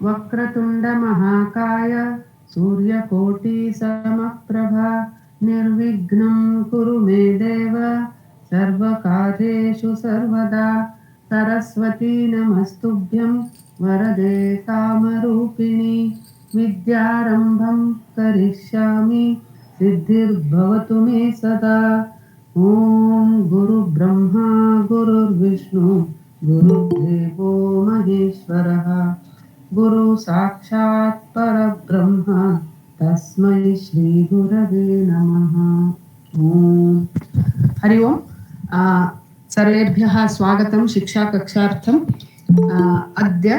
वक्रतुंड महाकाय सूर्यकोटिसमप्रभा निर्विघ्नं कुरु मे देव सर्वकार्येषु सर्वदा सरस्वती नमस्तुभ्यं वरदे कामरूपिणी विद्यारम्भं करिष्यामि सिद्धिर्भवतु मे सदा। ओम गुरुब्रह्मा गुरुर्विष्णु गुरुदेवो महेश्वरः गुरु साक्षात् परब्रह्म तस्मै श्री गुरवे नमः। ओम हरि ओम। सर्वेभ्यः स्वागतं शिक्षा कक्षार्थम्। अद्य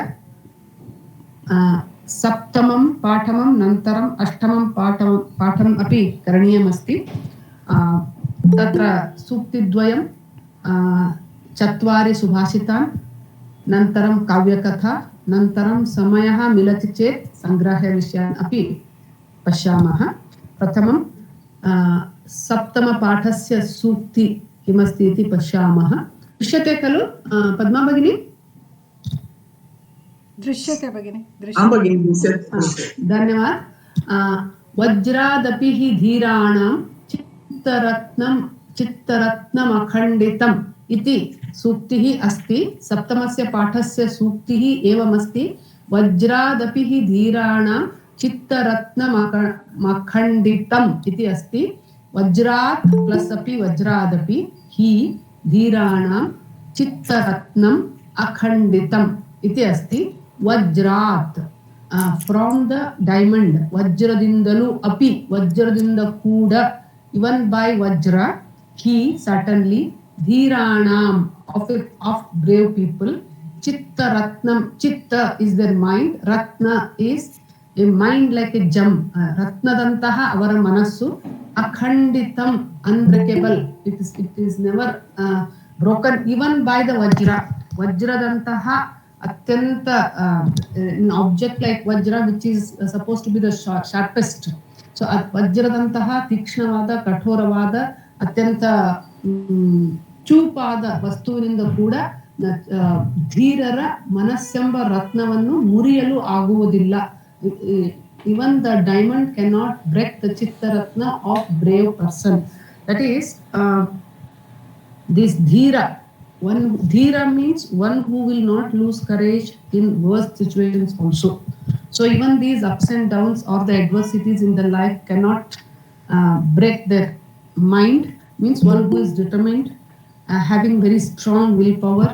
सप्तमं पाठमं नन्तरम् अष्टमं पाठम् अपि करणीयमस्ति। तत्र सूक्तिद्वयं, चत्वारि सुभाषितान्, नन्तरं काव्यकथा, नन्तरं समयः मिलति चेत् सङ्ग्रहविषयान् अपि पश्यामः। प्रथमं सप्तमपाठस्य सूक्ति किमस्ति इति पश्यामः। दृश्यते खलु पद्मा भगिनी? दृश्यते भगिनी। धन्यवाद। वज्रादपि हि धीराणां चित्तरत्नमखण्डितम् इति सूक्तिः अस्ति। सप्तमस्य पाठस्य सूक्तिः एवमस्ति। वज्रादपि हि धीराणां चित्तरत्नमखण्डितम् इति अस्ति। वज्रात् प्लस् अपि वज्रादपि हि धीराणां चित्तरत्नम् अखण्डितम् इति अस्ति। वज्रात् फ्रॉम द डायमंड, वज्रदिंदलु अपि, वज्रदिंद कूड, even by vajra, he certainly, dhiranam of brave people, chitta ratnam, chitta is their mind, ratna is a mind like a gem, ratnadantaha avara manassu, akhanditam unbreakable, it is never broken even by the vajra. Vajradantaha atyanta an object like vajra which is supposed to be the sharpest. So ವಜ್ರದಂತಹ ತೀಕ್ಷ್ಣವಾದ ಕಠೋರವಾದ ಅತ್ಯಂತ ಚೂಪಾದ ವಸ್ತುವಿನಿಂದ ಕೂಡ ಧೀರರ ಮನಸ್ಸೆಂಬ ರತ್ನವನ್ನು ಮುರಿಯಲು ಆಗುವುದಿಲ್ಲ. Even the diamond cannot break the chittaratna of brave person. That is this dhira. One dhira means one who will not lose courage in worst situations also. So even these ups and downs or the adversities in the life cannot break their mind. Means one who is determined, having very strong willpower,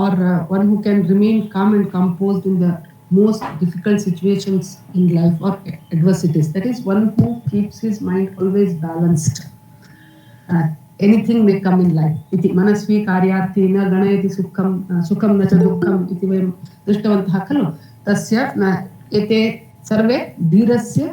or one who can remain calm and composed in the most difficult situations in life or adversities. That is one who keeps his mind always balanced. Anything may come in life. इति मनस्वी कार्यार्थी न गणयति सुखं सुखं न च दुःखम् इति वयं दृष्टवन्तः खलु। तस्य एते सर्वे धीरस्य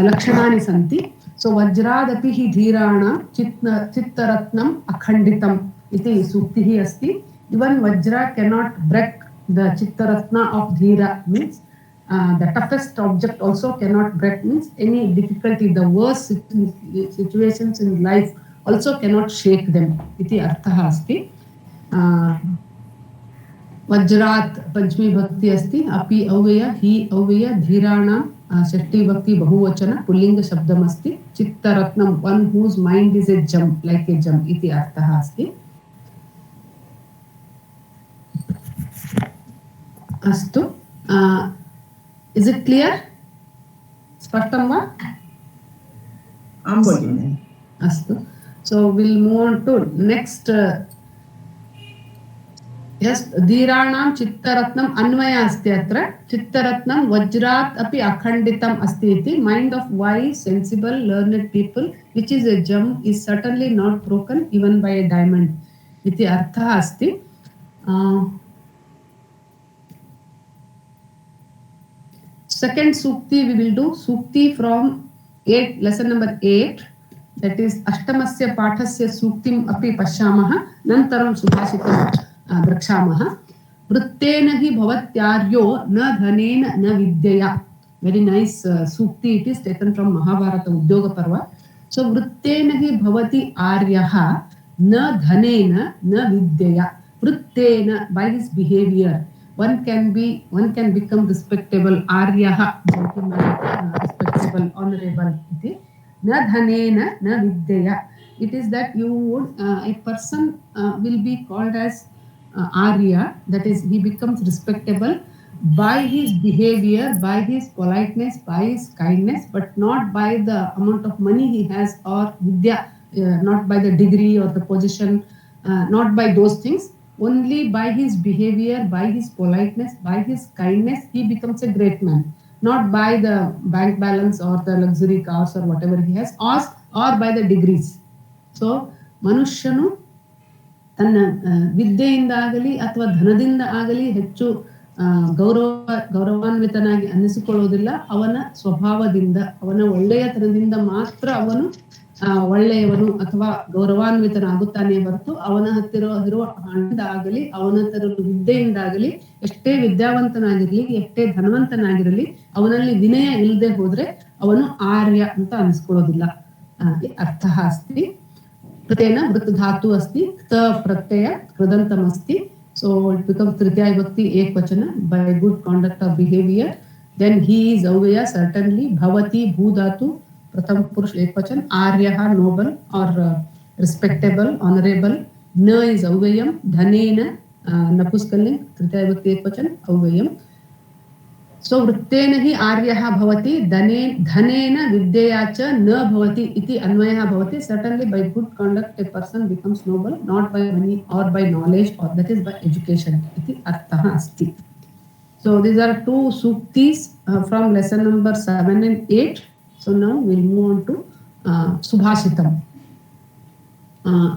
लक्षणानि सन्ति। सो वज्रादपि हि धीराणां चित्तरत्नम् अखण्डितम् इति सूक्तिः अस्ति। Even Vajra cannot break the chittaratna of dhira, means the toughest object also cannot break, means any difficulty, the worst situations in life also cannot shake them इति अर्थः अस्ति। वज्रात् पंचमी भक्ति अस्ति। अपि अव्यय हि अव्यय धीराणां षष्ठी भक्ति बहुवचन पुल्लिंग शब्दम् अस्ति। चित्तरत्नं one whose mind is a gem, like a gem इति अर्थः अस्ति। अस्तु, is it clear? स्पष्टं वा? आं भगिनि। अस्तु, so we'll move on to next. Yes, धीराणां चित्तरत्नम् अन्वय अस्ति अत्र। चित्तरत्नं वज्रात् अपि अखण्डितम् अस्ति इति। Mind of wise, sensible, learned people, which is a gem, is certainly not broken even by a diamond इति अर्थः अस्ति। Second sukti we will do sukti from 8, lesson number 8. That is अष्टमस्य पाठस्य सूक्तिम् अपि पश्यामः, नन्तरं सुभाषितं द्रक्ष्यामः। वृत्तेन हि भवत्यार्यो न धनेन न विद्यया. Very nice सूक्ति. It is taken from Mahabharata उद्योग पर्व. So वृत्तेन हि भवति आर्यः न धनेन न विद्यया. वृत्तेन, by his behavior, one can become respectable, Aryaha, gentleman, respectable, honorable. Na dhanena na vidya. It is that you would a person will be called as Arya, that is, he becomes respectable by his behavior, by his politeness, by his kindness, but not by the amount of money he has or vidya, not by the degree or the position, not by those things. Only by his behavior, by his politeness, by his kindness, he becomes a great man. Not by the bank balance or the luxury cars or whatever he has, or by the degrees. So, Manushanu ತನ್ನ ವಿದ್ಯೆಯಿಂದ ಆಗಲಿ ಅಥವಾ ಧನದಿಂದ ಆಗಲಿ ಹೆಚ್ಚು ಗೌರವಾನ್ವಿತನಾಗಿ ಅನ್ನಿಸಿಕೊಳ್ಳುವುದಿಲ್ಲ. ಅವನ ಸ್ವಭಾವದಿಂದ, ಅವನ ಒಳ್ಳೆಯತನದಿಂದ ಮಾತ್ರ ಅವನು ಒಳ್ಳೆಯವನು ಅಥವಾ ಗೌರವಾನ್ವಿತನಾಗುತ್ತಾನೆ ಹೊರತು ಅವನ ಹತ್ತಿರ ಇರುವ ಹಣದಿಂದ ಆಗಲಿ, ಅವನ ಹತ್ತಿರ ವಿದ್ಯೆಯಿಂದಾಗಲಿ, ಎಷ್ಟೇ ವಿದ್ಯಾವಂತನಾಗಿರಲಿ, ಎಷ್ಟೇ ಧನವಂತನಾಗಿರಲಿ, ಅವನಲ್ಲಿ ವಿನಯ ಇಲ್ಲದೆ ಹೋದ್ರೆ ಅವನು ಆರ್ಯ ಅಂತ ಅನಿಸ್ಕೊಳ್ಳೋದಿಲ್ಲ. ಅರ್ಥ ಅಸ್ತಿ. Pratena Vrit Dhatu Asti, Kta Pratyaya Kridantam Asti. So it becomes Tritiya Vibhakti Ekvachana by good conduct of behavior. Then he is Avaya, certainly. Bhavati Bhudhatu Pratham Purush Ekvachan. Aryaha, noble or respectable, honorable. Na is Avayam. Dhanena Napuskalling, Tritiya Vibhakti Ekvachan, Avayam. So वृत्तेन हि आर्यः भवति, धनेन विद्यया च न भवति इति अन्वयः भवति. Certainly by good conduct a person becomes noble, not by money or by knowledge, or that is by education. इति अर्थः अस्ति. So these are two suktis from lesson number 7 and 8. So now we'll move on to Subhashitam.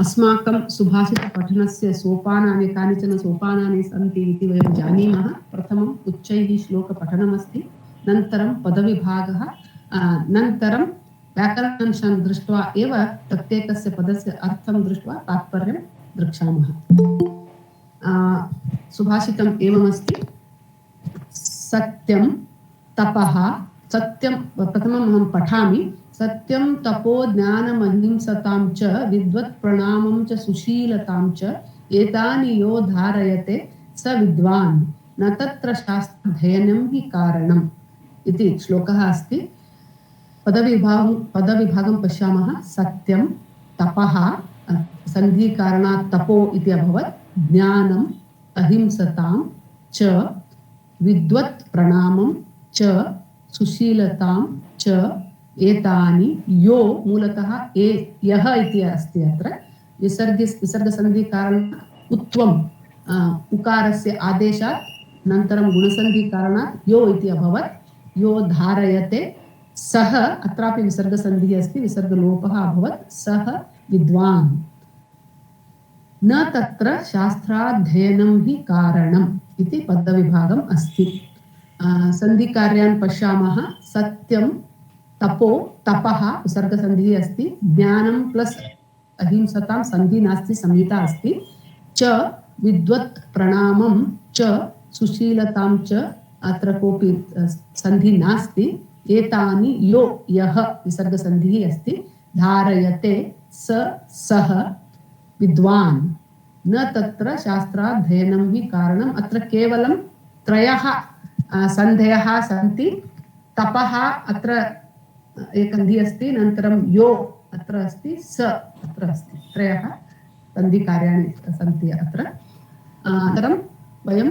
अस्माकं सुभाषितपठनस्य सोपानानि, कानिचन सोपानानि सन्ति इति वयं जानीमः. प्रथमम् उच्चैः श्लोकपठनमस्ति, नन्तरं पदविभागः, नन्तरं व्याकरणांशान् दृष्ट्वा एव प्रत्येकस्य पदस्य अर्थं दृष्ट्वा तात्पर्यं द्रक्ष्यामः. सुभाषितम् एवमस्ति: सत्यं तपः, सत्यं प्रथमम् अहं पठामि. सत्यं तपो ज्ञानमहिंसतां च विद्वत् प्रणामं च सुशीलतां च एतानि यो धारयते स विद्वान् न तत्र शास्त्राध्ययनं हि कारणम् इति श्लोकः अस्ति. पदविभागं पश्यामः. सत्यं तपः, सन्धिकारणात् तपो इति अभवत्. ज्ञानम् अहिंसतां च विद्वत् प्रणामं च सुशीलतां च एतानि यो, मूलतः यः इति अस्ति. अत्र विसर्गसन्धिकारणात् उत्वम्, उकारस्य आदेशात् अनन्तरं गुणसन्धिकारणात् यो इति अभवत्. यो धारयते, सः, अत्रापि विसर्गसन्धिः अस्ति, विसर्गलोपः अभवत्. सः विद्वान् न तत्र शास्त्राध्ययनं हि कारणम् इति पदविभागम् अस्ति. सन्धिकार्यान् पश्यामः. सत्यं तपो, तपः विसर्गसन्धिः अस्ति. ज्ञानं प्लस अहिंसतां सन्धि नास्ति, संहिता अस्ति. च विद्वत् प्रणामं च सुशीलतां च अत्र कोऽपि सन्धि नास्ति. एतानि यो, यः विसर्गसन्धिः अस्ति. धारयते, सः विद्वान् न तत्र शास्त्राध्ययनं हि कारणम्. अत्र केवलं त्रयः सन्धयः सन्ति. तपः अत्र एकन्धि अस्ति, अनन्तरं यो अत्र अस्ति, स अत्र अस्ति. त्रयः सन्धिकार्याणि सन्ति अत्र. अनन्तरं वयं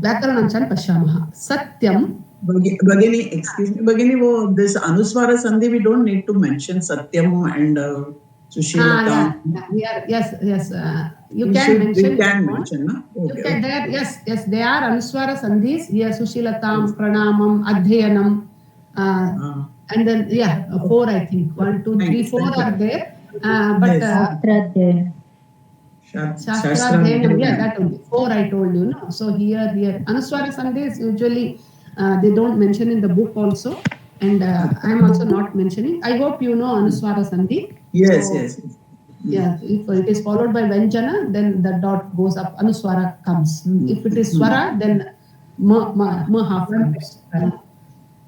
व्याकरणांशान् पश्यामः. सत्यं Bhagini, excuse me, Bhagini, this Anuswara Sandhi we don't need to mention Satyam and Sushilata. Yes. You can mention. We can mention, no? Okay. You can, yes, they are Anuswara Sandhis. Here, Sushilatam, Pranamam, Adhyayanam, and then 4, I think. 1, 2, 3, 4 are there. But Shastradhyanam, that only. 4 I told you, no? So here, Anuswara Sandhis usually they don't mention in the book also, and I am also not mentioning. I hope you know Anuswara Sandhi. Yes. Yeah, if it is followed by Vyanjana, then the dot goes up, Anuswara comes. If it is Swara, then ma half comes.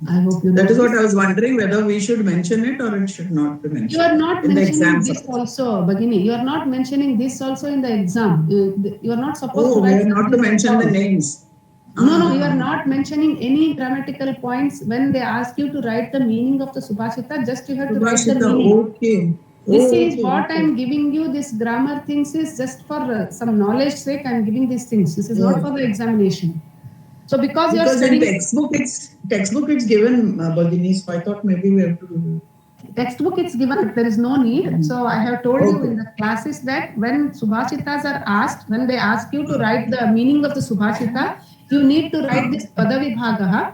I hope you know. That is what I was wondering, whether we should mention it or it should not be mentioned. You are not in mentioning the this also, Bhagini. You are not mentioning this also in the exam. You are not supposed to we write are not to mention the names. No, you are not mentioning any grammatical points. When they ask you to write the meaning of the Subhashita, just you have to write the meaning. Okay. This is what I am giving you. This grammar things is just for some knowledge sake. I am giving these things. This is not for the examination. So because you are studying in textbook it's given, Bhagini, so I thought maybe we have to do textbook it's given, there is no need. So I have told you in the classes that when Subhashitas are asked, when they ask you to write the meaning of the Subhashita, you need to write this Padavibhagaha.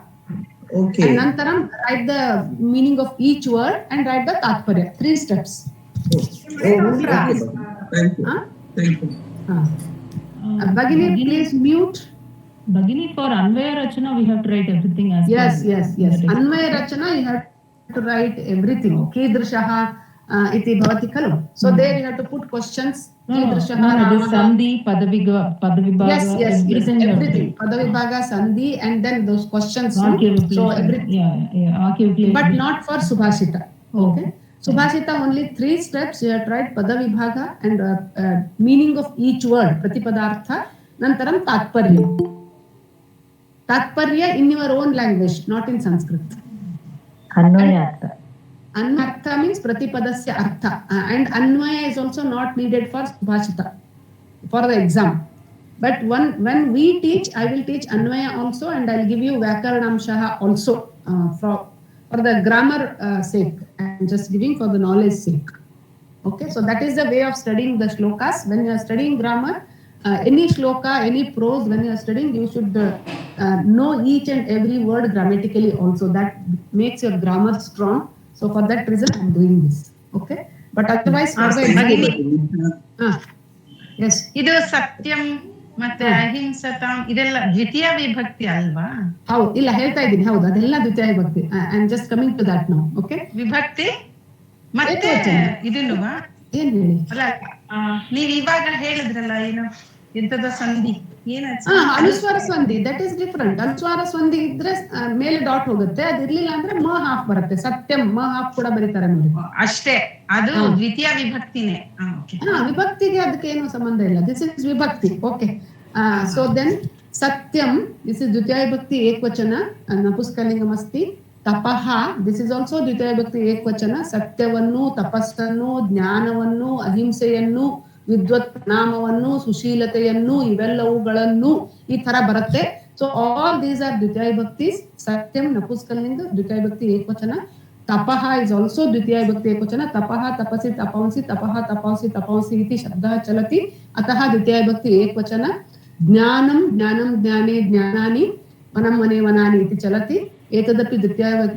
Okay. And Nantaram write the meaning of each word and write the Tatparya. 3 steps. Okay. Thank you. Thank you. Bhagini, please mute. Bhagini, for Anvaya Rachana, we have to write everything as Yes. Anvaya Rachana, you have to write everything. Kidrishaha iti bhavati khalu. So there you have to put questions. Kidrishaha, this Sandhi, Padavibhaga, everything. Padavibhaga, Sandhi, and then those questions. So everything. But not for Subhashita. Okay. Subhashita only 3 steps. You have to write Padavibhaga and meaning of each word. Pratipadartha. Nantaram Tatparya. Tatparya in your own language, not in Sanskrit. Anvaya Anvartha means Pratipadasya Artha. And Anvaya is also not needed for Subhashita, for the exam. But when we teach, I will teach Anvaya also, and I'll give you Vyakaranamshaha also for the grammar sake. I'm just giving for the knowledge sake. Okay, so that is the way of studying the shlokas. When you are studying grammar, any shloka, any prose, when you are studying, you should know each and every word grammatically also. That makes your grammar strong. So for that reason, I am doing this. Okay, but otherwise, yes. Idu Satyam ಮತ್ತೆ ಅಹಿಂಸತಾಂ ಇದೆಲ್ಲ ದ್ವಿತೀಯ ವಿಭಕ್ತಿ ಅಲ್ವಾ? ಹೌದು, ಇಲ್ಲ ಹೇಳ್ತಾ ಇದ್ದೀನಿ. ಹೌದು, ಅದೆಲ್ಲ ದ್ವಿತೀಯ ವಿಭಕ್ತಿ. I am just coming to that now. Okay, ವಿಭಕ್ತಿ ಮತ್ತೆ ಇದನ್ನುವಾ ಏನ್ ಹೇಳಿ? ಅಲ್ಲ, ನೀವು ಇವಾಗ ಹೇಳಿದ್ರಲ್ಲ, ಏನು ಎಂತದ ಸಂಧಿ, ಅನುಸ್ವಾರ ಸಂಧಿ, ದಟ್ ಈಸ್ ಡಿಫರೆಂಟ್. ಅನುಸ್ವಾರ ಸಂಧಿ ಇದ್ರೆ ಮೇಲೆ ಡಾಟ್ ಹೋಗುತ್ತೆ, ಅದು ಇರ್ಲಿಲ್ಲ ಅಂದ್ರೆ ಮ ಹಾಫ್ ಬರುತ್ತೆ. ಸತ್ಯಂ ಮ ಹಾಫ್ ಕೂಡ ಬರೀತಾರೆ ನೋಡಿ, ಅಷ್ಟೇ. ಅದು ದ್ವಿತೀಯ ವಿಭಕ್ತಿನೇ. ವಿಭಕ್ತಿಗೆ ಅದಕ್ಕೆ ಏನು ಸಂಬಂಧ ಇಲ್ಲ. ದಿಸ್ ಇಸ್ ವಿಭಕ್ತಿ. ಓಕೆ, ಸೊ ದೆನ್ ಸತ್ಯಂ, ದಿಸ್ ಇಸ್ ದ್ವಿತೀಯ ವಿಭಕ್ತಿ ಏಕವಚನ, ನಪುಂಸಕಲಿಂಗಂ ಅಸ್ತಿ. ತಪಃ, ದಿಸ್ ಇಸ್ ಆಲ್ಸೋ ದ್ವಿತೀಯ ವಿಭಕ್ತಿ ಏಕವಚನ. ಸತ್ಯವನ್ನು, ತಪಸ್ಸನ್ನು, ಜ್ಞಾನವನ್ನು, ಅಹಿಂಸೆಯನ್ನು, ವಿದ್ವತ್ ಪ್ರಣಾಮವನ್ನು, ಸುಶೀಲತೆಯನ್ನು, ಇವೆಲ್ಲವುಗಳನ್ನು ಈ ತರ ಬರುತ್ತೆ. ಸೊ ಆಲ್ ದೀಸ್ ಆರ್ ದ್ವಿತೀಯ ವಿಭಕ್ತಿಸ್. ಸತ್ಯಂ ನಪುಂಸಕಲಿಂಗ ದ್ವಿತೀಯ ವಿಭಕ್ತಿ ಏಕವಚನ. ತಪಃ ಇಸ್ ಆಲ್ಸೋ ದ್ವಿತೀಯ ವಿಭಕ್ತಿ ಏಕವಚನ. ತಪಃ ತಪಸಿ ತಪಂಸಿ, ತಪಃ ತಪಂಸಿ ತಪಂಸಿ ಇತಿ ಶಬ್ದಃ ಚಲತಿ, ಅತಃ ದ್ವಿತೀಯ ವಿಭಕ್ತಿ ಏಕವಚನ. ಜ್ಞಾನಂ ಜ್ಞಾನಂ ಜ್ಞಾನೇ ಜ್ಞಾನಾನಿ, ವನಂ ವನೇ ವನಾನಿ ಇತಿ ಚಲತಿ, ಏತದಪಿ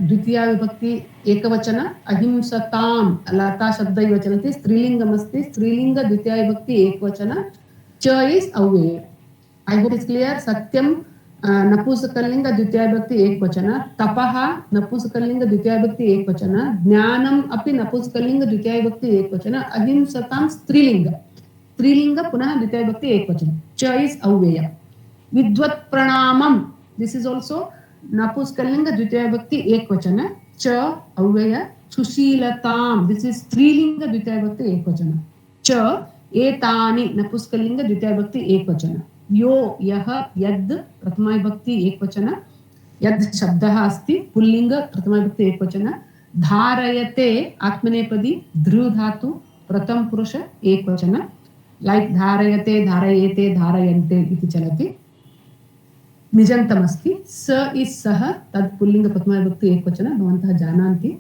ದ್ವಿತೀಯ ವಿಭಕ್ತಿ ಏಕವಚನ. ಅಹಿಂಸತಾಂ ಲತಾ ಶಬ್ದ ಇವ ಚಲತಿ, ಸ್ತ್ರೀಲಿಂಗಮಸ್ತಿ, ಸ್ತ್ರೀಲಿಂಗ ದ್ವಿತೀಯ ವಿಭಕ್ತಿ ಏಕವಚನ. ಚ ಇಸ್ ಅವ್ಯಯ. I hope it's clear. ಸತ್ಯಂ ನಪುಂಸಕಲಿಂಗ ದ್ವಿತೀಯ ವಿಭಕ್ತಿ ಏಕವಚನ. ತಪಃ ನಪುಂಸಕಲಿಂಗ ದ್ವಿತೀಯ ವಿಭಕ್ತಿ ಏಕವಚನ. ಜ್ಞಾನಂ ಅಪಿ ನಪುಂಸಕಲಿಂಗ ದ್ವಿತೀಯ ವಿಭಕ್ತಿ ಏಕವಚನ. ಅಹಿಂಸತಾಂ ಸ್ತ್ರೀಲಿಂಗ, ಸ್ತ್ರೀಲಿಂಗ ಪುನಃ ದ್ವಿತೀಯ ವಿಭಕ್ತಿ ಏಕವಚನ. ಚ ಇಸ್ ಅವ್ಯಯ. ವಿದ್ವತ್ ಪ್ರಣಾಮಂ, ದಿಸ್ ಇಸ್ ಆಲ್ಸೋ ನಪುಂಸಕಲಿಂಗ ದ್ವಿತೀಯ ವಿಭಕ್ತಿ ಏಕವಚನ. ಚ ಅವ್ಯಯ. ಸುಶೀಲತಾಂ, ದಿಸ್ ಇಸ್ ಸ್ತ್ರೀಲಿಂಗ ದ್ವಿತೀಯ ವಿಭಕ್ತಿ ಏಕವಚನ. ಚ ಏತಾನಿ ನಪುಂಸಕಲಿಂಗ ದ್ವಿತೀಯ ವಿಭಕ್ತಿ ಏಕವಚನ. यो यह यद् प्रथमा विभक्ति एकवचन. यद् शब्दः अस्ति पुल्लिंग प्रथमा विभक्ति एकवचन. धारयते आत्मनेपदी ध्रुव धातु प्रथम पुरुष एकवचन. लाइक धारयते, धारयेते, धारयन्ते इति चलति. निजन्तमस्ति. स इस् सः, तद् पुल्लिंग प्रथमा विभक्ति एकवचन, भवन्तः जानन्ति.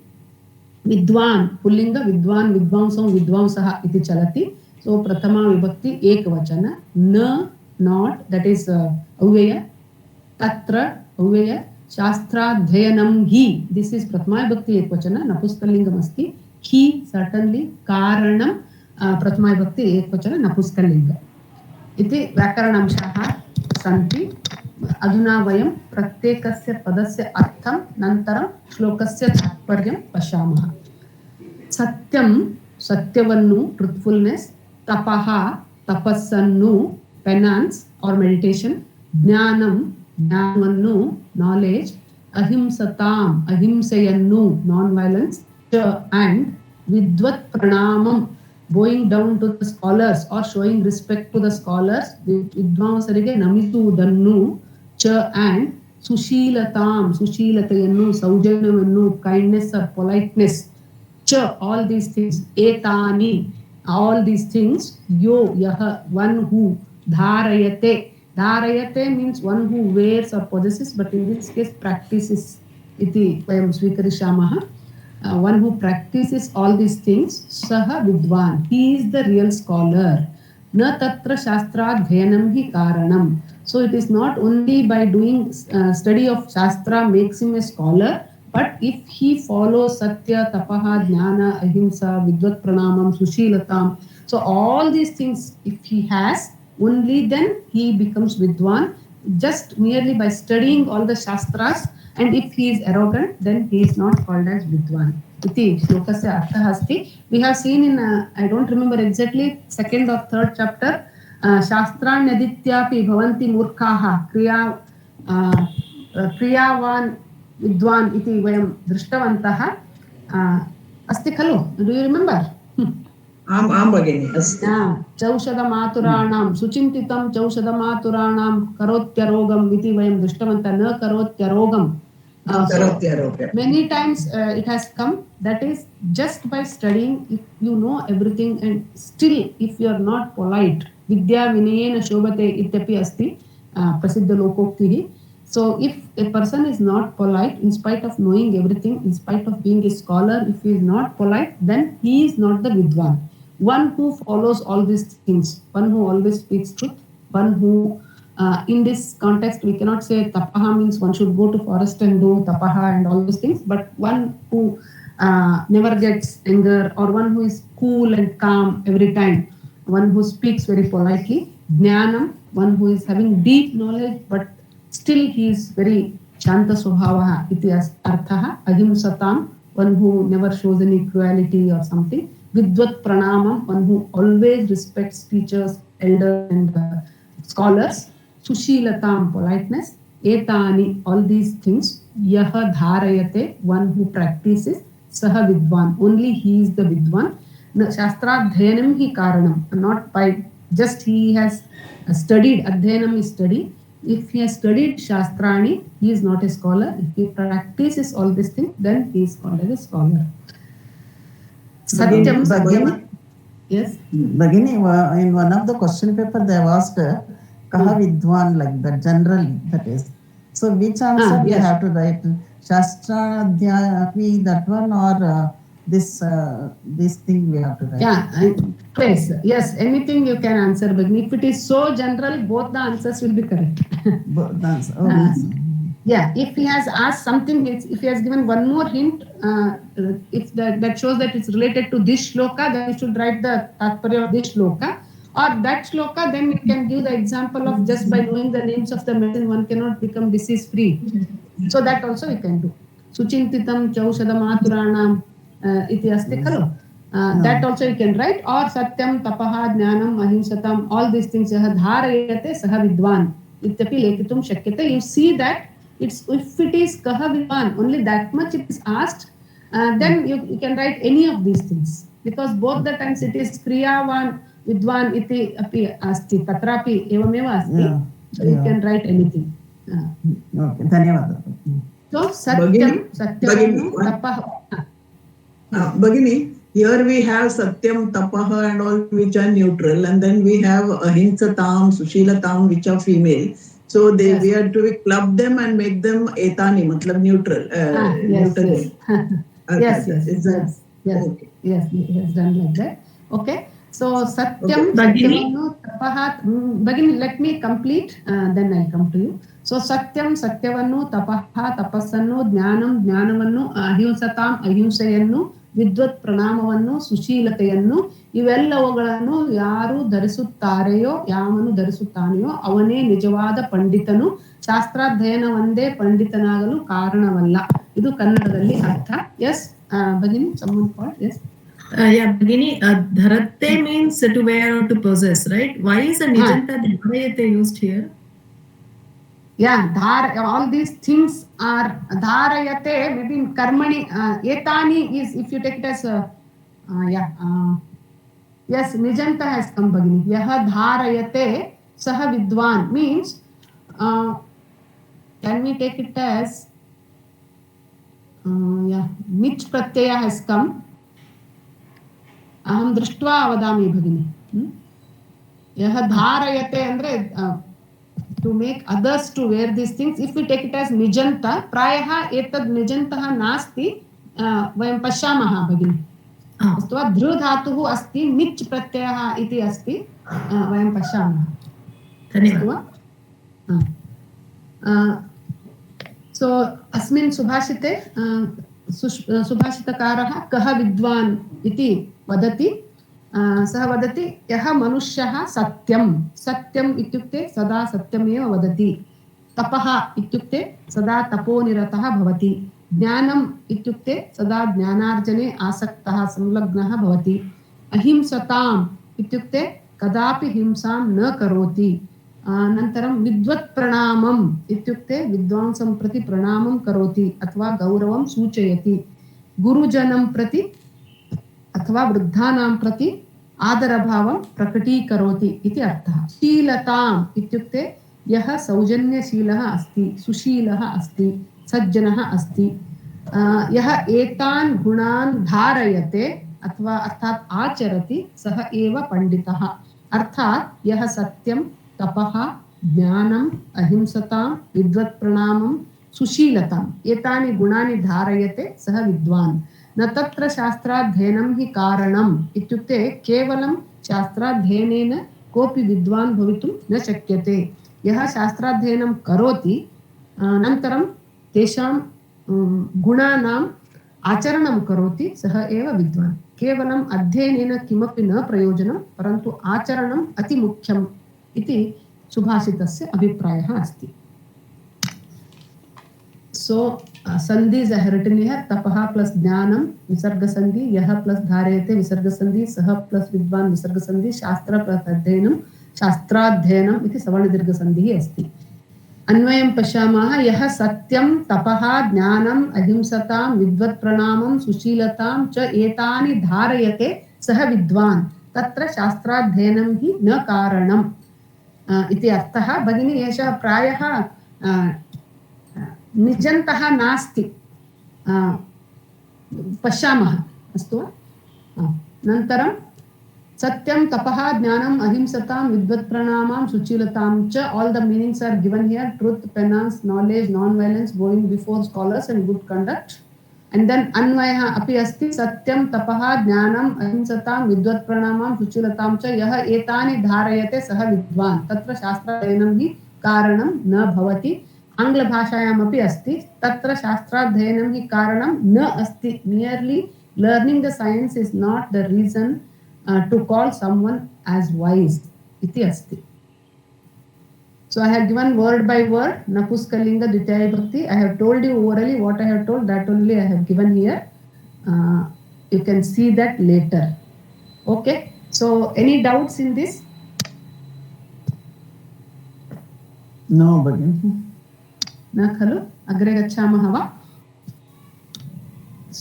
विद्वान् पुल्लिंग विद्वान्, विद्वांसो, विद्वांसः इति चलति. सो प्रथमा विभक्ति एकवचन. न not, that is ಅವ್ಯಯ. ತತ್ರ ಅವ್ಯಯ. ಶಾಸ್ತ್ರಾಧ್ಯಯನಂ ಹಿ, this is ಪ್ರಥಮಾ ವಿಭಕ್ತಿ ಏಕವಚನ, ನಪುಂಸಕಲಿಂಗಂ ಅಸ್ತಿ. ಹಿ certainly. ಕಾರಣಂ ಪ್ರಥಮಾ ವಿಭಕ್ತಿ ಏಕವಚನ, ನಪುಂಸಕಲಿಂಗ. इति व्याकरणांशाः सन्ति. अधुना वयं प्रत्येकस्य पदस्य अर्थं नन्तरं श्लोकस्य तात्पर्यं पश्यामः. सत्यं सत्यवन्नु truthfulness. तपः तपस्सन्नु penance or meditation. ಜ್ಞಾನಂ ಜ್ಞಾನವನ್ನು knowledge. ahimsatam, ahimsayannu, non-violence, cha, and vidvat pranamam, bowing down to the scholars or showing respect to the scholars, vidvansarige namisudanu, cha, and sushilatam, sushilatayannu, saujanavannu, kindness or politeness, cha, all these things, etani, all these things, yo, yaha, one who, dharayate, dharayate means one who wears or possesses, but in this case practices, iti vayam swikarishamah. One who practices all these things, saha vidwan, he is the real scholar. Na tatra shastradhyanam hi karanam. So it is not only by doing study of shastra makes him a scholar, but if he follows satya, tapaha, jnana, ahimsa, vidvat pranamam, sushilatam, so all these things if he has, only then he becomes vidwan. Just merely by studying all the shastras, and if he is arrogant, then he is not called as vidwan. Iti shlokasya arthah asti. We have seen in I don't remember exactly second or third chapter, शास्त्राण्यदित्यापि भवन्ति मूर्खाः क्रियावान् विद्वान् इति वयं दृष्टवन्तः अस्ति खलु? Do you remember? आम् भगिनि अस्ति. चौषधमातुराणां सुचिन्तितं चौषधमातुराणां करोत्यरोगम् इति वयं दृष्टवन्तः. न करोत्यरोगं. Many times it has come, that is just by studying, if you know everything and still if you are not polite, vidya vinayena shobhate ityapi asti prasiddha lokoktihi. So if a person is not polite, in spite of knowing everything, in spite of being a scholar, if he is not polite, then he is not the vidwan. One who follows all these things, one who always speaks truth, one who in this context we cannot say tapaha means one should go to forest and do tapaha and all those things, but one who never gets anger, or one who is cool and calm every time, one who speaks very politely. Jnanam, one who is having deep knowledge but still he is very shanta swabhavaha iti arthaha. Ahimsatam, one who never shows any cruelty or something. Vidvat pranamam, one who always respects teachers, elders and scholars. Sushilatam, politeness. Etani, all these things. Yaha dharayate, one who practices. Saha vidwan, only he is the vidwan. Shastradhyanam hi karanam, not by just he has studied. Adhyanam is study. If he has studied shastrani, he is not a scholar. If he practices all these things, then he is called as a scholar. Satyam, satyam. Yes. Bagini, in one of the question paper they have asked kaha vidwan, like that generally, that is. So which answer we have to write? Shastradhyapi, that one, or this thing we have to write? Yes, yes, anything you can answer, but if it is so general, both the answers will be correct. Both the answers. Yeah, if he has asked something, if he has given one more hint, if that shows that it's related to this shloka, then you should write the tatparya of this shloka. Or that shloka, then you can give the example of just by knowing the names of the medicine, one cannot become disease free. So that also you can do. Suchintitam chaushadamaturanam iti asti khalu. That also you can write. Or satyam, tapaha, jnanam, ahimsatam, all these things. Yaha dharayate saha vidwan ityapi lekitum shakyate. You see that it's, if it is kaha vidwan, only that much it is asked, then you can write any of these things. Because both the times it is kriyavan vidwan iti api asti, tatrapi evameva asti. So you can write anything. Okay, dhanyawad. So satyam, satyam, tapaha. Bagini, here we have satyam, tapaha and all which are neutral, and then we have ahimsatam, sushilatam which are female. So they we have to club them and make them etani, matlab neutral. Neutral. Yes. Okay. Yes, he has done like that. Okay. So satyam, Bagini, tapaha. Bagini, let me complete, then I'll come to you. So satyam, satyavannu, tapaha, tapassannu, jnanam, jnanavannu, ahimsatam, ahimsayannu, vidvat pranamavannu, sushilateyannu, ಇವೆಲ್ಲವುಗಳನ್ನು ಯಾರು ಧರಿಸುತ್ತಾರೆಯೋ, ಯಾವನು ಧರಿಸುತ್ತಾನೆಯೋ ಅವನೇ ನಿಜವಾದ ಪಂಡಿತನು. ಶಾಸ್ತ್ರಾಧ್ಯಯನ ಒಂದೇ ಪಂಡಿತನಾಗಲು ಕಾರಣವಲ್ಲ. ಇದು ಕನ್ನಡದಲ್ಲಿ ಅರ್ಥ. ಎಸ್ ಭಗಿನಿ, someone called? Yes. Yeah, Bagini, dharate means to wear or to possess, right? Why is the nijanta dharayate used here? all these things are dharayate, maybe in karmani, etani is, if you take it as yes, nijanta has come, Bhagini. Yaha dharayate saha vidwan means, can we take it as, mich pratyaya has come. Aham drishtva avadami, Bhagini. Yaha dharayate andre, to make others to wear these things. If we take it as nijanta, prayaha etad nijantaha nasti, vayam pashyamaha, Bhagini. अस्तु वा धृ धातुः अस्ति निच् प्रत्ययः इति अस्ति वयं पश्यामः धन्यवादः सो अस्मिन् सुभाषिते सुभाषितकारः कः विद्वान् इति वदति सः वदति यः मनुष्यः सत्यम् इत्युक्ते सदा सत्यमेव वदति तपः इत्युक्ते सदा तपोनिरतः भवति ज्ञानम् इत्युक्ते सदा ज्ञानार्जने आसक्तः संलग्नः भवति अहिंसताम् इत्युक्ते कदापि हिंसां न करोति अनन्तरं विद्वत् प्रणामम् इत्युक्ते विद्वांसं प्रति प्रणामं करोति अथवा गौरवं सूचयति गुरुजनं प्रति अथवा वृद्धानां प्रति आदरभावं प्रकटीकरोति इति अर्थः शीलताम् इत्युक्ते यः सौजन्यशीलः अस्ति सुशीलः अस्ति सज्जनः अस्ति यः एतान् गुणान् धारयते अथवा अर्थात् आचरति सः एव पंडितः अर्थात् यः सत्यं तपः ज्ञानम् अहिंसतां विद्वत्प्रणामं सुशीलताम् एतानि गुणानि धारयते सः विद्वान् न तत्र शास्त्राध्ययनं हि कारणम् इत्युक्ते केवलं शास्त्राध्ययनेन कोऽपि विद्वान् भवितुं न शक्यते यः शास्त्राध्ययनं करोति अनन्तरं तेषां गुणानाम् आचरणं करोति सः एव विद्वान् केवलम् अध्ययनेन किमपि न प्रयोजनं परन्तु आचरणम् अति मुख्यम् इति सुभाषितस्य अभिप्रायः अस्ति सो संधि I have written here tapah plus jnanam visarga sandhi yah plus dharayate visarga sandhi sah plus vidvan visarga sandhi shastra plus adhyanam shastradhyanam iti savarna dirgha sandhi asti अन्वयं पश्यामः यः सत्यं तपः ज्ञानम् अहिंसतां विद्वत् प्रणामं सुशीलतां च एतानि धारयते सः विद्वान् तत्र शास्त्राध्ययनं हि न कारणम् इति अर्थः भगिनी एषः प्रायः निजन्तः नास्ति पश्यामः अस्तु अनन्तरं सत्यं तपः ज्ञानम् अहिंसतां विद्वत् प्रणामं सुशीलतां च all the meanings are given here truth penance knowledge non violence going before scholars and good conduct and then अन्वयः अपि अस्ति सत्यं तपः ज्ञानम् अहिंसतां विद्वत् प्रणामं सुशीलतां च यः एतानि धारयते सः विद्वान् तत्र शास्त्राध्ययनं हि कारणं न भवति आङ्ग्लभाषायाम् अपि अस्ति तत्र शास्त्राध्ययनं हि कारणं न अस्ति merely learning the science is not the reason to call someone as wise iti asti so I have given word by word napuskalinga dvitiya vibhakti I have told you orally what I have told that only I have given here you can see that later okay so any doubts in this no bhagini na khalu agre gachamah va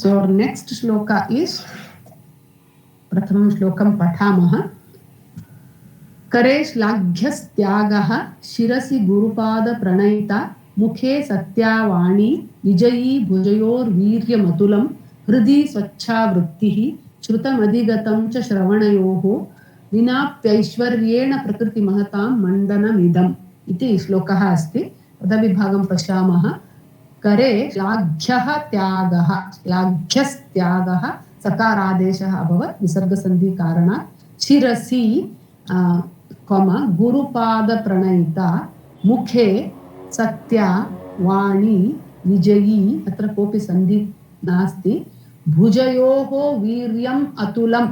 so next shloka is प्रथमं श्लोकं पठामः करे श्लाघ्यस्त्यागः शिरसि गुरुपादप्रणयिता मुखे सत्यावाणी विजयी भुजयोर्वीर्यमतुलं हृदि स्वच्छा वृत्तिः श्रुतमधिगतं च श्रवणयोः विनाप्यैश्वर्येण प्रकृतिमहतां मण्डनमिदम् इति श्लोकः अस्ति पदविभागं पश्यामः करे श्लाघ्यः त्यागः श्लाघ्यस्त्यागः सकारादेशः अभवत् विसर्गसन्धि कारणात् शिरसि गुरुपादप्रणयिता मुखे सत्या वाणी विजयी अत्र कोऽपि सन्धि नास्ति भुजयोः वीर्यम् अतुलं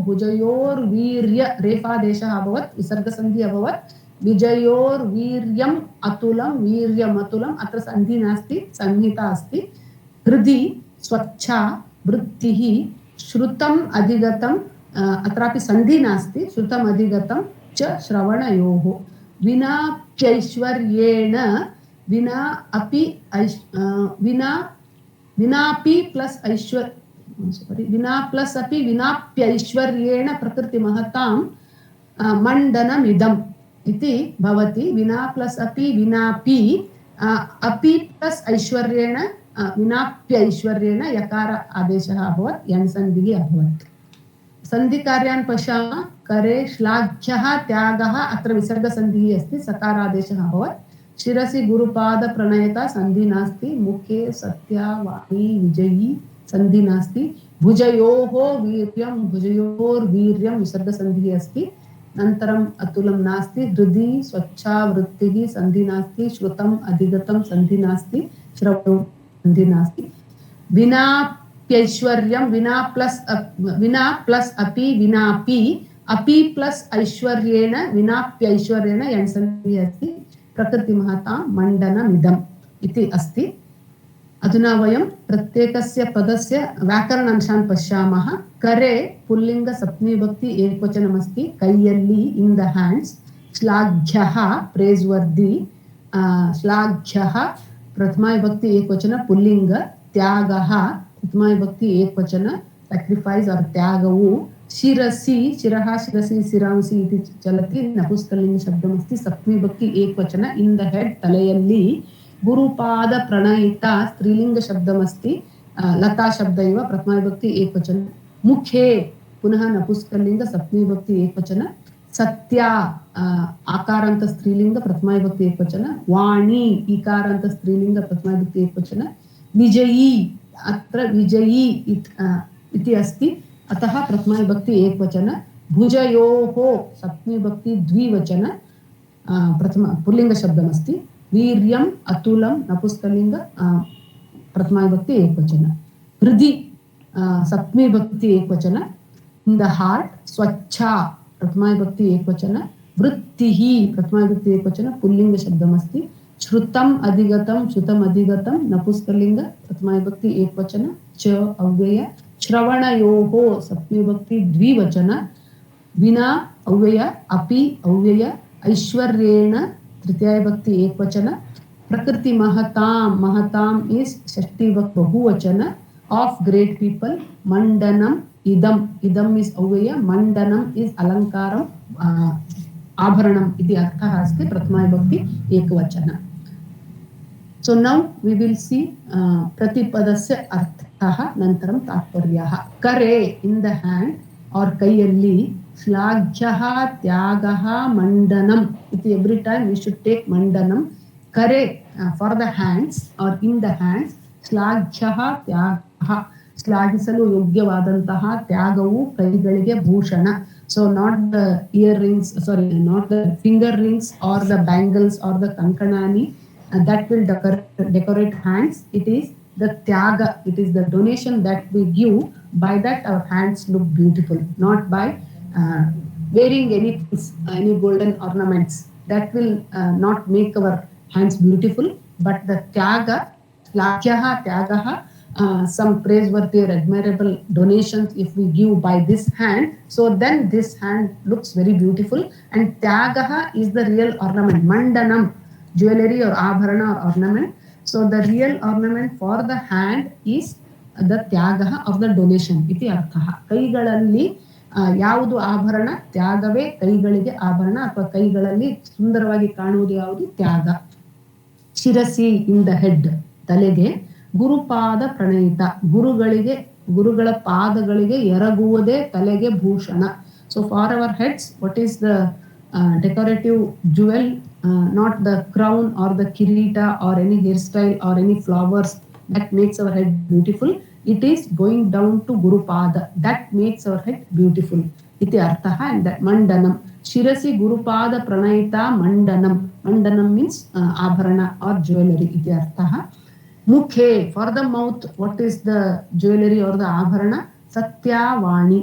भुजयोर्वीर्य रेफादेशः अभवत् विसर्गसन्धि अभवत् विजयोर्वीर्यम् अतुलं वीर्यमतुलम् अत्र सन्धि नास्ति संहिता अस्ति हृदि स्वच्छा वृत्तिः श्रुतम् अधिगतम् अत्रापि सन्धि नास्ति श्रुतम् अधिगतं च श्रवणयोः विनाप्यैश्वर्येण विना अपि विनापि प्लस विना प्लस अपि विनाप्यैश्वर्येण प्रकृतिमहतां मण्डनमिदम् इति भवति. विना प्लस अपि विनापि अपि प्लस ऐश्वर्येण विनाप्यैश्वर्येण यकार आदेशः अभवत्, यण् सन्धिः अभवत्. सन्धिकार्यान् पश्यामः. करे श्लाघ्यः त्यागः, अत्र विसर्गसन्धिः अस्ति, सकारादेशः अभवत्. शिरसि गुरुपाद प्रणयता सन्धि नास्ति. मुखे सत्या वाणी विजयी सन्धि नास्ति. भुजयोः वीर्यं भुजयोर्वीर्यं विसर्गसन्धिः अस्ति. अनन्तरम् अतुलं नास्ति. हृदि स्वच्छा वृत्तिः सन्धि नास्ति. श्रुतम् अधिगतं सन्धि नास्ति. श्रवणं सन्धि नास्ति. विनाप्यैश्वर्यं विना प्लस अपि विनापि अपि प्लस ऐश्वर्येण विनाप्यैश्वर्येण यण् सन्धिः अस्ति. प्रकृतिमहतां मण्डनमिदम् इति अस्ति. अधुना वयं प्रत्येकस्य पदस्य व्याकरणांशान् पश्यामः. करे पुल्लिंग सप्तमी विभक्ति एकवचनमस्ति. कैयल्ली इन द हैंड्स. श्लाघ्यः प्रेजवर्दी. श्लाघ्यः प्रथमा विभक्ति एकवचन पुल्लिंग. त्यागः प्रथमा विभक्ति एकवचन सैक्रिफाइस और त्यागವು. शिरसि शिरः शिरसि शिरांसि इति चलति नपुंसकलिंग शब्दमस्ति. सप्तमी विभक्ति एकवचन इन द हेड तलयल्ली. गुरुपाद प्रणयिता स्त्रीलिंग शब्दमस्ति. लता शब्द इव प्रथमा विभक्ति एकवचन. मुखे पुनः नपुंसकलिंग सप्तमी विभक्ति एकवचन. सत्या आकारांत स्त्रीलिंग प्रथमा विभक्ति एकवचन. वाणी इकारांत स्त्रीलिंग प्रथमा विभक्ति एकवचन. विजयी अत्र विजयी इति अस्ति, अतः प्रथमा विभक्ति एकवचन. भुजयोः सप्तमी विभक्ति द्विवचन प्रथमा पुल्लिंग शब्दमस्ति. वीर्यं अतुलं नपुंसकलिंग प्रथमा विभक्ति एकवचन. हृदि सप्तमी विभक्ति एकवचन. In the heart. स्वच्छा प्रथमा विभक्ति एकवचन. वृत्तिः प्रथमा विभक्ति एकवचन पुल्लिंग शब्दमस्ति. श्रुतम् अधिगतं श्रुतम् अधिगतं नपुंसकलिंग प्रथमा विभक्ति एकवचन. च अव्यय. श्रवणयोः सप्तमी विभक्ति द्विवचन. विना अव्यय. अपि अव्यय. ऐश्वर्येण तृतीया विभक्ति एकवचन. प्रकृति महतां इज षष्ठी विभक्ति बहुवचन. ऑफ ग्रेट पीपल. मंडनम इदम इज अव्यय. मंडनम इज अलंकारम आभरणम इति अर्थः अस्ति. प्रथमा विभक्ति एकवचन. सो नौ वी विल सी प्रतिपदस्य अर्थः नन्तरं तात्पर्यः. करे इन द हैंड और कैयल्ली. श्लाघ्यः त्यागः मंडनम इति every time we should take मंडनम. करे फॉर द हैंड्स और इन द हैंड्स. श्लाघ्यः त्यागः ಶ್ಲಾಘಿಸಲು ಯೋಗ್ಯವಾದಂತಹ ತ್ಯಾಗವು ಕೈಗಳಿಗೆ ಭೂಷಣ. So not the earrings, sorry, not the finger rings or the bangles or the kankanani that will decorate hands. It is the tyaga, it is the donation that we give. By that our hands look beautiful, not by wearing any golden ornaments. That will not make our hands beautiful. But the tyaga, shlaghyah tyagaha, some praiseworthy or admirable donations if we give by this hand, so then this hand looks very beautiful. And tyagaha is the real ornament. Mandanam, jewelry or abharana or ornament. So the real ornament for the hand is the tyagaha of the donation iti arthah. ಕೈಗಳಲ್ಲಿ ಯಾವುದು ಆಭರಣ? ತ್ಯಾಗವೇ ಕೈಗಳಿಗೆ ಆಭರಣ ಅಥವಾ ಕೈಗಳಲ್ಲಿ ಸುಂದರವಾಗಿ ಕಾಣುವುದು ಯಾವುದು? ತ್ಯಾಗ. ಶಿರಸಿ ಇನ್ ದ ಹೆಡ್, ತಲೆಗೆ. ಗುರುಪಾದ ಪ್ರಣಯಿತ, ಗುರುಗಳ ಪಾದಗಳಿಗೆ ಎರಗುವುದೇ ತಲೆಗೆ ಭೂಷಣ. So for our heads, what is the decorative jewel? Not the crown or the ಕಿರೀಟ or any hair style or any flowers that makes our head beautiful. It is going down to gurupada that makes our head beautiful iti arthah. And that mandanam, shirasi gurupada pranayita mandanam. Mandanam means abharana or jewelry iti arthah. Mukhe, for the mouth, what is the jewelry or the abharana? Satya vani,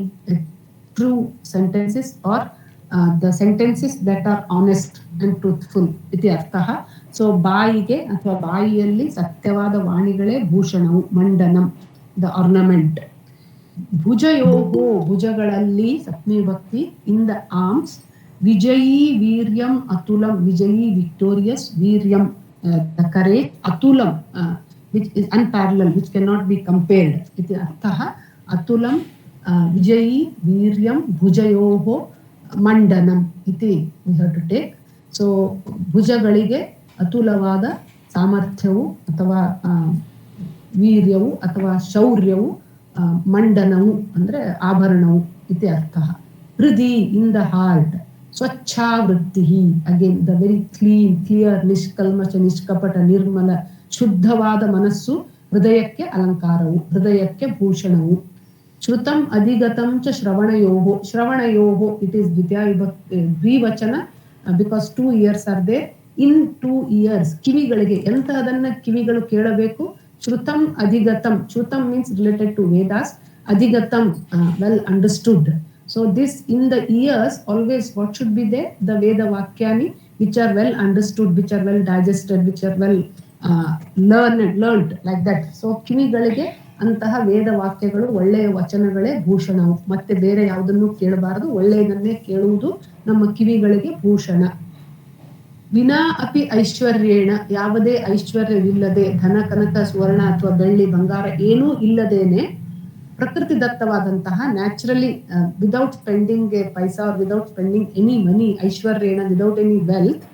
true sentences or the sentences that are honest and truthful iti arthah. So ಬಾಯಿಗೆ ಅಥವಾ ಬಾಯಿಯಲ್ಲಿ ಸತ್ಯವಾದ ವಾಣಿಗಳೇ ಭೂಷಣವು, ಮಂಡನಂ, the ornament. ಭುಜಯೋಹೋ, ಭುಜಗಳಲ್ಲಿ ಸಪ್ತಮಿ ವಿಭಕ್ತಿ. In the arms. Vijayi Viryam Atulam, Vijayi victorious, Viryam the courage, Atulam which is unparalleled, which cannot be compared. Iti arthaha Atulam Vijayi Viryam Bhujayoho Mandanam iti we have to take. So ಭುಜಗಳಿಗೆ ಅತುಲವಾದ ಸಾಮರ್ಥ್ಯವು ಅಥವಾ ವೀರ್ಯವು ಅಥವಾ ಶೌರ್ಯವು ಮಂಡನವು ಅಂದ್ರೆ ಆಭರಣವು ಇತಿ ಅರ್ಥ. ಹೃದಿ in the heart, ಸ್ವಚ್ಛಾವೃತ್ತಿ again the very clear ನಿಷ್ಕಲ್ಮಶ ನಿಷ್ಕಪಟ ನಿರ್ಮಲ ಶುದ್ಧವಾದ ಮನಸ್ಸು ಹೃದಯಕ್ಕೆ ಅಲಂಕಾರವು, ಹೃದಯಕ್ಕೆ ಭೂಷಣವು. ಶ್ರುತಂ ಅಧಿಗತಂ ಚ ಶ್ರವಣಯೋಹೋ, ಶ್ರವಣಯೋಹೋ ಇಟ್ ಈಸ್ ದ್ವಿವಚನ because 2 ears are there. In 2 ears ಕಿವಿಗಳಿಗೆ ಎಂತಹದನ್ನ ಕಿವಿಗಳು ಕೇಳಬೇಕು. ಶ್ರುತಂ ಅಧಿಗತಂ, ಶ್ರುತಂ ಮೀನ್ಸ್ ರಿಲೇಟೆಡ್ ಟು ವೇದಾಸ್, ಅಧಿಗತಂ well understood. So this in the ears always what should be there? The Veda Vakyani which are well understood, which are well digested, which are well learned like that. So ಕಿವಿಗಳಿಗೆ ಅಂತಹ ವೇದ ವಾಕ್ಯಗಳು ಒಳ್ಳೆಯ ವಚನಗಳೇ ಭೂಷಣವು. ಮತ್ತೆ ಬೇರೆ ಯಾವುದನ್ನು ಕೇಳಬಾರದು, ಒಳ್ಳೆಯದನ್ನೇ ಕೇಳುವುದು ನಮ್ಮ ಕಿವಿಗಳಿಗೆ ಭೂಷಣ. ವಿನಾ ಅಪಿ ಐಶ್ವರ್ಯೇಣ, ಯಾವುದೇ ಐಶ್ವರ್ಯವಿಲ್ಲದೆ, ಧನ ಕನಕ ಸುವರ್ಣ ಅಥವಾ ಬೆಳ್ಳಿ ಬಂಗಾರ ಏನೂ ಇಲ್ಲದೇನೆ ಪ್ರಕೃತಿ ದತ್ತವಾದಂತಹ naturally without spending a paisa or without spending any money, ಐಶ್ವರ್ಯೇಣ ವಿದೌಟ್ ಎನಿ ವೆಲ್ತ್,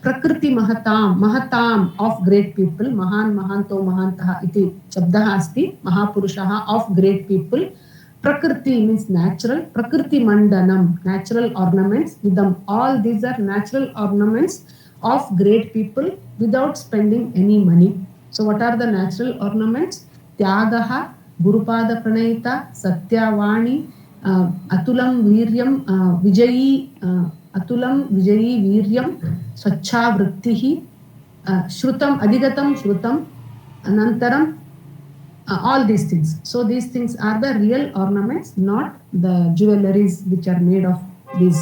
ಪ್ರಕೃತಿ ಮಹತಾಂ ಆಫ್ ಗ್ರೇಟ್ ಪೀಪಲ್, ಮಹಾನ್ ಮಹಾಂತೋ ಮಹಾಂತಃ ಇತಿ ಶಬ್ದಃ ಅಸ್ತಿ, ಮಹಾಪುರುಷಃ of great people. Prakriti means natural, Prakriti Mandanam, natural ornaments. With them, all these are natural ornaments of great people without spending any money. So what are the natural ornaments? Tyagaha, Gurupada Pranayita, Satyavani, Atulam Viryam, Vijayi, Atulam Vijayi Viryam, Swachha Vrittihi, Shrutam, Adigatam Shrutam, Anantaram, all these things. So these things are the real ornaments, not the jewelries which are made of these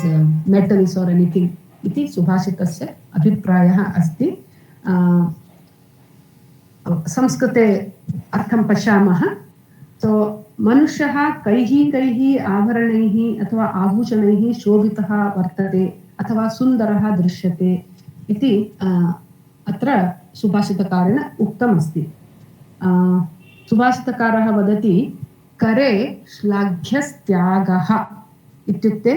metals or anything. Iti subhashitasya abhiprayah asti. Samskrite artham pashyamah. So manushah kaihi avaranaihi athva abhushanaihi shobitah vartate athva sundarah drishyate iti atra subhashitakarena uktam asti. सुभाषितकारः वदति करे श्लाघ्यस्त्यागः इत्युक्ते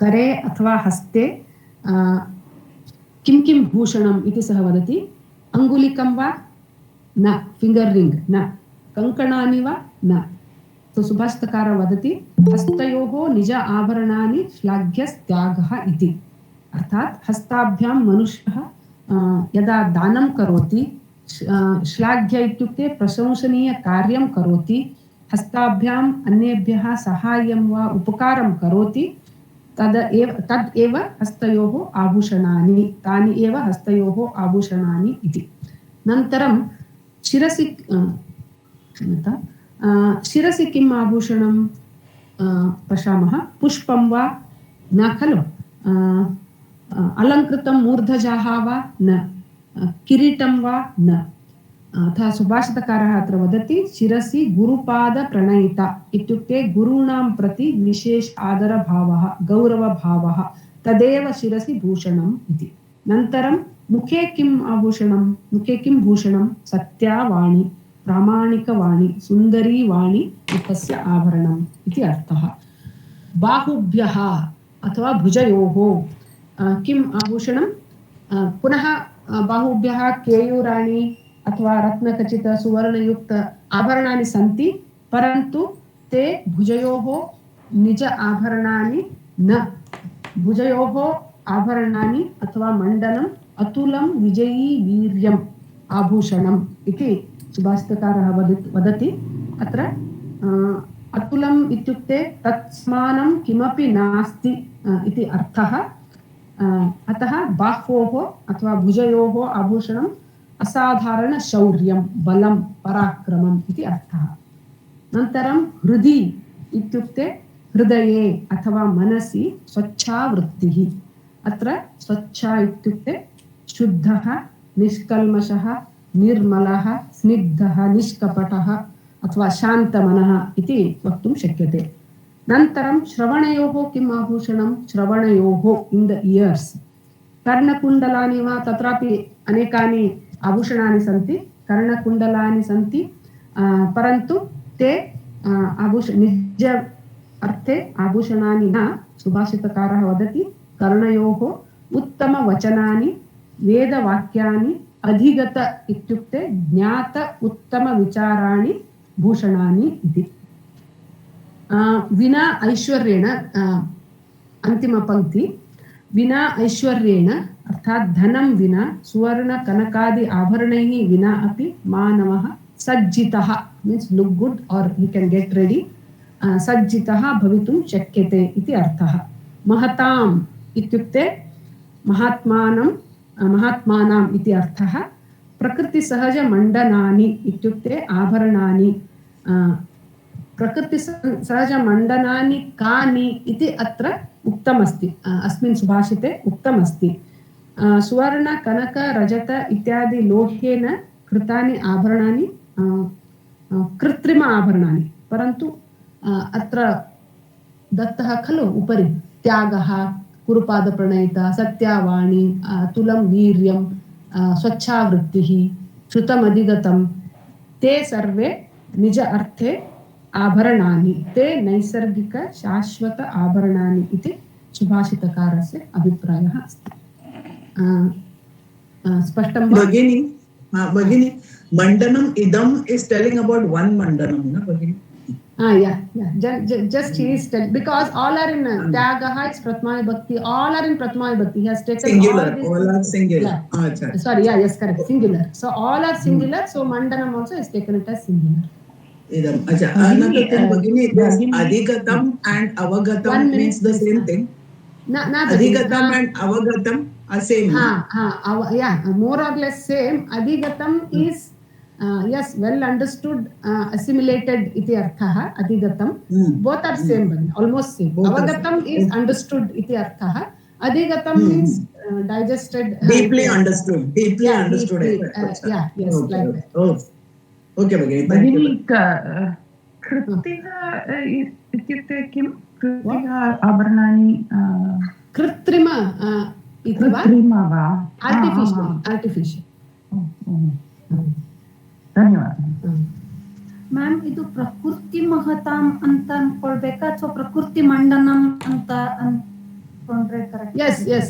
करे अथवा हस्ते किं किं भूषणम् इति सः वदति. अङ्गुलिकं वा न, फिंगर् रिङ्ग् न, कङ्कणानि वा न. तो सुभाषितकारः वदति हस्तयोः निज आभरणानि श्लाघ्यस्त्यागः इति. अर्थात् हस्ताभ्यां मनुष्यः यदा दानं करोति, श्लाघ्य इत्युक्ते प्रशंसनीय कार्यं करोति, हस्ताभ्याम् अन्येभ्यः सहायं वा उपकारं करोति, तद् एव हस्तयोः आभूषणानि, तानि एव हस्तयोः आभूषणानि इति. नन्तरं शिरसि शिरसि किम् आभूषणं पश्यामः. पुष्पं वा न खलु, अलङ्कृतं मूर्धजाः वा न, किरीटं वा न. अतः सुभाषितकारः अत्र वदति शिरसि गुरुपाद प्रणयिता इत्युक्ते गुरूणां प्रति विशेष आदरभावः, गौरवभावः, तदेव शिरसि भूषणम् इति. नन्तरं मुखे किम् आभूषणं, मुखे किं भूषणं? सत्यावाणी, प्रामाणिकवाणी, सुन्दरी वाणी तस्य आभरणम् इति अर्थः. बाहुभ्यः अथवा भुजयोः किम् आभूषणं? पुनः बाहुभ्यः केयूराणि अथवा रत्नखचित सुवर्णयुक्त आभरणानि सन्ति, परन्तु ते भुजयोः निज आभरणानि न. भुजयोः आभरणानि अथवा मण्डनम् अतुलं विजयी वीर्यम् आभूषणम् इति सुभाषितकारः वदति. अत्र अतुलम् इत्युक्ते तत्समानं किमपि नास्ति इति अर्थः. अतः बाह्वोः अथवा भुजयोः आभूषणम् असाधारण शौर्यं, बलं, पराक्रमम् इति अर्थः. नन्तरं हृदि इत्युक्ते हृदये अथवा मनसि स्वच्छा वृत्तिः. अत्र स्वच्छा इत्युक्ते शुद्धः, निष्कल्मषः, निर्मलः, स्निग्धः, निष्कपटः अथवा शान्तमनः इति वक्तुं शक्यते. नन्तरं श्रवणयोः किम् आभूषणं श्रवणयोः इन् द इयर्स् कर्णकुण्डलानि वा तत्रापि अनेकानि आभूषणानि सन्ति कर्णकुण्डलानि सन्ति परन्तु ते निज अर्थे आभूषणानि न सुभाषितकारः वदति कर्णयोः उत्तमवचनानि वेदवाक्यानि अधिगत इत्युक्ते ज्ञात उत्तमविचाराणि भूषणानि इति विना ऐश्वर्येण अन्तिमपङ्क्ति विना ऐश्वर्येण अर्थात् धनं विना सुवर्ण कनकादि आभरणैः विना अपि मानवः सज्जितः मीन्स् लुक् गुड् और यू कैन गेट रेडी सज्जितः भवितुं शक्यते इति अर्थः महताम् इत्युक्ते महात्मानाम् इति अर्थः प्रकृतिसहजमण्डनानि इत्युक्ते आभरणानि प्रकृतिसहजमण्डनानि कानि इति अत्र उक्तमस्ति अस्मिन् सुभाषिते उक्तमस्ति सुवर्ण कनक रजत इत्यादि लोहेन कृतानि आभरणानि कृत्रिम आभरणानि परन्तु अत्र दत्तः खलु उपरि त्यागः कुरुपादप्रणयिता सत्यावाणी तुलं वीर्यं स्वच्छावृत्तिः श्रुतमधिगतं ते सर्वे निज अर्थे आभरणानि ते नैसर्गिक शाश्वत आभरणानि इति सुभाषितकारस्य अभिप्रायः अस्ति स्पष्टं वा भगिनी मंडनम idam is telling about one mandanam na भगिनी just he is telling because all are in tyagaha is prathama vibhakti all are in prathama vibhakti he has taken singular all are singular sorry yes correct singular so all are singular so mandanam also is taken it as singular idam another thing भगिनी adhigatam and avagatam means the same thing adhigatam and avagatam are same more or less same adhigatam is yes well understood assimilated iti arthah adhigatam both are same almost same avagatam is understood iti arthah adhigatam means digested deeply understood yes like that okay भगिनी कृत्तिः इत्युक्ते किं कृत्तिः आभरणानि कृत्रिम इति वा artificial ಧನ್ಯವಾದ ma'am ಇದು ಪ್ರಕೃತಿ ಮಹತಾಂ ಅಂತ ಅನ್ಕೊಳ್ಬೇಕಾ ಅಥವಾ ಪ್ರಕೃತಿ ಮಂಡನಂ ಅಂತ ಅನ್ಕೊಂಡ್ರೆ correct yes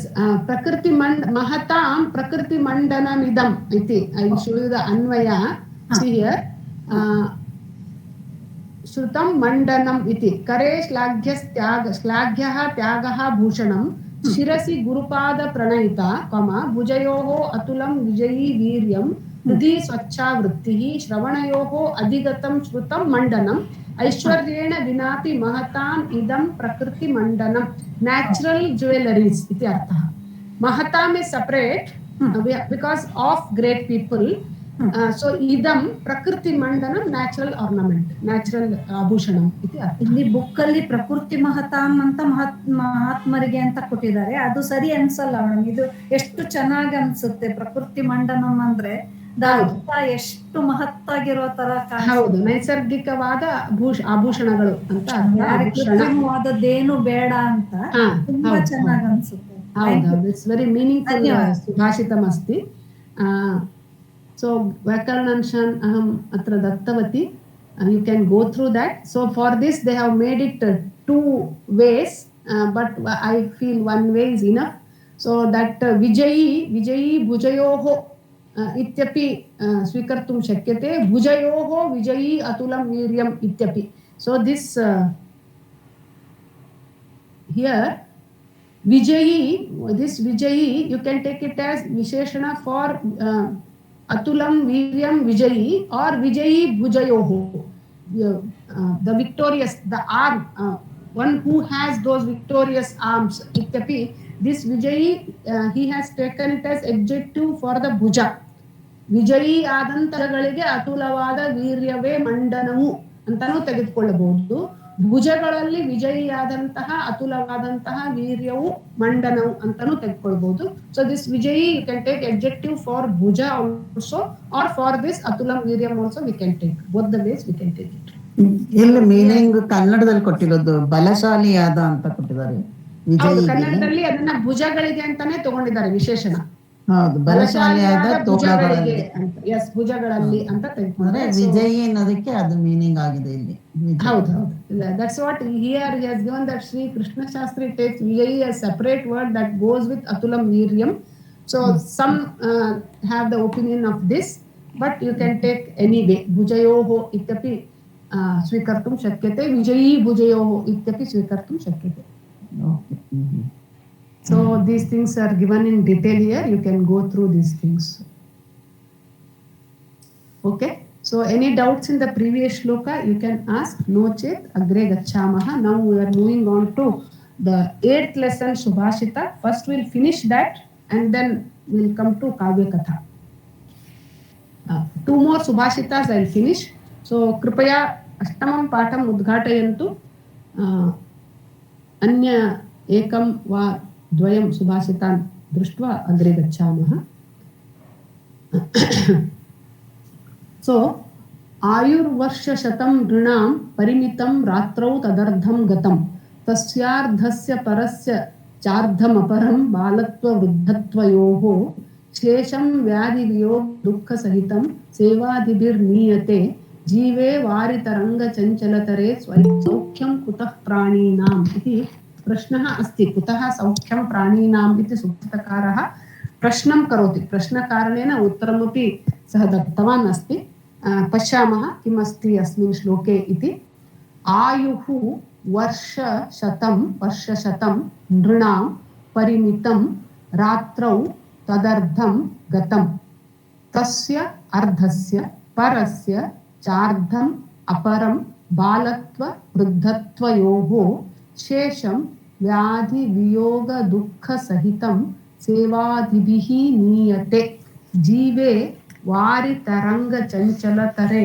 prakriti mahataam prakriti mandanamidam iti I show you the anvaya see here श्रुतं मंडनम इति करे श्लाघ्यः त्यागः भूषणं शिरसि गुरुपाद प्रणयिता भुजयोः अतुलं विजयी वीर्यं हृदि स्वच्छा वृत्तिः श्रवणयोः अधिगतं श्रुतं मंडनम ऐश्वर्येण विनापि महताम् इदं प्रकृति मंडनम नेचुरल ज्वेलरीज इति अर्थः महताम् is separate because of great people so idam prakriti mandanam natural ornament natural abhushanam iti artha ಇಲ್ಲಿ ಬುಕ್ ಅಲ್ಲಿ ಪ್ರಕೃತಿ ಮಹತಾಂ ಅಂತ ಮಹಾತ್ಮರಿಗೆ ಅಂತ ಕೊಟ್ಟಿದ್ದಾರೆ ಅದು ಸರಿ ಅನ್ಸಲ್ಲ ಮೇಡಮ್ ಇದು ಎಷ್ಟು ಚೆನ್ನಾಗಿ ಅನ್ಸುತ್ತೆ ಪ್ರಕೃತಿ ಮಂಡನಂ ಅಂದ್ರೆ ಎಷ್ಟು ಮಹತ್ತಾಗಿರೋ ತರ ಹೌದು ನೈಸರ್ಗಿಕವಾದ ಆಭೂಷಣಗಳು ಅಂತ ಕೃತ್ರಿಮವಾದದ್ದೇನು ಬೇಡ ಅಂತ ತುಂಬಾ ಚೆನ್ನಾಗಿ ಅನ್ಸುತ್ತೆ ಹೌದು ಇಟ್ಸ್ ವೆರಿ ಮೀನಿಂಗ್ಫುಲ್ ಸುಭಾಷಿತಂ ಅಸ್ತಿ so vyakaranansham aham atra dattavati you can go through that so for this they have made it two ways but I feel one way is enough so that vijayi bhujayoho ityapi swikartum shakyate bhujayoho vijayi atulam viryam ityapi so this here this vijayi you can take it as visheshana for atulam viryam vijayi or vijayi bhujayoho the victorious the arm one who has those victorious arms ityapi this vijayi he has taken it as adjective for the bhuja vijayi adantaragalige atulavaada viryave mandanamu antanu ತೆಗೆದುಕೊಳ್ಳಬಹುದು ಭುಜಗಳಲ್ಲಿ ವಿಜಯಿಯಾದಂತಹ ಅತುಲವಾದಂತಹ ವೀರ್ಯವು ಮಂಡನವು ಅಂತಾನೂ ತೆಗೆದುಕೊಳ್ಳಬಹುದು so this ವಿಜಯಿ you can take adjective for ಭುಜ also or for this ಅತುಲಂ ವೀರ್ಯಂ also we can take both the ways we can take it ಇಲ್ಲಿ meaning ಕನ್ನಡದಲ್ಲಿ ಕೊಟ್ಟಿರೋದು ಬಲಶಾಲಿಯಾದ ಅಂತ ಕೊಟ್ಟಿದ್ದಾರೆ ಹೌದು, ವಿಜಯಿಗೆ. ಕನ್ನಡದಲ್ಲಿ ಅದನ್ನ ಭುಜಗಳಿಗೆ ಅಂತಾನೆ ತಗೊಂಡಿದ್ದಾರೆ ವಿಶೇಷಣ. ಹೌದು, ಬಲಶಾಲಿಯಾದ ಭುಜಗಳಿಗೆ ತೋಳಗಳಲ್ಲಿ ಅಂತ. ಎಸ್, ಭುಜಗಳಲ್ಲಿ ಅಂತ ಅಂದ್ರೆ ತೆಗೆದುಕೊಂಡ್ರೆ ವಿಜಯಿ ಅನ್ನೋದಕ್ಕೆ ಅದು ಮೀನಿಂಗ್ ಆಗಿದೆ ಇಲ್ಲಿ. ಹೌದು ಹೌದು. That's what here he has given, that Sri Krishna Shastri takes Vijayi as separate word that goes with Atulam Viryam. So some have the opinion of this, but you can take any way. Bhujayoho ityapi swikartum shakyate, Vijayi bhujayoho ityapi swikartum shakyate. Okay. So these things are given in detail here. You can go through these things. Okay. So any doubts in the previous shloka you can ask. No chet agre gacchamaha. Now we are moving on to the 8th lesson Subhashita. First we'll finish that and then we'll come to Kavya Katha. 2 more Subhashitas I'll finish. So kripaya ashtamam paఠం udghatayantu. अन्य एकं वा द्वयं सुभाषितान् दृष्ट्वा अग्रे गच्छामः. So आयुर्वर्षशतं नृणां परिमितं रात्रौ तदर्धं गतं, तस्यार्धस्य परस्य चार्धमपरं बालत्ववृद्धत्वयोः शेषं व्याधिवियोग दुःखसहितं सेवादिभिर्नीयते जीवे वारितरङ्गचञ्चलतरे सौख्यं कुतः प्राणिनाम् इति प्रश्नः अस्ति. कुतः सौख्यं प्राणिनाम् इति सुभाषितकारः प्रश्नं करोति. प्रश्नकारणेन उत्तरमपि सः दत्तवान् अस्ति. पश्यामः किमस्ति अस्मिन् श्लोके इति. आयुः वर्षशतं नृणां परिमितं रात्रौ तदर्धं गतं, तस्य अर्धस्य परस्य चार्धम् अपरं बालत्व वृद्धत्वयोः शेषं व्याधि वियोग दुःख सहितं सेवादिभिः नीयते जीवे वारि तरंग चंचलतरे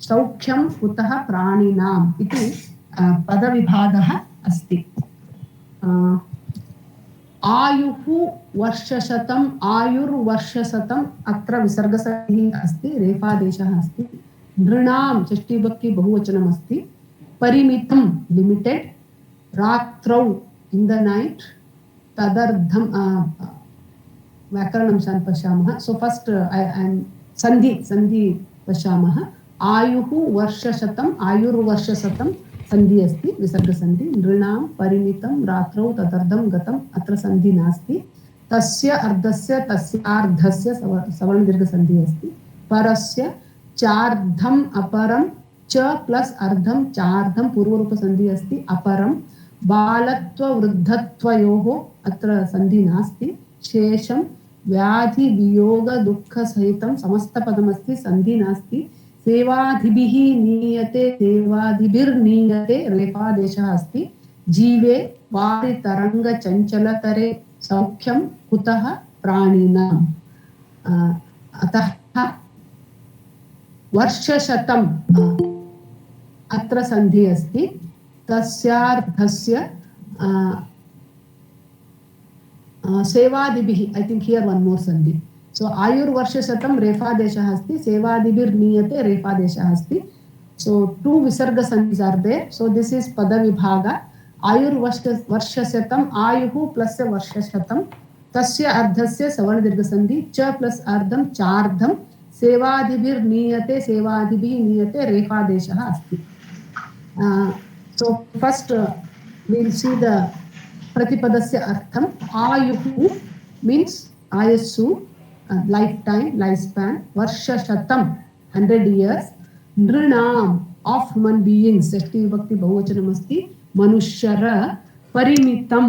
सौख्यं कुतः प्राणिनाम् इति पदविभागः अस्ति. आयुः वर्षशतम् आयुर्वर्षशतम् अत्र विसर्गसन्धिः अस्ति, रेफादेशः अस्ति. नृणां षष्ठीविभक्ति बहुवचनम् अस्ति. परिमितं लिमिटेड, रात्रौ इन द नाइट, तदर्धं व्याकरणं पश्यामः. सो फर्स्ट संधि पश्यामः. आयुः वर्षशतम् आयुर्वर्षशतं संधि अस्ति, विसर्गसन्धि. नृणां परिमितं रात्रौ तदर्धं गतम्, अत्र संधि नास्ति. तस्य अर्धस्य तस्यार्धस्य सवर्णदीर्घसन्धि अस्ति. परस्य चार्धम् अपरं च प्लस अर्धं चार्धं पूर्वरूपसन्धि अस्ति. अपरं बालत्ववृद्धत्वयोः अत्र संधि नास्ति. शेषं व्याधि वियोग दुःख सहितं समस्तपदमस्ति, संधि नास्ति. सेवादिभिः नीयते सेवादिभिर्नीयते रेफादेशः अस्ति. जीवे वारि तरंग चंचलतरे सौख्यं कुतः प्राणिनाम्. अतः वर्षशतम् अत्र संधि अस्ति. तस्यार्धस्य सेवादिभिः, I think here one more sandhi. So आयुर्वर्षशतं रेफादेशः अस्ति, सेवादिभिर्नीयते रेफादेशः अस्ति. So 2 visarga sandhis are there. So this is padavibhaga. आयुर्वर्षशतम् आयुः प्लस वर्षशतं, तस्य अर्धस्य सवर्णदीर्घसन्धि च प्लस अर्धं चार्धं सेवादिभिर्नीयते सेवादिभिः नीयते रेफादेशः अस्ति. So first we'll see the प्रतिपदस्य अर्थम. आयुः means आयस्सु, lifetime, lifespan. वर्षशतं 100 years. नृणाम of human beings, षष्ठी विभक्ति बहुवचनम् अस्ति. मनुष्यर. परिमितं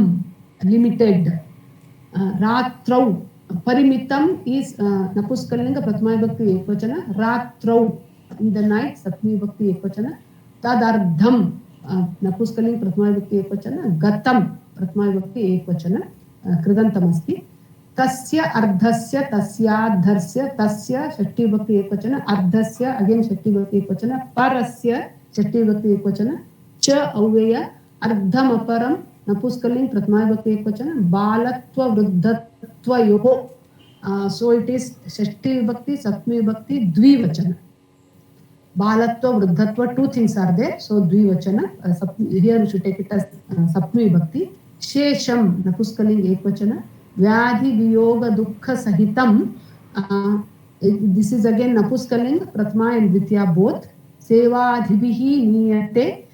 limited. रात्रौ परिमितं is नपुंसकलिंग प्रथमा विभक्ति एकवचन. रात्रौ in the night सप्तमी विभक्ति एकवचन. तदर्धं नपुंसकलिंग प्रथमा विभक्ति एकवचन. गतं प्रथमा विभक्ति एकवचन कृदन्तमस्ति. तस्य अर्धस्य तस्यार्धस्य, तस्य षष्ठी विभक्ति एकवचन, अर्धस्य अगेन षष्ठी विभक्ति एकवचन, परस्य षष्ठी विभक्ति एकवचन, च अव्यय, अर्धमपरं नपुंसकलिंग प्रथमा विभक्ति एकवचन, बालत्व वृद्धत्वयोः. सो इट इज षष्ठी विभक्ति सप्तमी विभक्ति द्विवचन. balatva, vruddhatva, two things are there. So dvivachana, here we should take it as saptami vibhakti. Shesham, napuskaling ekvachana. Vyadhi viyoga dukkha sahitam. This is again napuskaling, prathama and dvitiya both. Sevadhibihi niyate.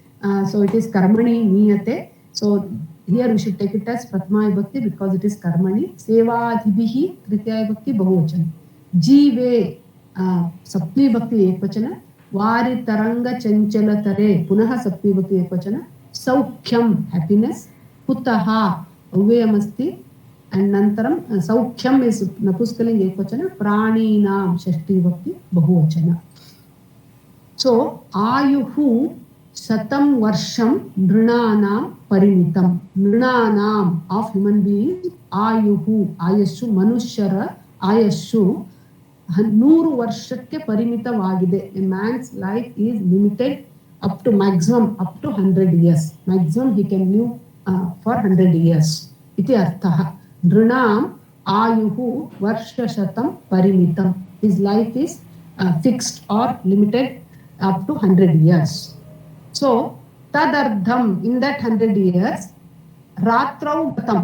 So it is karmani niyate. So here we should take it as prathama vibhakti because it is karmani. Sevadhibihi tritiya vibhakti bahuvachana. Jive, saptami vibhakti ekvachana. Vari taranga chanchalatare, punaha saptami vibhakti ekvachana. Saukhyam, happiness. Kutaha, avyayamasti. And nantaram saukhyam is napuskaling ekvachana. Praninam, shashti vibhakti bahuvachana. So ayuhu satam varsham nrinanam parimitam. Nrinanam of human beings, ayuhu, ayashu, manushara ayashu 100 ವರ್ಷಕ್ಕೆ ಪರಿಮಿತವಾಗಿದೆ. A man's life is limited up to maximum up to 100 years. Maximum he can live for 100 years. Iti arthah. Nrinam ayuhu varshashatam parimitam. His life is fixed or limited up to 100 years. So tadardham, in that 100 years, ratrau gatam.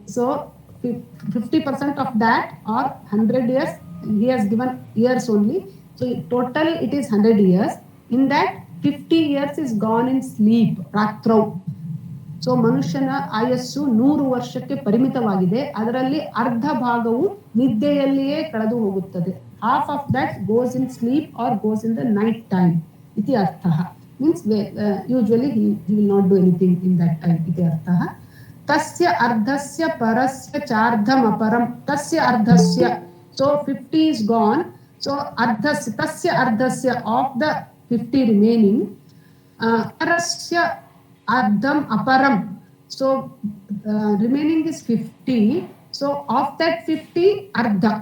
So 50% of that or 100 years, he has given years only. So total it is 100 years. In that 50 years is gone in sleep, ratrau. So ಮನುಷ್ಯನ ಆಯಸ್ಸು 100 ವರ್ಷಕ್ಕೆ ಪರಿಮಿತವಾಗಿದೆ. ಅದರಲ್ಲಿ ಅರ್ಧ ಭಾಗವು ನಿದ್ದೆಯಲ್ಲಿಯೇ ಕಳೆದು ಹೋಗುತ್ತದೆ. Half of that goes in sleep or goes in the night time. Iti arthah. Means usually he will not do anything in that time. Iti arthah. Tasya ardhasya parasya chardham aparam. Tasya ardhasya. So 50 is gone. So ardhasya, tasya ardhasya of the 50 remaining. Parasya ardham aparam. So remaining is 50. So of that 50, ardha,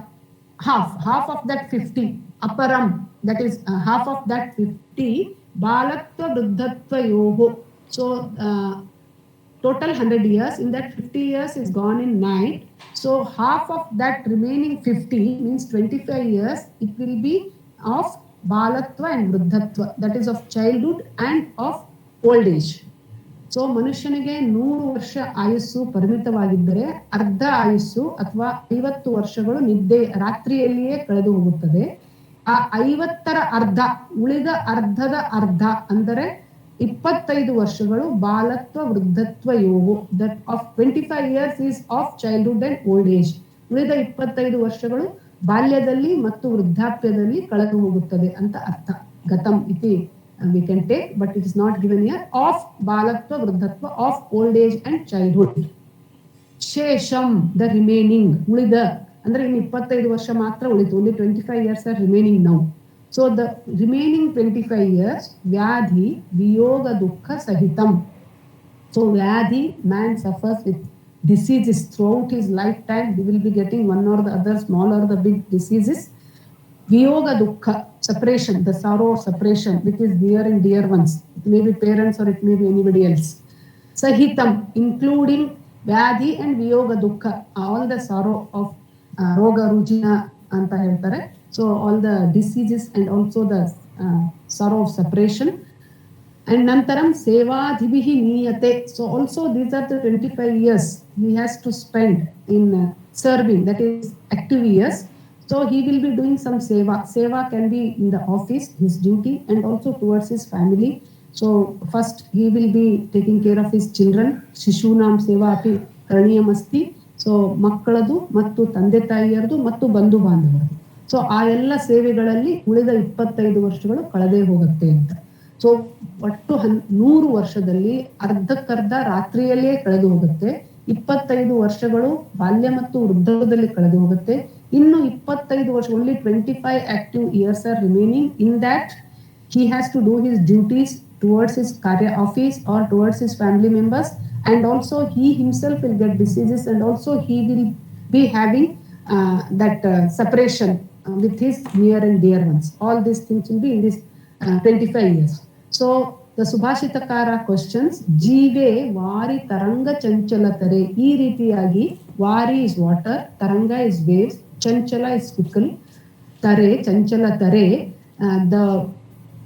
half of that 50, aparam, that is half of that 50, balatva vruddhatva yoho. So total 100 years, in that 50 years is gone in night. So half of that remaining 50 means 25 years, it will be of balatva and vruddhatva, that is of childhood and of old age. So ಮನುಷ್ಯನಿಗೆ 100 ವರ್ಷ ಆಯುಸ್ಸು ಪರಿಮಿತವಾಗಿದ್ದರೆ ಅರ್ಧ ಆಯುಸ್ಸು ಅಥವಾ 50 ವರ್ಷಗಳು ನಿದ್ದೆ ರಾತ್ರಿಯಲ್ಲಿಯೇ ಕಳೆದು ಹೋಗುತ್ತದೆ. ಆ 50ರ ಅರ್ಧ, ಉಳಿದ ಅರ್ಧದ ಅರ್ಧ ಅಂದರೆ 25 ವರ್ಷಗಳು ಬಾಲತ್ವ ವೃದ್ಧತ್ವ ಯೋಗು, that of 25 years is of childhood and old age. ಉಳಿದ 25 ವರ್ಷಗಳು ಬಾಲ್ಯದಲ್ಲಿ ಮತ್ತು ವೃದ್ಧಾಪ್ಯದಲ್ಲಿ ಕಳೆದು ಹೋಗುತ್ತದೆ ಅಂತ ಅರ್ಥ. ಗತಂ ಇತಿ we can take, but it is not given here. Of balatva vruddhatva, of old age and childhood. Shesham, the remaining, ulida andre in 25 ವರ್ಷ ಮಾತ್ರ ಉಳಿತು. Only 25 years are remaining now. So the remaining 25 years, vyadhi viyoga dukkha sahitam. So vyadhi, man suffers with diseases throughout his lifetime. He will be getting one or the other, small or the big diseases. Viyoga dukkha, separation, the sorrow of separation with his near and dear ones. It may be parents or it may be anybody else. Sahitam, including vyadhi and viyoga dukkha, all the sorrow of roga rujina anta ಹೇಳ್ತಾರೆ. So all the diseases and also the sorrow of separation. And nantaram sevadhibihi niyate. So also these are the 25 years he has to spend in serving, that is active years. So he will be doing some seva. Seva can be in the office, his duty, and also towards his family. So first he will be taking care of his children. Shishunam seva api karaniyam asti. So ಮಕ್ಕಳದು ಮತ್ತು ತಂದೆ ತಾಯಿಯರದು ಮತ್ತು ಬಂಧು ಬಾಂಧವರದು. So ಆ ಎಲ್ಲ ಸೇವೆಗಳಲ್ಲಿ ಉಳಿದ 25 ವರ್ಷಗಳು ಕಳೆದೇ ಹೋಗುತ್ತೆ ಅಂತ. ಸೊ ಒಟ್ಟು 100 ವರ್ಷದಲ್ಲಿ ಅರ್ಧಕ್ಕರ್ಧ ರಾತ್ರಿಯಲ್ಲೇ ಕಳೆದು ಹೋಗುತ್ತೆ. 25 ವರ್ಷಗಳು ಬಾಲ್ಯ ಮತ್ತು ವೃದ್ಧದಲ್ಲಿ ಕಳೆದು ಹೋಗುತ್ತೆ. ಇನ್ನು 25 ವರ್ಷ, only 25 active years are remaining. In that he has to do his duties towards his career office or towards his family members, and also he himself will get diseases, and also he will be having that separation with his near and dear ones. All these things will be in this 25 years. So the Subhashitakara questions, Jive Vari Taranga Chanchalatare. ಈ ರೀತಿಯಾಗಿ Vari is water, Taranga is waves, Chanchala is fickle, Tare, Chanchala Tare, the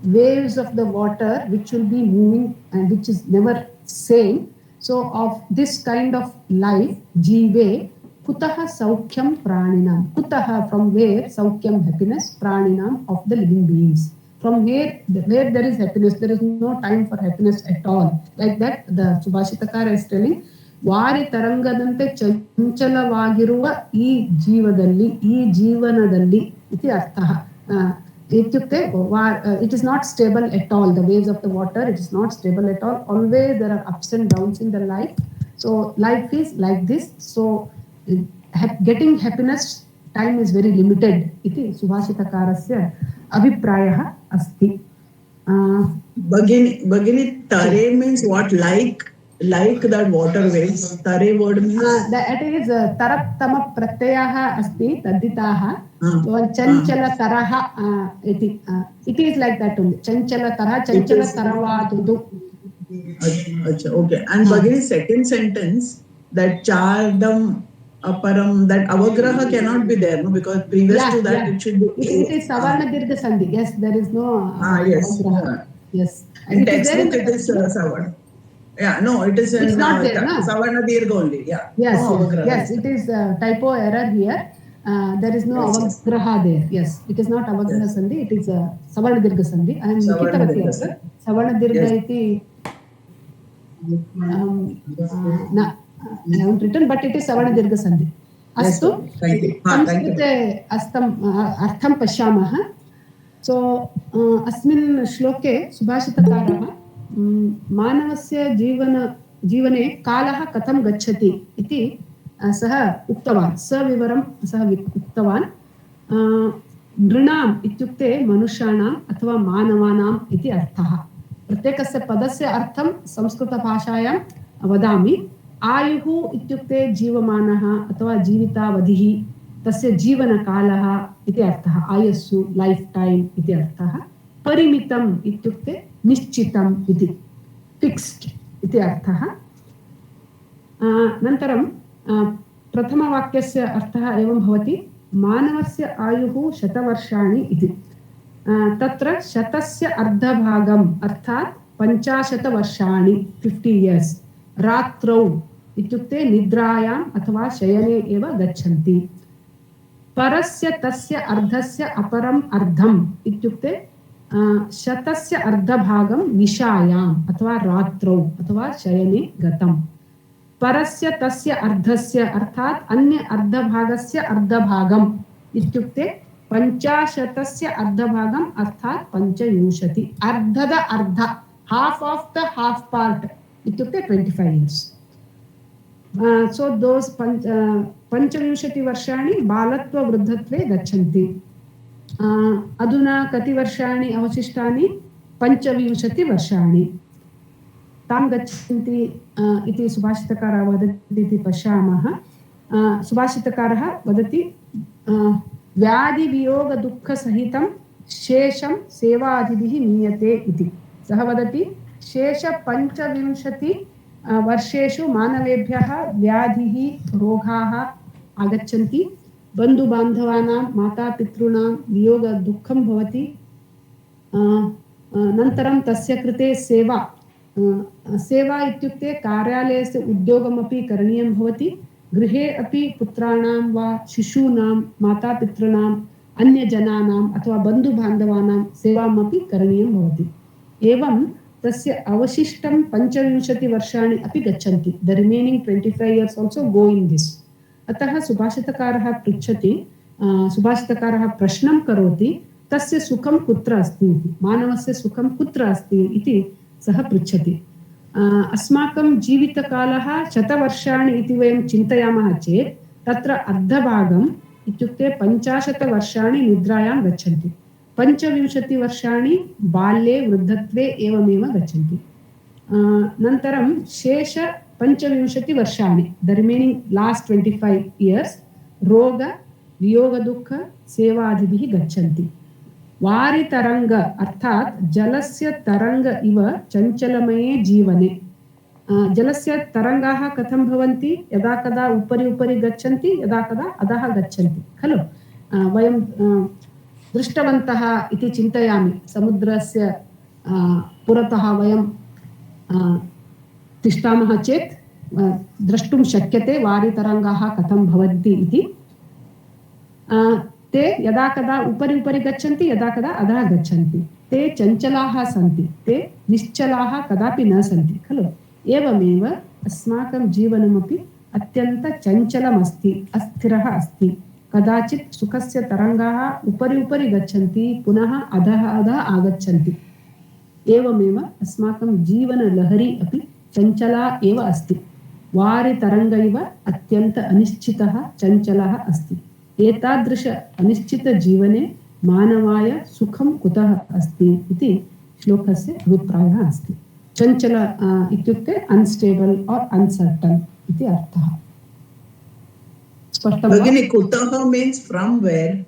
waves of the water which will be moving and which is never same. So of this kind of life, jive, kutaha saukyam praninam. Kutaha, from where, saukyam, happiness, praninam, of the living beings. From where there is happiness, there is no time for happiness at all. Like that, the Subhashitakara is telling, ವಾರಿ ತರಂಗದಂತೆ ಚಂಚಲವಾಗಿರುವ ಈ ಜೀವದಲ್ಲಿ, ಈ ಜೀವನದಲ್ಲಿ ಇತಿ ಅರ್ಥಃ. ಇತ್ಯುಕ್ತೆ it is not stable at all. The waves of the water, it is not stable at all. Always there are ups and downs in the life. So life is like this. So getting happiness time is very limited. Iti Subhashitakarasya abhiprayah asti. Bhagini, tare means what? Like that water waves. Tare word means? That is tarattama pratyayah asti taditaha. Chanchala taraha iti. It is like that only. Chanchala taraha, chanchala taravatudu. Okay. And Bhagini, second sentence, that chardam aparam, that avagraha cannot be there, no? Because previous to that it should be. It is savarna dirgha sandhi. Yes, there is no yes. Yes. In textbook it is savarna. Yeah, no, it is it's not there, no? savarna dirgha only. Yeah. Yes, no, yes, it is typo error here. There is no avagraha there. Yes, it is not avagraha sandhi. It is savarna dirgha sandhi. I am likitavati atra. Savarna dirgha iti I haven't written, but it is savarna dirgha sandhi. Astu. Thank you. Samskrite artham pashyamah. So अस्मिन् श्लोके सुभाषितकारः मानवस्य जीवने कालः कथं गच्छति इति सः उक्तवान्. सविवरं सः उक्तवान्. नृणाम् इत्युक्ते मनुष्याणाम् अथवा मानवानाम् इति अर्थः. प्रत्येकस्य पदस्य अर्थं संस्कृतभाषायां वदामि. आयुः इत्युक्ते जीवमानः अथवा जीवितावधिः, तस्य जीवनकालः इति अर्थः. आयुस्सु, लैफ् टैम् इति अर्थः. परिमितम् इत्युक्ते निश्चितम् इति, फिक्स्ड् इति अर्थः. अनन्तरं प्रथमवाक्यस्य अर्थः एवं भवति, मानवस्य आयुः 100 वर्षाणि इति. तत्र 100स्य अर्धभागम् अर्थात् 50 वर्षाणि, 50 years, रात्रौ इत्युक्ते निद्रायाम् अथवा शयने एव गच्छन्ति. परस्य तस्य अर्धस्य अपरम् अर्धम् इत्युक्ते 100स्य अर्धभागं निशायाम् अथवा रात्रौ अथवा शयने गतम्. परस्य तस्य अर्धस्य अर्थात् अन्य अर्धभागस्य अर्धभागम् इत्युक्ते 50स्य अर्धभागम् अर्थात् 25. अर्धद अर्ध, half of the half part इत्युक्ते 25 years. So those 25 वर्षाणि बालत्व वृद्धत्वे गच्छन्ति. अधुना कति वर्षाणि अवशिष्टानि? 25 वर्षाणि तां गच्छन्ति इति सुभाषितकारः वदति इति पश्यामः. सुभाषितकारः वदति, व्याधिवियोगदुःखसहितं शेषं सेवादिभिः मीयते इति. सः वदति, शेष 25 वर्षेषु मानवेभ्यः व्याधिः, रोगाः आगच्छन्ति. बन्धुबान्धवानां, मातापितॄणां वियोगदुःखं भवति. अनन्तरं तस्य कृते सेवा इत्युक्ते कार्यालयस्य उद्योगमपि करणीयं भवति. गृहे अपि पुत्राणां वा शिशूनां, मातापितॄणाम्, अन्यजनानाम् अथवा बन्धुबान्धवानां सेवामपि करणीयं भवति. एवं तस्य अवशिष्टं 25 वर्षाणि अपि गच्छन्ति. The remaining 25 years also go in this. अतः सुभाषितकारः पृच्छति, सुभाषितकारः प्रश्नं करोति, तस्य सुखं कुत्र अस्ति इति, मानवस्य सुखं कुत्र अस्ति इति सः पृच्छति. अस्माकं जीवितकालः 100 वर्षाणि इति वयं चिन्तयामः चेत् तत्र अर्धभागम् इत्युक्ते 50 वर्षाणि निद्रायां गच्छन्ति. 25 वर्षाणि बाल्ये, वृद्धत्वे एवमेव गच्छन्ति. अनन्तरं शेष 25 वर्षाणि, द रिमेनिङ्ग् लास्ट् 25 years, रोग, वियोगदुःख, सेवादिभिः गच्छन्ति. वारितरङ्ग अर्थात् जलस्य तरङ्ग इव चञ्चलमये जीवने. जलस्य तरङ्गाः कथं भवन्ति? यदा कदा उपरि गच्छन्ति, यदा कदा अधः गच्छन्ति खलु. वयं दृष्टवन्तः इति चिन्तयामि समुद्रस्य पुरतः वयं तिष्ठामः चेत् द्रष्टुं शक्यते वारितरङ्गाः कथं भवन्ति इति ते यदा कदा उपरि गच्छन्ति यदा कदा अधः गच्छन्ति ते चञ्चलाः सन्ति ते निश्चलाः कदापि न सन्ति खलु एवमेव अस्माकं जीवनमपि अत्यन्तचञ्चलमस्ति अस्थिरः अस्ति कदाचित् सुखस्य तरङ्गाः उपरि गच्छन्ति पुनः अधः आगच्छन्ति एवमेव अस्माकं जीवनलहरी अपि चञ्चला एव अस्ति वारितरङ्ग इव अत्यन्त अनिश्चितः चञ्चलः अस्ति एतादृश अनिश्चितजीवने मानवाय सुखं कुतः अस्ति इति श्लोकस्य अभिप्रायः अस्ति चञ्चल इत्युक्ते अनस्टेबल और अनसर्टन इति अर्थः स्पष्टं वा भगिनी कुतः मीन्स फ्रॉम वेयर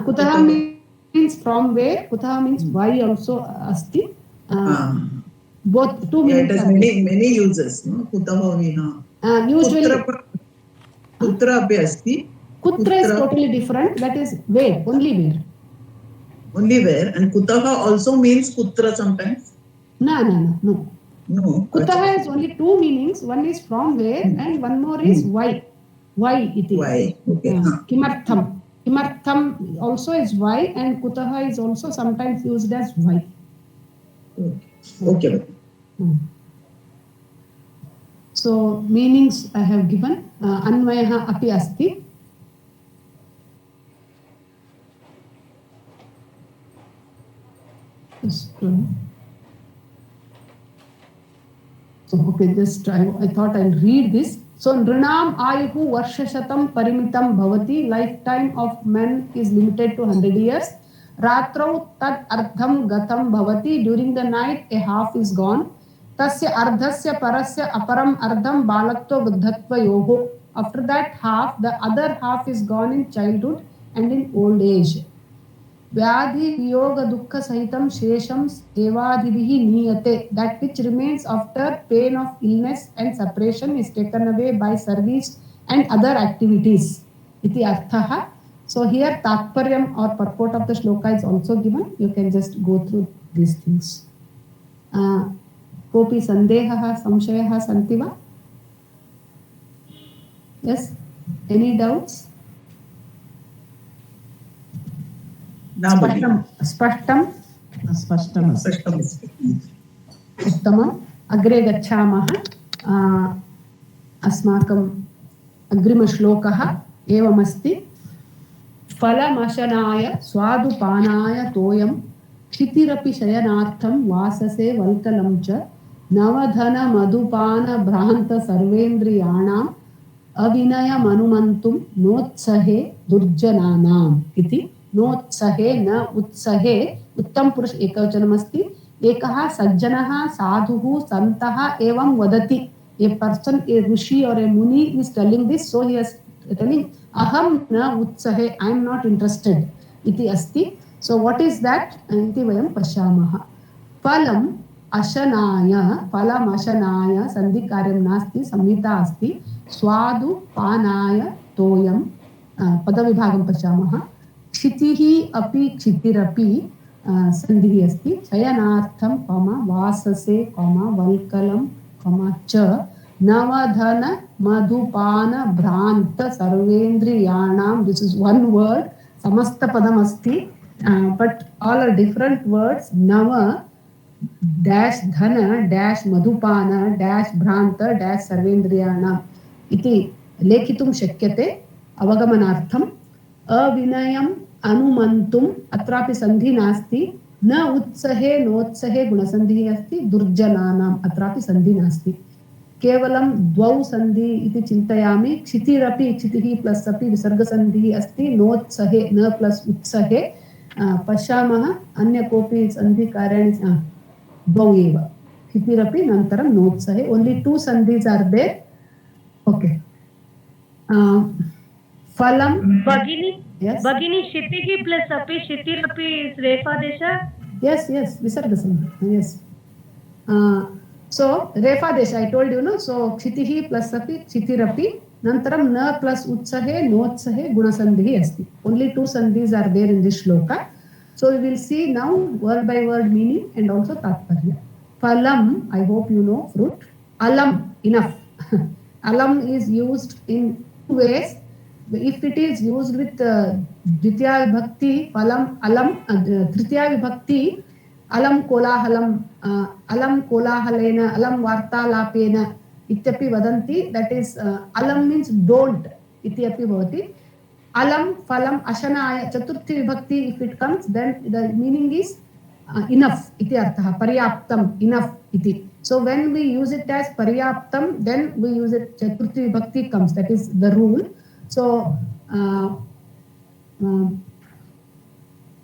कुतः मीन्स फ्रॉम वेयर कुतः मीन्स why also अस्ति both two meanings it has many uses no kutah vina usually kutra api asti kutra is totally different that is where only where and kutah also means kutra sometimes no kutah achha. has only two meanings one is from where and one more is why iti why okay kimartham also is why and kutah is also sometimes used as why okay. So meanings I have given अन्वयः अपि अस्ति so okay just I thought I'll read this so nrinam ayuhu varshasatam parimitam bhavati lifetime of men is limited to 100 years ratrau tad ardham gatam bhavati during the night a half is gone tasya ardhasya parasya aparam ardham balatva buddhatva yoho after that half the other half is gone in childhood and in old age vyadhi viyoga dukkha sahitam shesham sevadhihi niyate that which remains after pain of illness and separation is taken away by service and other activities iti arthah so here tatparyam or purport of the shloka is also given you can just go through these things kopi sandehah samshayah santi va yes any doubts स्पष्टम् उत्तमम् अग्रे गच्छामः अस्माकम् अग्रिमश्लोकः एवमस्ति फलमशनाय स्वादुपानाय तोयं क्षितिरपि शयनार्थं वाससे वल्कलं च नवधन मधुपान भ्रान्त सर्वेन्द्रियाणाम् अविनयमनुमन्तुं नोत्सहे दुर्जनानाम् इति नोत्सहे न उत्सहे उत्तम पुरुष एकवचनमस्ति एकः सज्जनः साधुः सन्तः एवं वदति a person a rishi or a muni is telling this so he is telling aham na utsahe I am not interested iti asti so what is that iti vayam pashyamah phalam ashanaya sandhi karyam nasti samhita asti swadu panaya toyam padavibhagam pashyamah क्षितिहि अपि क्षितिरपि सन्धिः अस्ति शयनार्थं वाससे वल्कलं च नवधन मधुपान भ्रान्त सर्वेन्द्रियाणां this is one word समस्त पदम् अस्ति but all are different words नव dash धन dash मधुपान dash भ्रान्त dash सर्वेन्द्रियाणाम् इति लेखितुं शक्यते अवगमनार्थम् अविनयम् अनुमन्तुम् अत्रापि सन्धि नास्ति न उत्सहे नोत्सहे गुणसन्धिः अस्ति दुर्जनानाम् अत्रापि सन्धि नास्ति केवलं द्वौ सन्धि इति चिन्तयामि क्षितिरपि क्षितिः प्लस् अपि विसर्गसन्धिः अस्ति नोत्सहे न प्लस् उत्सहे पश्यामः अन्य कोऽपि सन्धिकार्याणि द्वौ एव क्षितिरपि अनन्तरं नोत्सहे only two sandhis are there okay फलं भगिनी yes भगिनी क्षितिः प्लस अपि क्षितिरपि रेफादेश yes visarga sandhi yes so refa desha I told you no so kshitihi plus api kshitirapi Nantaram na plus utsahe notsahe gunasandhi asti. Only 2 sandhis are there in this shloka. So we will see now word by word meaning and also tatparya. Phalam, I hope you know fruit. Alam, enough. Alam is used in 2 ways. If it is used with Dvitiya Vibhakti, Phalam, Alam, Tritiya Vibhakti, Alam Kolahalam, Alam Kolahalena, Alam Vartalapena, Ityapi Vadanti, that is Alam means don't, Ityapi Bhavati. Alam, Phalam, Ashanaya, Chaturthi Vibhakti, if it comes, then the meaning is enough, iti artha, Paryaptam, enough, iti. So when we use it as Paryaptam, then we use it, Chaturthi Vibhakti comes, that is the rule. So,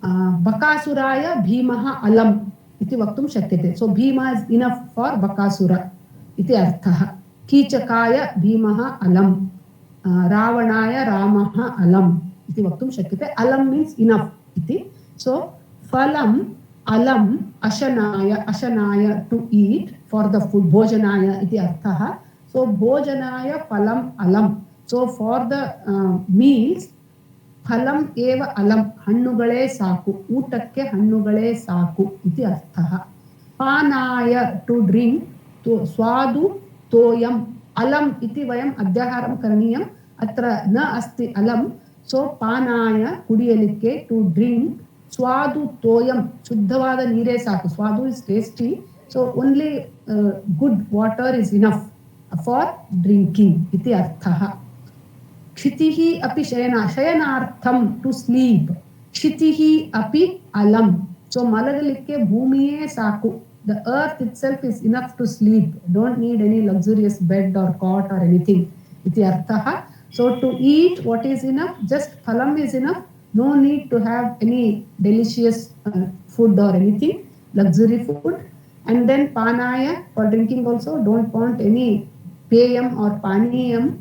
Bakasuraya Bhimaha Alam iti vaktum shakyate. So Bhima is enough for Bakasura iti arthaha. Kichakaya Bhimaha Alam. Ravanaya Ramaha Alam iti vaktum shakyate. Alam means enough iti. So Phalam, Alam, Ashanaya to eat for the food. Bhojanaya iti arthaha. So Bhojanaya Phalam Alam. So for the meals, Phalam eva alam, hannugale saku, utakke hannugale saku, iti arthaha. Panaya to drink, to swadu toyam, alam iti vayam adhyaharam karaniyam, atra na asti alam, so panaya kudiyalikke to drink, swadu toyam, shuddhavada neere saku, swadu is tasty, so only good water is enough for drinking, iti arthaha. Kshitihi api shayanartham, to sleep. Kshitihi api alam. So malagalikke bhumiye saku. The earth itself is enough to sleep. Don't need any luxurious bed or cot or anything. Iti arthaha. So to eat, what is enough? Just phalam is enough. No need to have any delicious food or anything, luxury food. And then panaya, for drinking also, don't want any payam or paniyam.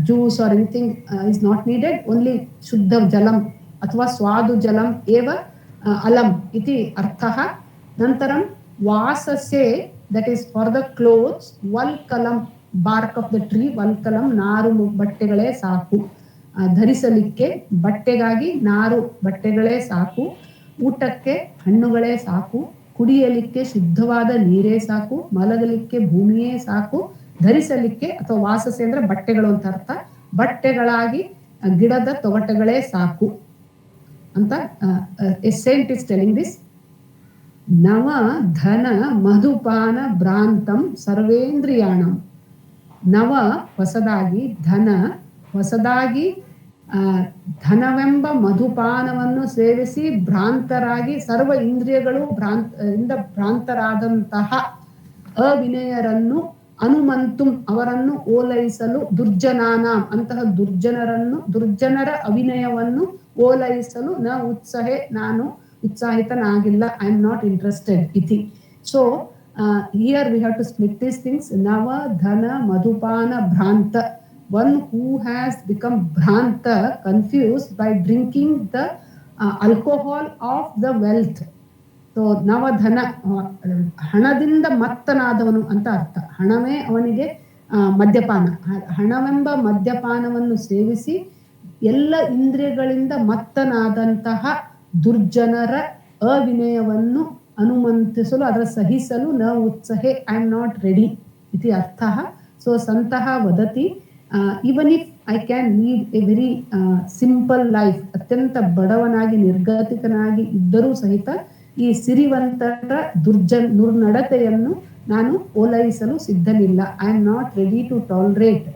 Juice or anything is not needed. Only Shuddha Jalam athva Swadu Jalam eva alam iti arthaha. Nantaram Vasase, that is for the clothes, Valkalam, bark of the tree, Valkalam, Naru Battegale Saku. Dharisalikke Battegagi, Naru Battegale Saku. Utakke Hannugale Saku. Kudiyalikke Shuddhavada Neere Saku. Malagalikke Bhumiye Saku. ಧರಿಸಲಿಕ್ಕೆ ಅಥವಾ ವಾಸಸೆ ಅಂದ್ರೆ ಬಟ್ಟೆಗಳು ಅಂತ ಅರ್ಥ. ಬಟ್ಟೆಗಳಾಗಿ ಗಿಡದ ತೊಗಟಗಳೇ ಸಾಕು ಅಂತ A Saint is telling this. ನವ ಧನ ಮಧುಪಾನ ಭ್ರಾಂತಂ ಸರ್ವೇಂದ್ರಿಯಾಣಂ. ನವ ಹೊಸದಾಗಿ, ಧನ ಹೊಸದಾಗಿ, ಧನವೆಂಬ ಮಧುಪಾನವನ್ನು ಸೇವಿಸಿ ಭ್ರಾಂತರಾಗಿ ಸರ್ವ ಇಂದ್ರಿಯಗಳು ಭ್ರಾಂತರಾದಂತಹ ಅವಿನಯರನ್ನು ಅನುಮಂತುಂ ಅವರನ್ನು ಓಲೈಸಲು, ದುರ್ಜನಾನ ಅಂತಹ ದುರ್ಜನರ ಅವಿನಯವನ್ನು ಓಲೈಸಲು ನ ಉತ್ಸಾಹೆ, ನಾನು ಉತ್ಸಾಹಿತನಾಗಿಲ್ಲ, ಐ ಆಮ್ ನಾಟ್ ಇಂಟ್ರೆಸ್ಟೆಡ್ ಇತಿ. So here we have to split these things. ನವ ಧನ ಮಧುಪಾನ ಭ್ರಾಂತ, one who has become bhranta, confused by drinking the alcohol of the wealth. So ನವಧನ, ಹಣದಿಂದ ಮತ್ತನಾದವನು ಅಂತ ಅರ್ಥ. ಹಣವೇ ಅವನಿಗೆ ಮದ್ಯಪಾನ. ಹಣವೆಂಬ ಮದ್ಯಪಾನವನ್ನು ಸೇವಿಸಿ ಎಲ್ಲ ಇಂದ್ರಿಯಗಳಿಂದ ಮತ್ತನಾದಂತಹ ದುರ್ಜನರ ಅವಿನಯವನ್ನು ಅನುಮಂತಿಸಲು, ಅದರ ಸಹಿಸಲು ನ ಉತ್ಸಾಹೆ, ಐ ಆಮ್ ನಾಟ್ ರೆಡಿ ಇತಿ ಅರ್ಥಃ. ಸೊ ಸಂತಹ ವದತಿ, even if I can lead a very simple life, ಅತ್ಯಂತ ಬಡವನಾಗಿ ನಿರ್ಗತಿಕನಾಗಿ ಇದ್ದರೂ ಸಹಿತ ಈ ಸಿರಿವಂತರ ದುರ್ನಡತೆಯನ್ನು ನಾನು ಓಲೈಸಲು ಸಿದ್ಧನಿಲ್ಲ. I am not ready to tolerate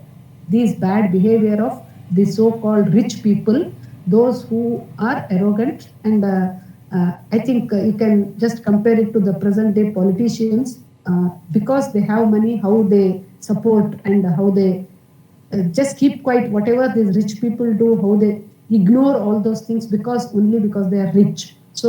these bad behaviour of the so called rich people, those who are arrogant, and I think you can just compare it to the present day politicians, because they have money, how they support and how they just keep quiet whatever these rich people do, how they ignore all those things only because they are rich. So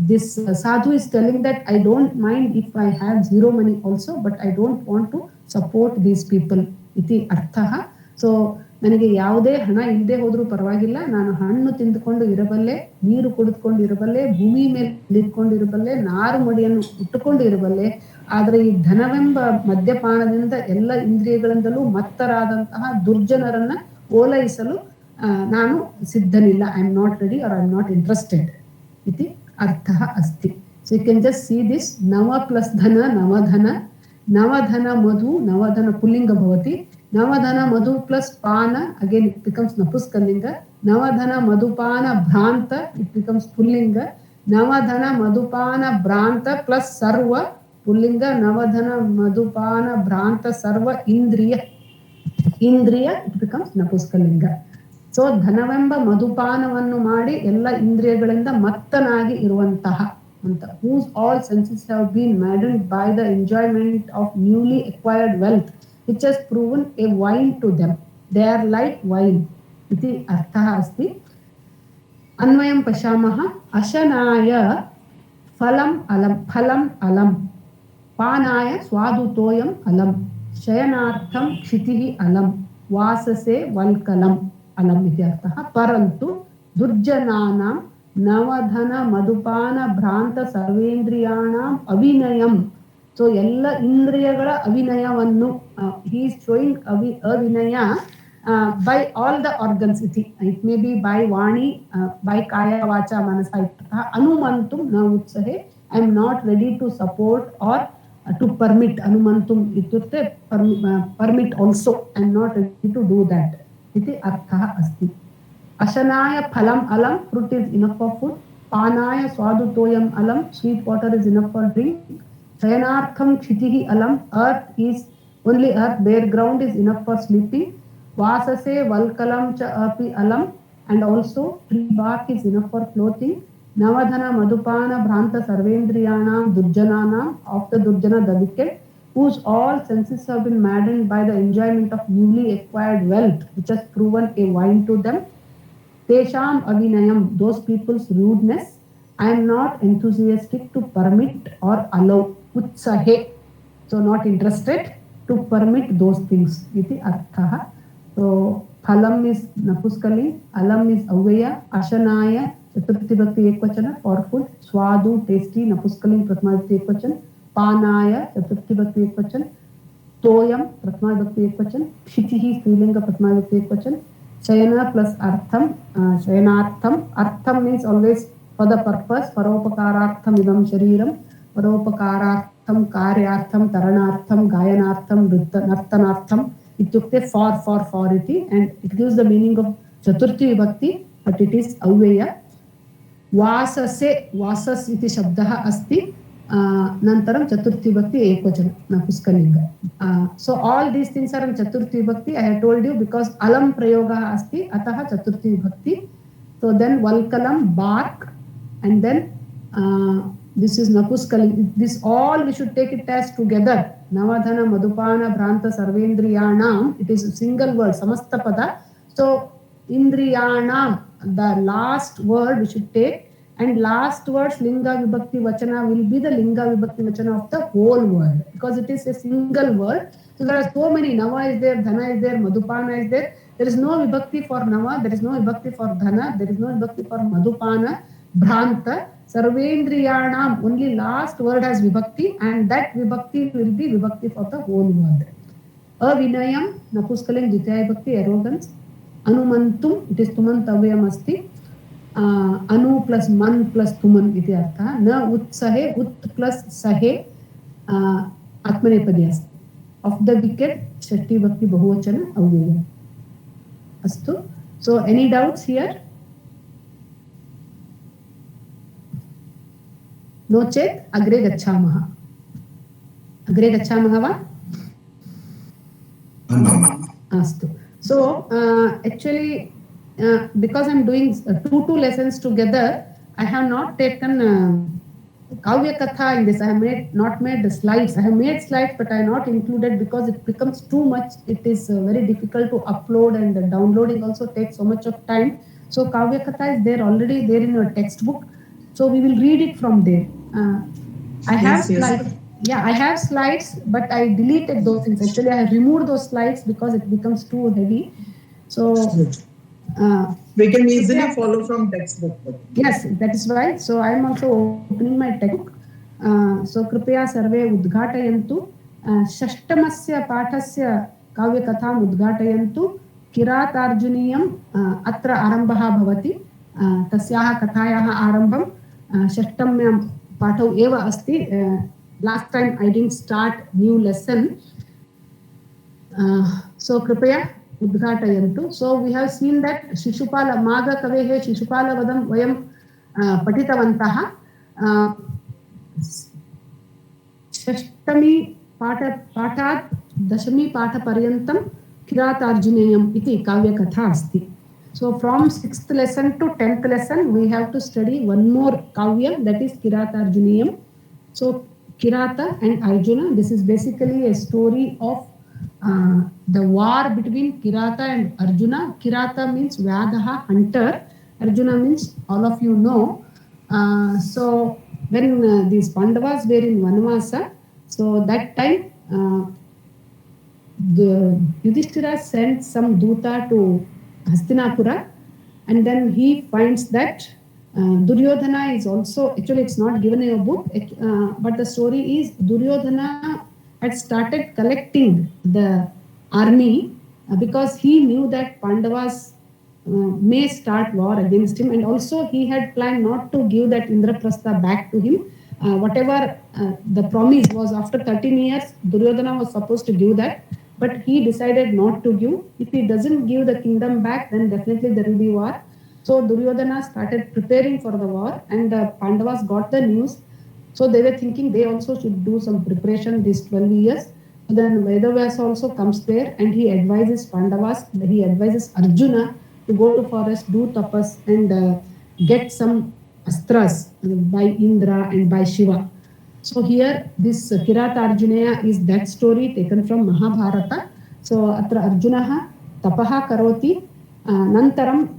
this sadhu is telling that I don't mind if I have zero money also, but I don't want to support these people iti arthaha. So ನನಗೆ ಯಾವುದೇ ಹಣ ಇಲ್ಲದೆ ಹೋದ್ರೂ ಪರವಾಗಿಲ್ಲ, ನಾನು ಹಣ್ಣು ತಿಂದುಕೊಂಡು ಇರಬಲ್ಲೆ, ನೀರು ಕುಡಿದುಕೊಂಡು ಇರಬಲ್ಲೆ, ಭೂಮಿ ಮೇಲೆ ನಿಂತ್ಕೊಂಡು ಇರಬಲ್ಲೆ, ನಾರು ಮಡಿಯನ್ನು ಉಟ್ಟುಕೊಂಡು ಇರಬಲ್ಲೆ. ಆದರೆ ಈ ಧನವೆಂಬ ಮದ್ಯಪಾನದಿಂದ ಎಲ್ಲ ಇಂದ್ರಿಯಗಳಿಂದಲೂ ಮತ್ತರಾದಂತಹ ದುರ್ಜನರನ್ನ ಓಲೈಸಲು ನಾನು ಸಿದ್ಧನಿಲ್ಲ. I am not ready or I am not interested ಇತಿ ಅರ್ಥಃ ಅಸ್ತಿ. So you can just see this. ನವ ಪ್ಲಸ್ ಧನ ನವಧನ, ನವಧನ ಮಧು, ನವಧನ ಪುಲ್ಲಿಂಗ ಭವತಿ. ನವಧನ ಮಧು ಪ್ಲಸ್ ಪಾನ, ಅಗೇನ್ ಇಟ್ ಬಿಕಮ್ಸ್ ನಪುಸ್ಕಲಿಂಗ. ನವಧನ ಮಧುಪಾನ ಭ್ರಾಂತ, ಇಟ್ ಬಿಕಮ್ಸ್ ಪುಲ್ಲಿಂಗ. ನವಧನ ಮಧುಪಾನ ಭ್ರಾಂತ ಪ್ಲಸ್ ಸರ್ವ ಪುಲ್ಲಿಂಗ. ನವಧನ ಮಧುಪಾನ ಭ್ರಾಂತ ಸರ್ವ ಇಂದ್ರಿಯ, ಇಂದ್ರಿಯ ಇಟ್ ಬಿಕಮ್ಸ್ ನಪುಸ್ಕಲಿಂಗ. ಸೊ ಧನವೆಂಬ ಮಧುಪಾನವನ್ನು ಮಾಡಿ ಎಲ್ಲ ಇಂದ್ರಿಯಗಳಿಂದ ಮತ್ತನಾಗಿ ಇರುವಂತಹ ಅಂತ. whose all senses have been maddened by the enjoyment of newly acquired wealth, which has proven a wine to them. They are like wine. iti arthah asti. Anvayam pashamah. Ashanaya phalam alam, panaya swadutoyam alam, shayanartham kshitihi alam, vasase valkalam alam iti arthah. Parantu durjananam ನವಧನ ಮಧುಪಾನ ಭ್ರಾಂತ ಸರ್ವೇಂದ್ರಿಯಾಣಂ ಅವಿನಯಂ. So ಎಲ್ಲ ಇಂದ್ರಿಯಗಳ ಅವಿನಯವನ್ನು, he is showing ಅವಿನಯ by all the organs ಇತಿ. ಇಟ್ ಮೇ ಬಿ ಬೈ ವಾಣಿ, ಬೈ ಕಾಯ ವಾಚ ಮನಸ ಇತ್ಯರ್ಥಃ. ಅನುಮಂತುಂ ನ ಉತ್ಸಹೆ, I am not ready to support or to permit. ಅನುಮಂತುಂ ಇತ್ಯುಕ್ತೆ permit also, I am not ready to do that ಇತಿ ಅರ್ಥಃ ಅಸ್ತಿ. Ashanaya phalam alam, fruit is enough for food. Panaya swadutoyam alam, sweet water is enough for drink. Shayanartham kshitihi alam, earth is only earth, bare ground is enough for sleeping. Vasase valkalam cha api alam, and also tree bark is enough for clothing. Navadhana madhupana bhranta sarvendriyanam durjananam, of the durjana the wicked, whose all senses have been maddened by the enjoyment of newly acquired wealth, which has proven a wine to them. Tesham avinayam, those people's rudeness, I am not enthusiastic to permit or allow. Utsahe, so not interested to permit those things. Iti arthah. So phalam is napuskali, alam is avyaya, ashanaya chaturthi bhakti ekvachana for food, swadu tasty napuskali prathama bhakti ekvachana, panaya chaturthi bhakti ekvachana, toyam prathama bhakti ekvachana, kshitihi strilinga prathama bhakti ekvachana. Shayana plus artham, shayanartham. Artham means always for the purpose. Paropakarartham idam shariram. Paropakarartham, karyartham, taranartham, gayanartham, nartanartham. Ityukte for iti. And it gives the meaning of chaturthi vibhakti, but it is avyaya. Vasase, vasas iti shabdah asti. Nantaram chaturthi bhakti ekvachana napuskalinga. So all these things are in chaturthi bhakti. I have told you because alam prayoga asti, ataha chaturthi bhakti. So then valkalam, bark, and then this is napuskalinga. This all we should take it as together. Navadhana madhupana bhranta sarvendriyanam, it is a single word, samasta pada. So indriyanam, the last word we should take. And last words, linga vibhakti vachana, will be the linga vibhakti vachana of the whole word, because it is a single word. So there are so many. Nava is there, dhana is there, madhupana is there. There is no vibhakti for nava, there is no vibhakti for dhana, there is no vibhakti for madhupana, bhranta, sarvendriyanam. Only last word has vibhakti, and that vibhakti will be vibhakti for the whole word. Avinayam, napuskaling dvitiya vibhakti, arrogance. Anumantum, it is tumantavyam asti. Anu plus man plus tuman iti artha. Na utsahe, ut plus sahe atmanepadi asti. Of the wicked, shashti bhakti bahuvachana avyaya. Astu. So any doubts here? No chet agre gacchamaha. Agre gacchamaha va? Astu. So actually, because I'm doing two lessons together, I have not taken Kavya Katha in this. I have not made the slides. I have made slides, but I have not included because it becomes too much. It is very difficult to upload, and the downloading also takes so much of time. So Kavya Katha is there already there in your textbook. So we will read it from there. I have slides. Yeah, I have slides, but I deleted those things. Actually, I have removed those slides because it becomes too heavy. So we can easily follow from textbook. Yes, that is why. So I am also opening my textbook. So कृपया सर्वे उद्घाटयन्तु. षष्टमस्य पाठस्य काव्यकथाम् उद्घाटयन्तु. किरातार्जुनीयम् अत्र आरम्भः भवति. तस्याः कथायाः आरम्भं षष्टम्यां पाठौ एव अस्ति. Last time I didn't start new lesson. So कृपया उद्घाटयन्तु. So we have seen that Shishupal माघकवेः शिशुपालवधं वयं पठितवन्तः. षष्टमी पाठात् दशमी पाठपर्यन्तं किरातार्जुनेयम् इति काव्यकथा अस्ति. So from 6th lesson to 10th lesson we have to study one more kavya, that is Kiratarjuniyam. So Kirata and Arjuna, this is basically a story of the war between Kirata and Arjuna. Kirata means Vyadaha, hunter. Arjuna means all of you know. So when these Pandavas were in Vanvasa, so that time the Yudhishthira sent some Duta to Hastinapura, and then he finds that Duryodhana is also, actually it's not given in a book, but the story is Duryodhana had started collecting the army because he knew that Pandavas may start war against him, and also he had planned not to give that Indraprastha back to him. Whatever the promise was, after 13 years, Duryodhana was supposed to give that, but he decided not to give. If he doesn't give the kingdom back, then definitely there will be war. So Duryodhana started preparing for the war, and the Pandavas got the news. So they were thinking they also should do some preparation these 12 years. And then Vedavyasa also comes there, and he advises Pandavas, he advises Arjuna to go to forest, do tapas, and get some astras by Indra and by Shiva. So here this Kirata-Arjuneya is that story taken from Mahabharata. So atra Arjunaha tapaha karoti, nantaram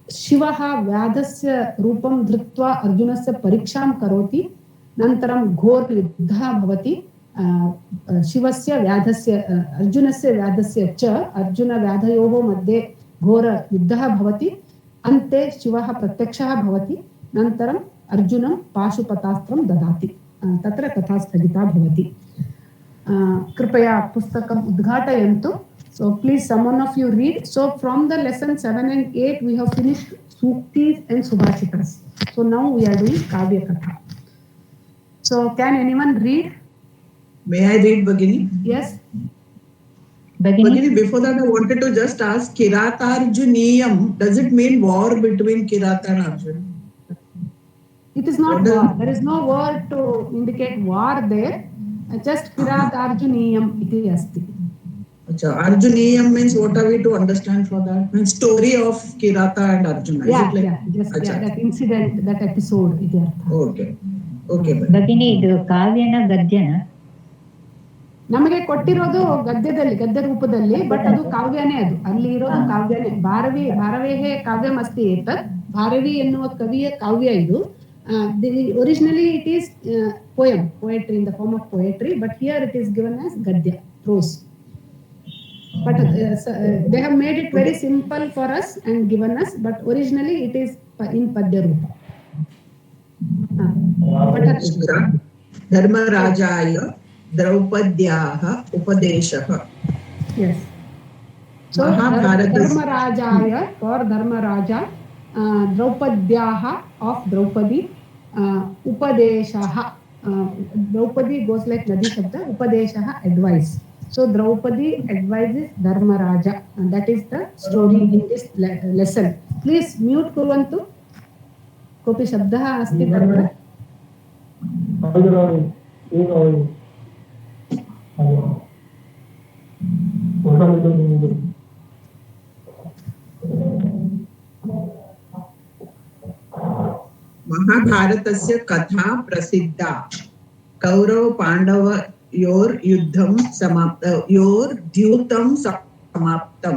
Shivaha Vyadasya rupam dhritva Arjunasya pariksham karoti, nantaram ghor yuddha bhavati. Shivasya Vyadasya Arjunasya Vyadasya cha Arjuna Vyadayoho madhye ghor yuddha bhavati, ante Shivaha pratyakshah bhavati, nantaram Arjunam Pashupatastram dadati. Tatra katha sthagita bhavati. Kripaya pustakam udghatayantu. So please, someone of you read. So from the lesson 7 and 8 we have finished Suktis and Subhashitas. So now we are doing Kavya Katha. So can anyone read? May I read, Bhagini? Yes. Bhagini, before that I wanted to just ask, Kiratarjuniyam, does it mean war between Kirata and Arjuna? It is not war. There is no word to indicate war there. Just Kiratarjuniyam iti asti. Achha, Arjuniyam means what are we to understand for that? Means story of Kirata and Arjuna. Yeah, is it like? just that incident, that episode. Iti artha. Okay. Okay. ಭಗಿನಿ ಇದು ಕಾವ್ಯನ ಗದ್ಯನ? ನಮಗೆ ಕೊಟ್ಟಿರೋದು ಗದ್ಯದಲ್ಲಿ, ಗದ್ಯ ರೂಪದಲ್ಲಿ, but ಅದು ಕಾವ್ಯನೇ. ಅದು ಅಲ್ಲಿ ಇರೋದು ಕಾವ್ಯನೇ. ಭಾರವೇಹೇ ಕಾವ್ಯಂ ಅಸ್ತಿ ಏತತ್. ಭಾರವಿ ಎನ್ನುವ ಕವಿಯ ಕಾವ್ಯ ಇದು. Originally it is poetry in the form of poetry, but here it is given as gadya, prose. But they have made it very simple for us and given us, but originally it is in padya rupa. Dharmarajaya Draupadyaha Upadeshaha. Yes. So Dharmarajaya, for Dharmaraja, Draupadyaha of Draupadi, Upadeshaha. Draupadi goes like Nadi Shabda, Upadeshaha advice. So Draupadi advises Dharmaraja, and that is the story in this lesson. Please mute Kurvantu. Kopi Shabdaha asti Dharma. महाभारतस्य कथा प्रसिद्धा. Kaurava Pandav your युद्धम समाप्त, your द्यूतम समाप्तम.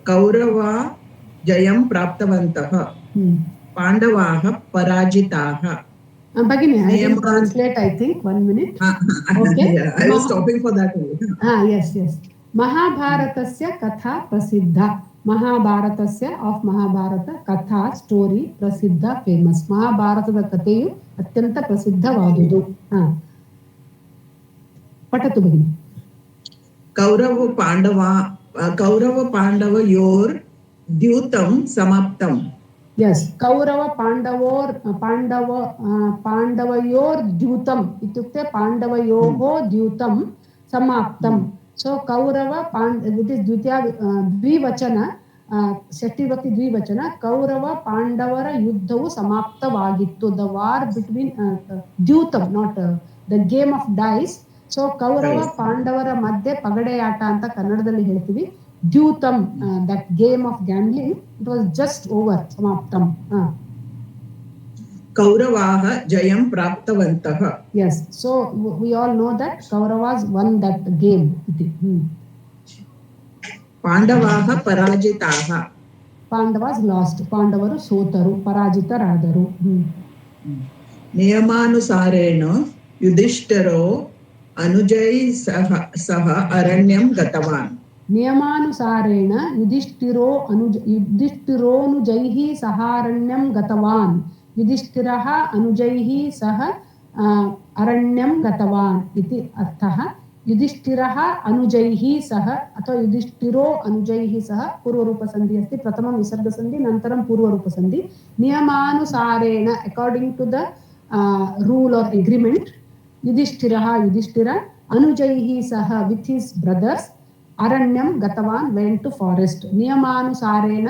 Kaurava जयं प्राप्तवन्तः, पांडवाः पराजिताः. Bhagini, I can translate, I think. 1 minute. Okay. Yeah, I was stopping for that. Yes. महाभारतस्य कथा प्रसिद्धा महाभारतस्य आफ् महाभारत कथा स्टोरी प्रसिद्ध फेमस् महाभारतದ ಕಥೆಯು ಅತ್ಯಂತ ಪ್ರಸಿದ್ಧವಾದುದು ಪಠತು ಭಗಿನಿ कौरव पांडवयोर द्यूतं समाप्तम् यस् कौरव पाण्डवयोर द्यूतम् इत्युक्ते पाण्डवयोः द्यूतं समाप्तम् सो कौरव इट इस् द्विवचन षष्ठीविभक्ति द्विवचನ ಕೌರವ ಪಾಂಡವರ ಯುದ್ಧವು ಸಮಾಪ್ತವಾಗಿತ್ತು ದ ವಾರ್ ಬಿಟ್ವೀನ್ ದ್ಯೂತಂ not the game of dice so Kaurava ಪಾಂಡವರ ಮಧ್ಯೆ ಪಗಡೆಯಾಟ ಅಂತ ಕನ್ನಡದಲ್ಲಿ ಹೇಳ್ತೀವಿ ದ್ಯೂತಂ that game of gambling it was just over ಸಮಾಪ್ತಂ कौरवाः जयं प्राप्तवन्तः yes so we all know that kauravas won that game iti पांडवाः पराजिताः पांडवास lost पांडवरु सोतरु पराजितराದರು नियमानुसारेण युधिष्ठिरो अनुजै सह अरण्यं गतवान् नियमानुसारेण युधिष्ठिरोऽनुजैः सहारण्यं गतवान् युधिष्ठिरः अनुजैः सह अरण्यं गतवान् इति अर्थः युधिष्ठिरः अनुजैः सह अथवा युधिष्ठिरो अनुजैः सह पूर्वरूपसन्धि अस्ति प्रथमं विसर्गसन्धि अनन्तरं पूर्वरूपसन्धि नियमानुसारेण अकॉर्डिंग टू द रूल और एग्रीमेंट युधिष्ठिरः युधिष्ठिर अनुजैः सह विथ हिज ब्रदर्स अरण्यं गतवान् वेंट टू फॉरेस्ट नियमानुसारेण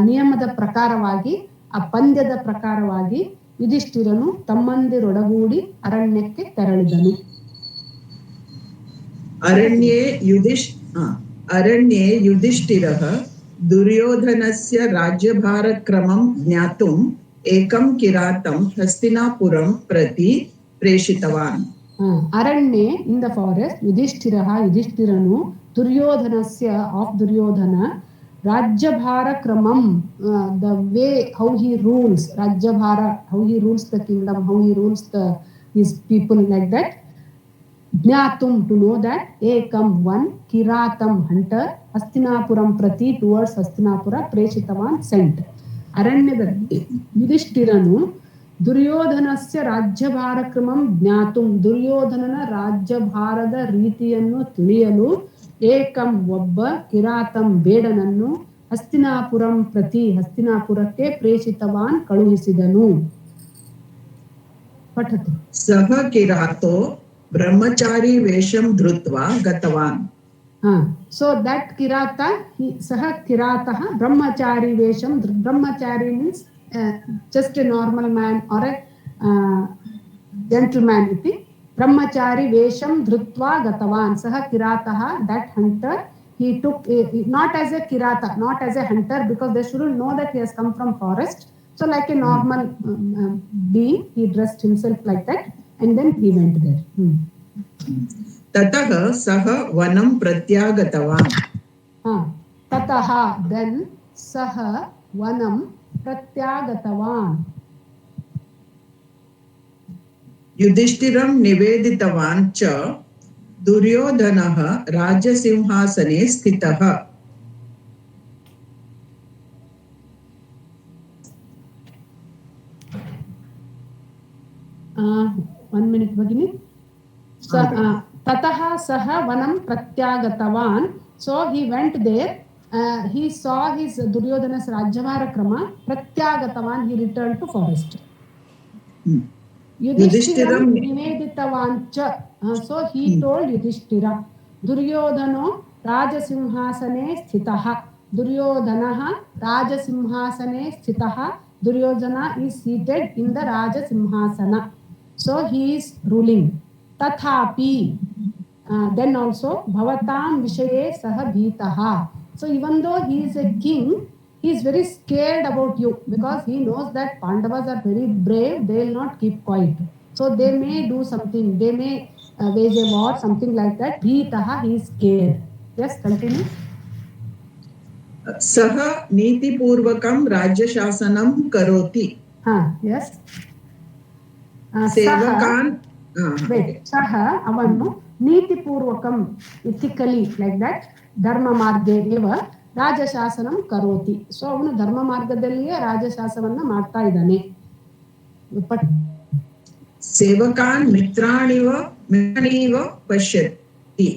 नियमದ ಪ್ರಕಾರವಾಗಿ ಆ ಪಂದ್ಯದ ಪ್ರಕಾರವಾಗಿ ಯುಧಿಷ್ಠಿರನು ತಮ್ಮಂದಿರೊಡಗೂಡಿ ಅರಣ್ಯಕ್ಕೆ ತೆರಳಿದನು अरण्ये युधिष्ठिरः दुर्योधनस्य राज्यभारक्रमं ज्ञातुम् एकं किरातं हस्तिनापुरं प्रति प्रेषितवान् अरण्ये इन द फॉरेस्ट युधिष्ठिरनु दुर्योधनस्य ऑफ दुर्योधन राज्यभारक्रमं the way how he rules राज्यभार how he rules the kingdom how he rules his people like that ज्ञातुम to know that ekam one kiratam hunter hastinapuram prati towards hastinapura preshitavan sent ಅರಣ್ಯದಲ್ಲಿ ಯುಧಿಷ್ಠಿರನು ದುರ್ಯೋಧನಸ್ಯ ರಾಜ್ಯಭಾರಕ್ರಮಂ ಜ್ಞಾತುಂ ದುರ್ಯೋಧನನ ರಾಜ್ಯಭಾರದ ರೀತಿಯನ್ನು ತಿಳಿಯಲು ಏಕಂ ಒಬ್ಬ ಕಿರಾತಂ ಬೇಡನನ್ನು ಹಸ್ತಿನಾಪುರಂ ಪ್ರತಿ ಹಸ್ತಿನಾಪುರಕ್ಕೆ ಪ್ರೇಷಿತವಾನ್ ಕಳುಹಿಸಿದನು ಪಠತು ಸಹ ಕಿರಾತೋ ब्रह्मचारी वेशं धृत्वा गतवान् so that kirata सह kiratah brahmachari vesham brahmachari means just a normal man or a gentleman iti brahmachari vesham dhrutva gatavan sah kiratah that hunter he took not as a kirata not as a hunter because they shouldn't know that he has come from forest so like a normal being he dressed himself like that and then he went there ततः सः वनं प्रत्यागतवान् ततः then सः वनं प्रत्यागतवान् युधिष्ठिरं निवेदितवान् च दुर्योधनः राजसिंहासने स्थितः one minute भगिनी ततः सः वनं प्रत्यागतवान् so he went there he saw his दुर्योधन's राज्यभारक्रम प्रत्यागतवान् he returned to forest युधिष्ठिरं निवेदितवान् च so he told युधिष्ठिर दुर्योधनो राजसिंहासने स्थितः दुर्योधनः राजसिंहासने स्थितः Duryodhana is seated in the राजसिंहासन so he is ruling तथापि then also भवतां विषये सः भीतः so even though he is a king he is very scared about you because he knows that Pandavas are very brave they will not keep quiet so they may do something they may wage a war something like that भीतः he is scared yes continue सः नीतिपूर्वकं राज्यशासनं करोति yes सेवकान् सः ಅವನು नीतिपूर्वकम् ethically lack that धर्म मार्गे एव ರಾಜಶಾಸನಂ ಕರೋತಿ. ಸೊ ಅವನು ಧರ್ಮ ಮಾರ್ಗದಲ್ಲಿಯೇ ರಾಜಶಾಸನವನ್ನ ಮಾಡ್ತಾ ಇದ್ದಾನೆ. ಸೇವಕಾನ್ ಮಿತ್ರಾಣಿವ ಪಶ್ಯತಿ.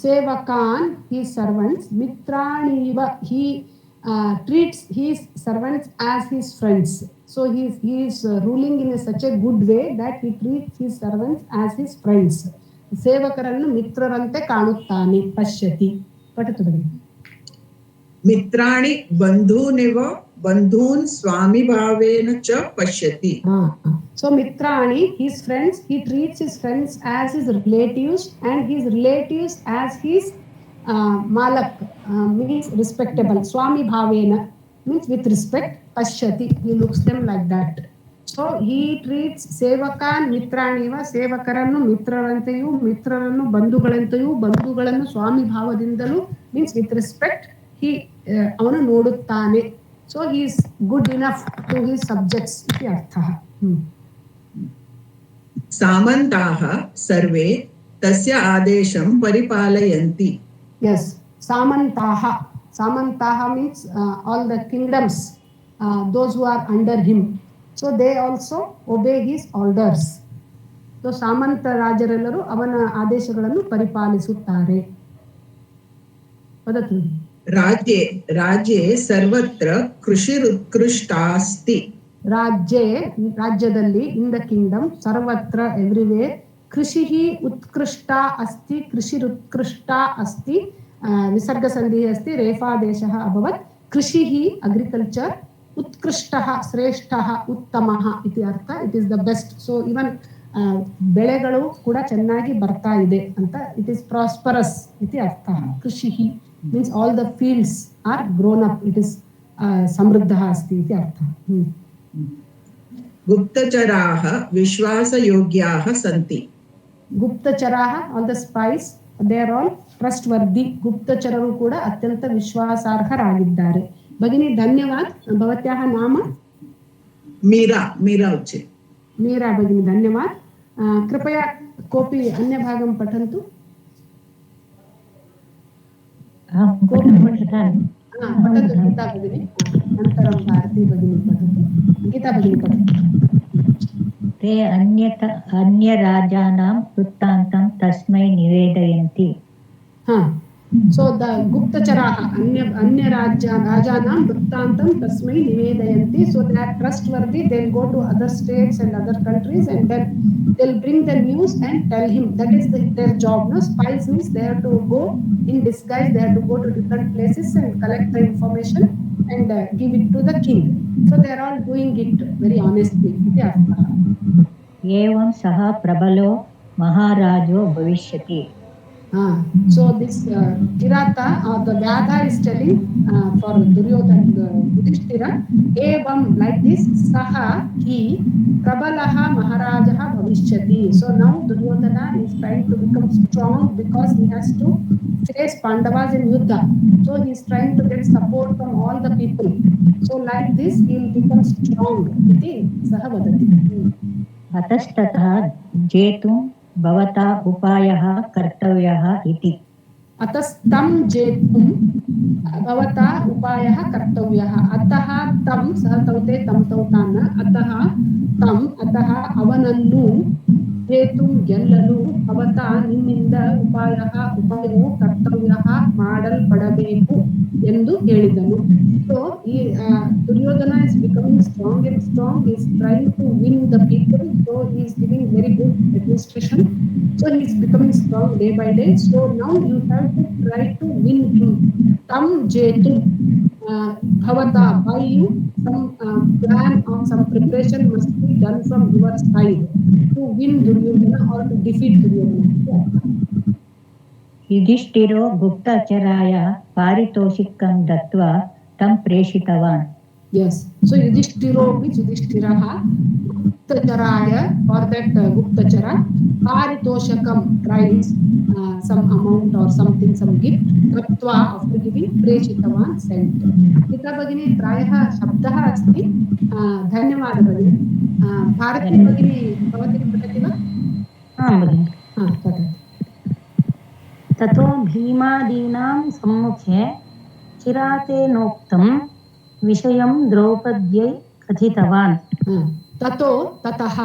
ಸೇವಕಾನ್ his servants, mitraniva he treats his servants as his friends. So he is ruling in such a good way that he treats his servants as his friends. ಸೇವಕರನ್ನು ಮಿತ್ರರಂತೆ ಕಾಣುತ್ತಾನೆ. ಪಶ್ಯತಿ. ಪಠತು ಬನ್ನಿ. मित्राणि बंधूनिव बंधून् स्वामी भावेन च पश्यति. So mitrani, his friends, he treats his friends as his relatives and his relatives as his malak, means respectable. Swami bhavena means with respect. Pashyati, he looks them like that. So he treats sevakan mitraniva, sevakarannu mitraranteyu, mitrarannu bandhugalanteyu, bandhugalannu swami bhavadindalu, means with respect. He ಅವನು ನೋಡುತ್ತಾನೆ. So he is good enough to his subjects इति अर्थः. सामन्ताः सर्वे तस्य आदेशं परिपालयन्ति. Yes, सामन्ताः. सामन्ताः means all the kingdoms, those who are under him. So they also obey his orders. So ಸಾಮಂತ ರಾಜರೆಲ್ಲರೂ ಅವನ ಆದೇಶಗಳನ್ನು ಪರಿಪಾಲಿಸುತ್ತಾರೆ. ವದತು. राज्ये राज्ये सर्वत्र कृषिरुत्कृष्टास्ति. राज्ये राज्यदल्लि in the kingdom सर्वत्र everywhere कृषिः उत्कृष्टा अस्ति, कृषिरुत्कृष्टा अस्ति. विसर्ग संधिः अस्ति, रेफादेशः अभवत्. कृषिः agriculture, उत्कृष्टः श्रेष्ठः उत्तमः इति अर्थ. It is the best. So even ಬೆಳೆಗಳು ಕೂಡ ಚೆನ್ನಾಗಿ ಬರ್ತಾ ಇದೆ ಅಂತ. It is prosperous इति अर्थः. कृषिः means all the fields are grown up. It is samruddhah asti iti artha. गुप्तचराः विश्वासयोग्याः सन्ति. गुप्तचराः, all the spies, they are all trustworthy. गुप्तचरರು ಕೂಡ ಅತ್ಯಂತ ವಿಶ್ವಾಸಾರ್ಹರಾಗಿದ್ದಾರೆ. ಭಗಿನಿ ಧನ್ಯವಾದ. ಭವತ್ಯಾಹ ನಾಮ? मीरा. मीरा उच्यते. मीरा भगिनी धन्यवाद. कृपया कोऽपि अन्यभागं पठन्तु. पठतु गीता भगिनी. अनन्तरं भारती भगिनी पठतु. गीता भगिनी पठतु. ते अन्यराजानां वृत्तान्तं तस्मै निवेदयन्ति. So the Guptacharaः अन्य राजानां वृत्तान्तं तस्मै निवेदयन्ति. So they are trustworthy. They'll go to other states and other countries and then they'll bring the news and tell him. That is their job. No, spies means they have to go in disguise. They have to go to different places and collect the information and give it to the king. So they are all doing it very honestly. एवं सः प्रबलो महाराजो भविष्यति. So this Kirata or the Vyadha is telling for Duryodhana, Yudhishthira, evam, like this, saha, he, prabalaha maharajaha bhavishyati. So now Duryodhana is trying to become strong because he has to face Pandavas in Yuddha. So he is trying to get support from all the people. So like this, he will become strong. Iti saha vadati. अतस्ततः जेतुं भवता उपायः कर्तव्यः इति. अतस्तं जेतुं भवता उपायः कर्तव्यः. अतः तं, सः तौते तं तौतान, अतः तं, अतः ಅವನನ್ನು जेतुं ಗೆಲ್ಲಲು ಭವತಾ ನಿಮ್ಮಿಂದ ಉಪಾಯವು ಕರ್ತವ್ಯಃ ಮಾಡಲ್ಪಡಬೇಕು ಎಂದು ಹೇಳಿದನು. So Duryodhana is becoming strong and strong. He is trying to win the people. So he is giving very good administration. So he is becoming strong day by day. So now you have to try to win him. Tam jetu bhavata, by you some plan or some preparation must be done from your side to win Duryodhana or to defeat Duryodhana. युधिष्ठिरो गुप्तचराय पारितोषिकं दत्त्वा तं प्रेषितवान्. Yes. So Yudhishthiro means Yudhishthiraha, Guptacharaya, for that Guptachara, Paritoshakam, prize, some amount or something, some gift, Dattva, after giving, Preshitavan, sent. Gita Bhagini, Prayah, Shabdah asti, Dhanyavad Bhagini. Bharati Bhagini, Bhavati Patati va? भगिनि. Patati. ततो भीमादीनां सम्मुखे किरातेनोक्तं विषयं द्रौपद्यै कथितवान्। ततो ततः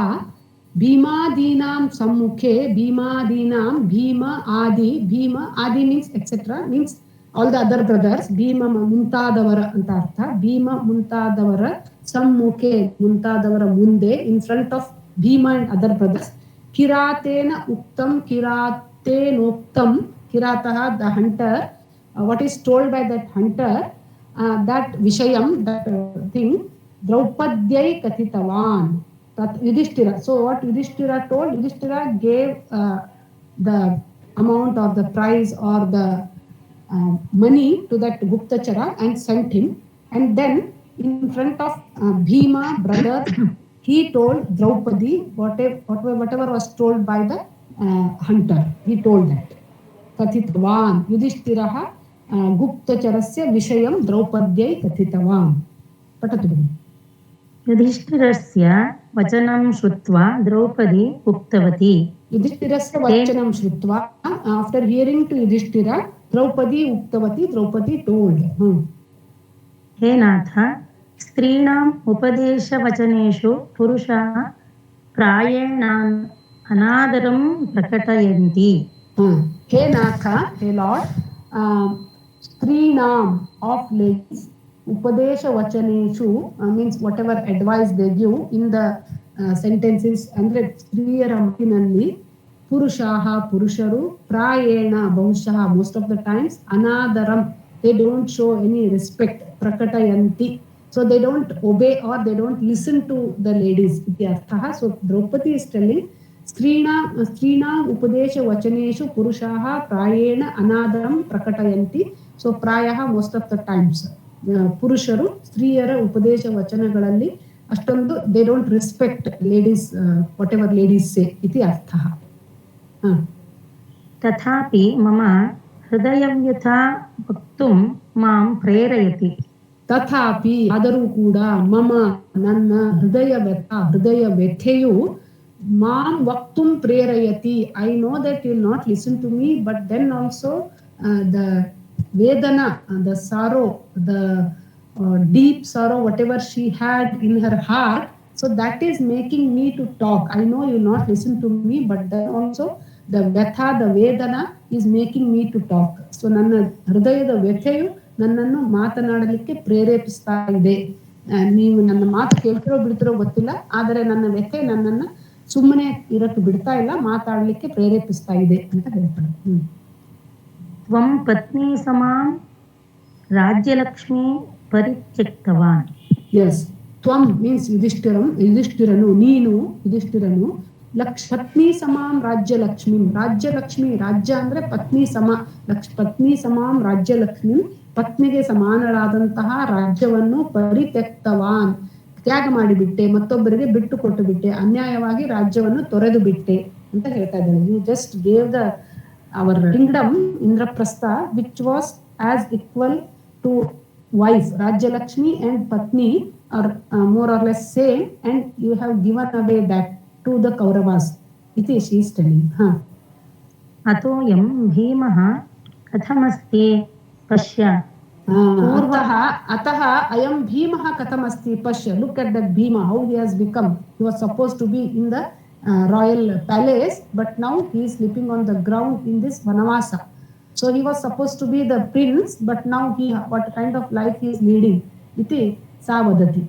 भीमादीनां सम्मुखे भीमादीनां भीम आदि means etc means all the other brothers Bhima ಮುಂತಾದವರ ಅಂತ ಅರ್ಥ. ಭೀಮ ಮುಂತಾದವರ ಸಮ್ಮುಖೆ ಮುಂತಾದವರ ಮುಂದೆ in front of Bhima and other brothers ಕಿರಾತೇನ ಉಕ್ತಂ ಕಿರಾತೇನೋಕ್ತಂ kiratah the hunter what is told by that hunter that vishayam that thing Draupadyai kathitavan that Yudhishthira. So what Yudhishthira told, Yudhishthira gave the amount or the prize or the money to that Guptachara and sent him, and then in front of Bhima brother he told Draupadi whatever was told by the hunter. He told that kathitavan Yudhishthirah Guptacharasya vishayam Draupadyai kathitavan. Patatu. युधिष्ठिरस्य वचनं श्रुत्वा द्रौपदी उक्तवती. युधिष्ठिरस्य वचनं श्रुत्वा after hearing to Yudhishthira Draupadi uktavati Draupadi told. हे नाथ स्त्रीणाम् उपदेशवचनेषु पुरुषाः प्रायेण अनादरं प्रकटयन्ति. हे नाथ, हे Lord, स्त्रीणाम् of ladies Upadesha Vachaneshu means whatever advice they give in the sentences andre Striyara matinalli Purushaha Purusharu Prayena Bahushaha most of the times Anadaram they don't show any respect Prakatayanti so they don't obey or they don't listen to the ladies ityarthaha. So Draupadi is telling Strina Upadesha Vachaneshu Purushaha Prayena Anadaram Prakatayanti. So Prayaha most of the times ಪುರುಷರು ಸ್ತ್ರೀಯರ ಉಪದೇಶ ವಚನಗಳಲ್ಲಿ ಅಷ್ಟೊಂದು they don't respect ladies whatever ladies say ಇತಿ ಅರ್ಥಃ. ತಥಾಪಿ ಮಮ ಹೃದಯವ್ಯಥಾ ವಕ್ತುಂ ಮಾಂ ಪ್ರೇರಯತಿ. ತಥಾಪಿ ಆದರೂ ಕೂಡ ಮಮ ನನ್ನ ಹೃದಯ ವ್ಯಥೆಯು ಮಾಂ ವಕ್ತುಂ ಪ್ರೇರಯತಿ. I know that you will not listen to me but then also the Vedana, the sorrow, the deep sorrow, whatever she had in her heart, so that is making me to talk. I know you will not listen to me, but then also the Vyatha, the Vedana is making me to talk. So ನನ್ನ ಹೃದಯದ ವ್ಯಥೆಯು ನನ್ನನ್ನು ಮಾತನಾಡಲಿಕ್ಕೆ ಪ್ರೇರೇಪಿಸ್ತಾ ಇದೆ. ನೀವು ನನ್ನ ಮಾತು ಕೇಳ್ತಿರೋ ಬಿಡ್ತಿರೋ ಗೊತ್ತಿಲ್ಲ, ಆದರೆ ನನ್ನ ವ್ಯಥೆ ನನ್ನನ್ನು ಸುಮ್ಮನೆ ಇರಕ್ಕೆ ಬಿಡ್ತಾ ಇಲ್ಲ, ಮಾತಾಡಲಿಕ್ಕೆ ಪ್ರೇರೇಪಿಸ್ತಾ ಇದೆ ಅಂತ ಹೇಳ್ತಾರೆ. ತ್ವಂ ಪತ್ನಿ ಸಮಾಂ ರಾಜ್ಯಲಕ್ಷ್ಮೀ ಪರಿತ್ಯಕ್ತವಾನ್. Yes, ತ್ವಂ means ಯುಧಿಷ್ಠಿರನು ನೀನು ಯುಧಿಷ್ಠಿರನು ಪತ್ನಿ ಸಮಾಂ ರಾಜ್ಯಲಕ್ಷ್ಮಿ. ರಾಜ್ಯಲಕ್ಷ್ಮಿ ರಾಜ್ಯ ಅಂದ್ರೆ ಪತ್ನಿ ಸಮಾಂ ರಾಜ್ಯಲಕ್ಷ್ಮಿ ಪತ್ನಿಗೆ ಸಮಾನರಾದಂತಹ ರಾಜ್ಯವನ್ನು ಪರಿತ್ಯಕ್ತವಾನ್ ತ್ಯಾಗ ಮಾಡಿಬಿಟ್ಟೆ, ಮತ್ತೊಬ್ಬರಿಗೆ ಬಿಟ್ಟು ಕೊಟ್ಟು ಬಿಟ್ಟೆ, ಅನ್ಯಾಯವಾಗಿ ರಾಜ್ಯವನ್ನು ತೊರೆದು ಬಿಟ್ಟೆ ಅಂತ ಹೇಳ್ತಾ ಇದ್ದಾಳೆ. You just gave the our kingdom Indraprastha which was as equal to wife Rajyalakshmi and Patni are more or less same and you have given away that to the Kauravas. Iti she is telling. Atoyam Bhimah kathamasti pashya. Ataha ayam Bhimah kathamasti pashya. Look at that Bhima, how he has become. He was supposed to be in the royal palace, but now he is sleeping on the ground in this Vanavasa. So he was supposed to be the prince, but now what kind of life he is leading? Iti sa vadati.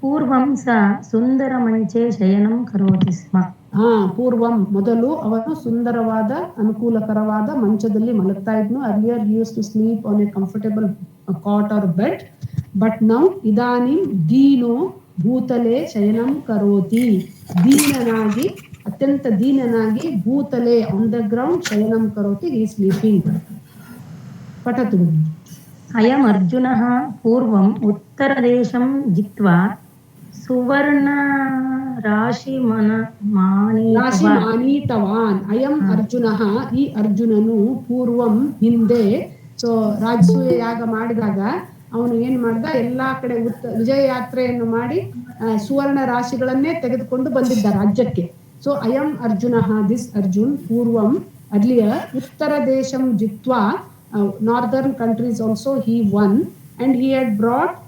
Purvam sa sundara manche shayanam karoti sma. Purvam modalu avanu sundaravada anukulakaravada manchadalli malagta idnu. Earlier he used to sleep on a comfortable cot or bed, but now idanim dino ಭೂತಲೆ ಶಯನಂ ಕರೋತಿ. ದೀನನಾಗಿ ಅತ್ಯಂತ ದೀನನಾಗಿ ಭೂತಲೆ on the ground ಶಯನಂ ಕರೋತಿ he is sleeping. ಪಠತು. ಅಯಂ ಅರ್ಜುನಃ ಪೂರ್ವಂ ಉತ್ತರದೇಶಂ ಜಿತ್ವಾ ಸುವರ್ಣ ರಾಶಿಮಾನೀತವಾನ್. ಅಯಂ ಅರ್ಜುನಃ ಈ ಅರ್ಜುನನು ಪೂರ್ವಂ ಹಿಂದೆ ಸೊ ರಾಜಸೂಯ ಯಾಗ ಮಾಡಿದಾಗ ಅವನು ಏನ್ ಮಾಡ್ದ, ಎಲ್ಲಾ ಕಡೆ ವಿಜಯ ಯಾತ್ರೆಯನ್ನು ಮಾಡಿ ಸುವರ್ಣ ರಾಶಿಗಳನ್ನೇ ತೆಗೆದುಕೊಂಡು ಬಂದಿದ್ದ ರಾಜ್ಯಕ್ಕೆ. ಸೊ ಅಯಂ ಅರ್ಜುನ ದಿಸ್ ಅರ್ಜುನ್ ಪೂರ್ವಂ earlier, Uttara Desham Jitwa, northern countries also he won, and he had brought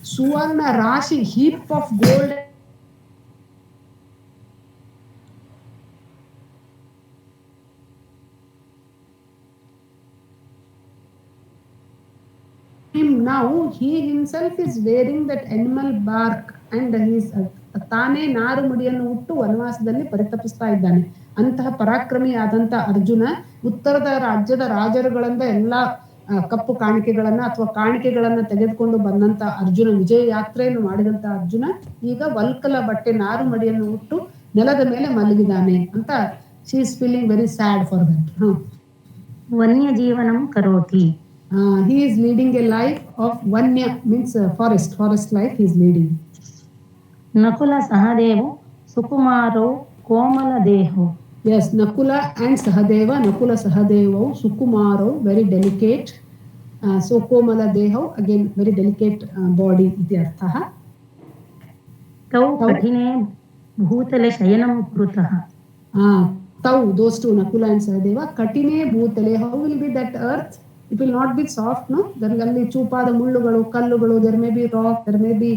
Suvarna Rashi, heap of gold. Now he himself is wearing that animal bark and he is ತಾನೇ ನಾರು ಮುಡಿಯನ್ನು ಉಟ್ಟು ವನವಾಸದಲ್ಲಿ ಪರಿತಪಿಸ್ತಾ ಇದ್ದಾನೆ. ಅಂತಹ ಪರಾಕ್ರಮಿ ಆದಂತ ಅರ್ಜುನ ಉತ್ತರದ ರಾಜ್ಯದ ರಾಜರುಗಳಿಂದ ಎಲ್ಲಾ ಕಪ್ಪು ಕಾಣಿಕೆಗಳನ್ನ ಅಥವಾ ಕಾಣಿಕೆಗಳನ್ನ ತೆಗೆದುಕೊಂಡು ಬಂದಂತ ಅರ್ಜುನ, ವಿಜಯ ಯಾತ್ರೆಯನ್ನು ಮಾಡಿದಂತ ಅರ್ಜುನ ಈಗ ವಲ್ಕಲ ಬಟ್ಟೆ ನಾರು ಮಡಿಯನ್ನು ಉಟ್ಟು ನೆಲದ ಮೇಲೆ ಮಲಗಿದಾನೆ ಅಂತ she is feeling very sad for that. ವನ್ಯ ಜೀವನಂ ಕರೋತಿ. He is leading a life of Vanya, means forest life he is leading. Nakula Sahadevu Sukumaro Komala Deho. Yes, Nakula and Sahadeva, Nakula Sahadeva, Sukumaro, very delicate. So Komala Deho, again very delicate body iti arthaha. Tau Katine Bhutale Shayanam Krutaha. Tau, those two, Nakula and Sahadeva, Katine Bhutale, how will be that earth? It will not be soft, no? There will be ಚೂಪಾದ ಮುಳ್ಳುಗಳು, ಕಲ್ಲುಗಳು, there may be rock, there may be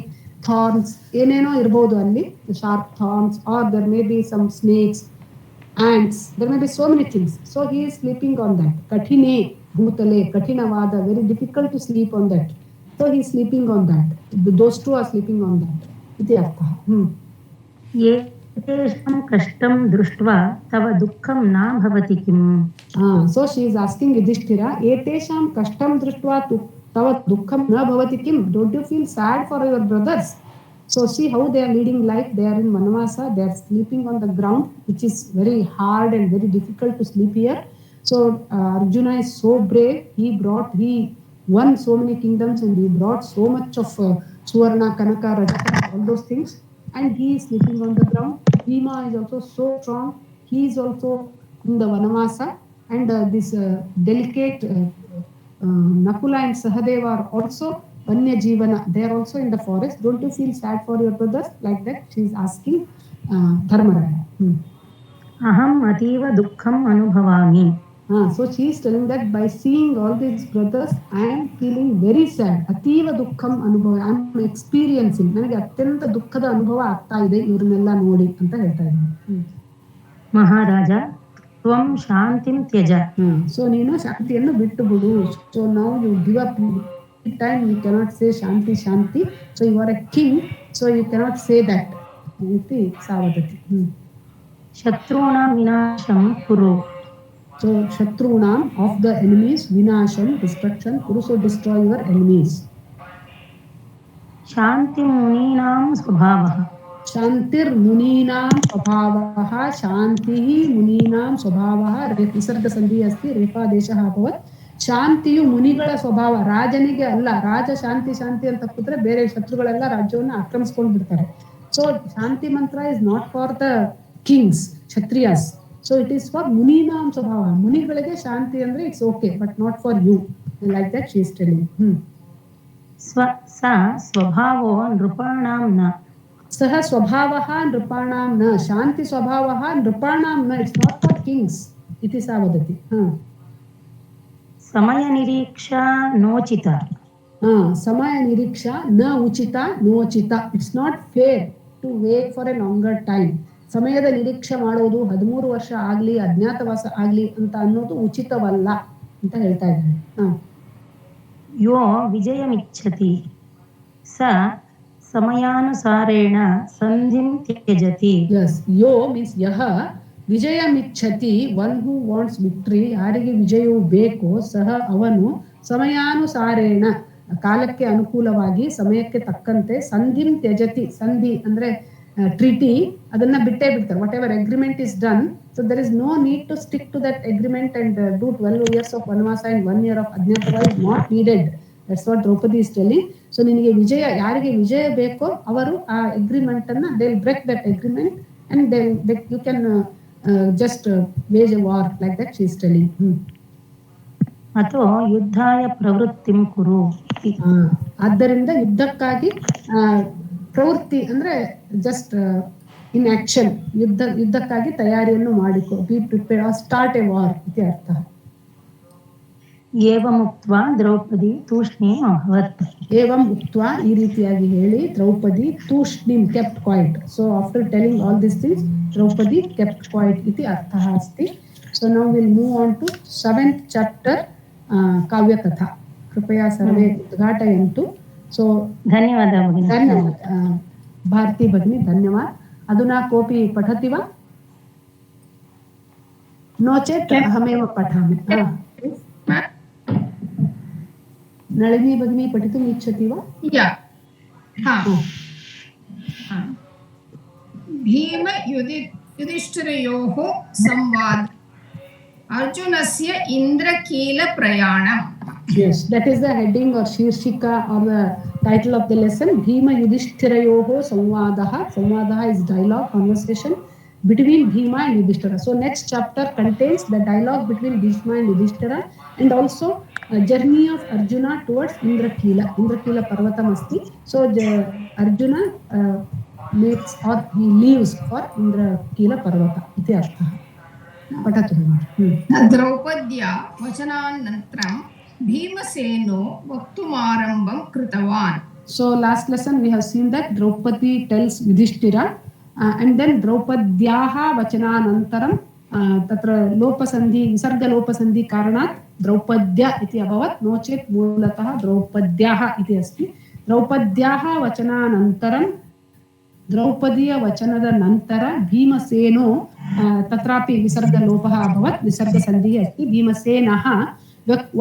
thorns, ಏನೇನೋ ಇರಬಹುದು ಅಲ್ಲಿ, sharp thorns, or there may be some snakes, ants, there may be so many things. So he is sleeping on that. Katine bhutale, katinavada, very difficult to sleep on that. So he is sleeping on that. Those two are sleeping on that. Iti artha. Etesham kashtam drishtva tava dukkham na bhavati kim. So she is asking Yudhishthira, Etesham kashtam drishtva tava dukkham na bhavati kim. Don't you feel sad for your brothers? So see how they are leading life. They are in Vanavasa. They are sleeping on the ground, which is very hard and very difficult to sleep here. So Arjuna is so brave. He won so many kingdoms and he brought so much of Suvarna, Kanaka, Rajata, all those things. And he is sleeping on the ground. Bhima is also so strong. He is also in the Vanavasa. And this delicate Nakula and Sahadeva are also Vanya Jivana. They are also in the forest. Don't you feel sad for your brothers? Like that, she is asking Dharmaraja. Aham ativa dukkham anubhavami. So she is telling that by seeing all these brothers, I am feeling very sad. Ativa dukkham anubhava. I am experiencing. ನನಗೆ ಅತ್ಯಂತ ದುಃಖದ ಅನುಭವ ಆಗ್ತಾ ಇದೆ ಇವ್ರನ್ನೆಲ್ಲ ನೋಡಿ ಅಂತ ಹೇಳ್ತಾ ಇದ್ದೀನಿ. ಮಹಾರಾಜ ತ್ವಂ ಶಾಂತಿಂ ತ್ಯಜ. ಸೊ ನೀನು ಶಾಂತಿಯನ್ನು ಬಿಟ್ಟು ಬಿಡು. ಸೊ ನಾವು you give up. Time you cannot say shanti shanti. So you are a king. So you cannot say that. Iti savadati. Shatrunam vinasham kuru. So Shatrunam, of the enemies, vinasham, destruction, kuru, so destroy your enemies. Shanti muninam swabhavaha. Shantir muninam swabhavaha. Shantihi muninam swabhavaha. Visarga sandhi asti, refa deshaha bhavat. ಶಾಂತಿಯು ಮುನಿಗಳ ಸ್ವಭಾವ, ರಾಜನಿಗೆ ಅಲ್ಲ. ರಾಜ ಶಾಂತಿ ಶಾಂತಿ ಅಂತ ಕೂತ್ರೆ ಬೇರೆ ಶತ್ರುಗಳೆಲ್ಲ ರಾಜ್ಯವನ್ನು ಆಕ್ರಮಿಸ್ಕೊಂಡು ಬಿಡ್ತಾರೆ. So shanti mantra is not for the kings, kshatriyas. So it is for ಮುನಿನಾಂ ಸ್ವಭಾವ. ಮುನಿಗಳಿಗೆ ಶಾಂತಿ ಅಂದ್ರೆ it's okay, but not for you. Like that she is telling. ಸ್ವಭಾವೋ ನೃಪಾಣಾಂ ನ. ಸಹ ಸ್ವಭಾವಃ ನೃಪಾಣಾಂ ನ. ಶಾಂತಿ ಸ್ವಭಾವಃ ನೃಪಾಣಾಂ ನ. It's not for kings. ಇತಿ ಸಾ ವದತಿ. ಸಮಯ ನಿರೀಕ್ಷಾ ನೋಚಿತ. ಸಮಯ ನಿರೀಕ್ಷಾ ನ ಉಚಿತ ನೋಚಿತ. It's not fair to wait for a longer time. ಸಮಯದ ನಿರೀಕ್ಷೆ ಮಾಡೋದು 13 ವರ್ಷ ಆಗ್ಲಿ, ಅಜ್ಞಾತವಾಸ ಆಗ್ಲಿ ಅಂತ ಅನ್ನೋದು ಉಚಿತವಲ್ಲ ಅಂತ ಹೇಳ್ತಾ ಇದ್ದಾರೆ. ಯೋ ವಿಜಯಮಿಚ್ಛತಿ ಸ ಸಮಯಾನುಸಾರೇಣ ಸಂಧಿಂ ತ್ಯಜತಿ. Yes, yo means ಯಹ ವಿಜಯಮಿಚ್ಛತಿ, ಒನ್ ಹೂ ವಾಂಟ್ಸ್ ವಿಕ್ಟ್ರಿ. ಯಾರಿಗೆ ವಿಜಯವು ಬೇಕು, ಸಹ ಅವನು ಸಮಯಾನುಸಾರೇಣ ಕಾಲಕ್ಕೆ ಅನುಕೂಲವಾಗಿ ಸಮಯಕ್ಕೆ ತಕ್ಕಂತೆ ಸಂಧಿಂ ತ್ಯಜತಿ. ಸಂಧಿ ಅಂದ್ರೆ ಟ್ರೀಟಿ, ಅದನ್ನ ಬಿಟ್ಟೇ ಬಿಡ್ತಾರೆ. Whatever agreement is done, so there is no need to stick to that agreement and do 12 years of vanavasa and 1 year of ajnatavasa is not needed. That's what Draupadi is telling. So ನಿನಗೆ ವಿಜಯ, ಯಾರಿಗೆ ವಿಜಯ ಬೇಕೋ ಅವರು ಆ ಅಗ್ರಿಮೆಂಟ್ ಅನ್ನ they will break that agreement and they you can just wage a war. Like that she is telling. ಅಥೋ ಯುದ್ಧಾಯ ಪ್ರವೃತ್ತಿಂ ಕುರು. ಆದ್ದರಿಂದ ಯುದ್ಧಕ್ಕಾಗಿ ಪ್ರವೃತ್ತಿ ಅಂದ್ರೆ ಜಸ್ಟ್ in action. ಯುದ್ಧಕ್ಕಾಗಿ ತಯಾರಿಯನ್ನು ಮಾಡಿಕೊ. Be prepared or start a war इति अर्थः. ಏವಮುಕ್ತ್ವಾ ದ್ರೌಪದಿ ತೂಷ್ಣೀಂ ಅಭವತ್. एवम् उक्त्वा ಈ ರೀತಿಯಾಗಿ ಹೇಳಿ Draupadi ತೂಷ್ಣೀಂ kept quiet. So after telling all these things, Draupadi kept quiet इति अर्थः अस्ति. So now we'll move on to 7th chapter काव्यकथा. कृपया सर्वे उद्घाटयन्तु. So ಧನ್ಯವಾದ ಭಗಿನಿ. धन्यवाद भारती भगिनी, धन्यवाद. अधुना कोऽपि पठति वा? नो चेत् अहमेव पठामि. नलिनी भगिनी पठितुम् इच्छति वा? भीम युधिष्ठिरयोः संवाद अर्जुनस्य इन्द्रकील प्रयाणम्. Yes, that is the heading or Shirshika or the title of the lesson. Bhima Yudhishthirayoho Samvadaha. Samvadaha is dialogue, conversation between Bhima and Yudhishthira. So next chapter contains the dialogue between Bhishma and Yudhishthira and also a journey of Arjuna towards Indrakila. Indrakila Parvatam asti. So Arjuna makes or he leaves for Indrakila Parvata. Iti artha. Patatu. द्रौपद्या वचनानन्तरं भीमसेनो वक्तुमारम्भं कृतवान्. So last lesson we have seen that Draupadi tells Yudhishthira and then Draupadyaha vachananantaram तत्र लोपसन्धि विसर्गलोपसन्धि कारणात् द्रौपद्या इति अभवत्. नो चेत् मूलतः द्रौपद्याः इति अस्ति. द्रौपद्याः वचनानन्तरं द्रौपदीय वचनद नन्तर भीमसेनो तत्रापि विसर्गलोपः अभवत्. विसर्गसन्धिः अस्ति. भीमसेनः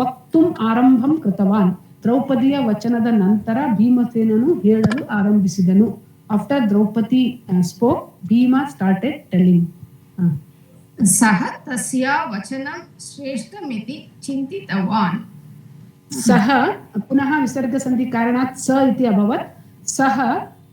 वक्तुम् आरम्भं कृतवान्. द्रौपदीय वचनद नन्तर भीमसेननु हेळಲು आरम्भिಸಿದನು. After Draupadi spoke, Bhima started telling. सः तस्या वचनं श्रेष्ठमिति चिन्तितवान्. सः पुनः विसर्गसन्धि कारणात् स इति अभवत्. सः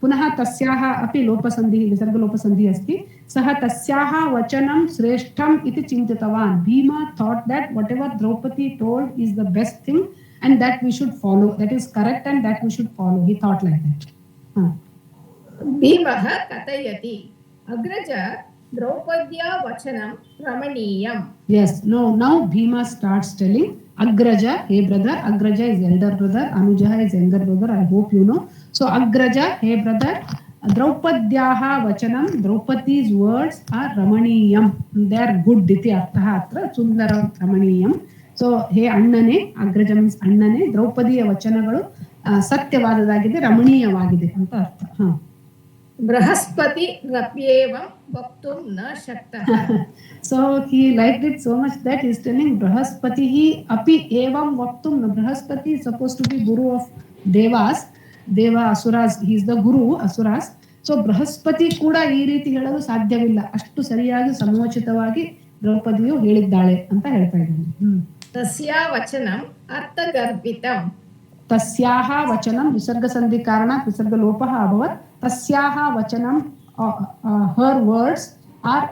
पुनः तस्याः अपि लोपसन्धिः विसर्गलोपसन्धिः अस्ति. सः तस्याः वचनं श्रेष्ठम् इति चिन्तितवान्. Bhima thought that whatever Draupadi told is the best thing and that we should follow. That is correct and that we should follow. He thought like that. भीमः कथयति अग्रज द्रौपद्या वचनं रमणीयम्. Yes, now Bhima starts telling Agraja, hey brother. Agraja is elder brother, Anuja is younger brother. I hope you know. So Agraja, hey brother, Draupadyaha vachanam, Draupadi's words are ramaniyam. They are good iti artha atra sundaram ramaniyam. So hey annane, Agraja means annane, Draupadiya vachanagalu satyavadadagide, ramaniyavagide anta artha. Brihaspati रप्येवं वक्तुं न शक्तः. So he liked it so much that he is telling Brahaspatihi api evam vaktum. Brahaspati is supposed to be guru of Devas, Deva Asuras. He is the guru Asuras. So Brahaspati kuda ee ರೀತಿ ಹೇಳಲು ಸಾಧ್ಯವಿಲ್ಲ. ಅಷ್ಟು ಸರಿಯಾಗಿ ಸಮಯೋಚಿತವಾಗಿ ದ್ರೌಪದಿಯು ಹೇಳಿದ್ದಾಳೆ ಅಂತ ಹೇಳ್ತಾ ಇದ್ದಾನೆ. तस्या वचनम् अर्थगर्भितम्. तस्याः वचनं विसर्गसन्धि कारणात् विसर्गलोपः अभवत्. तस्याः वचनं her words are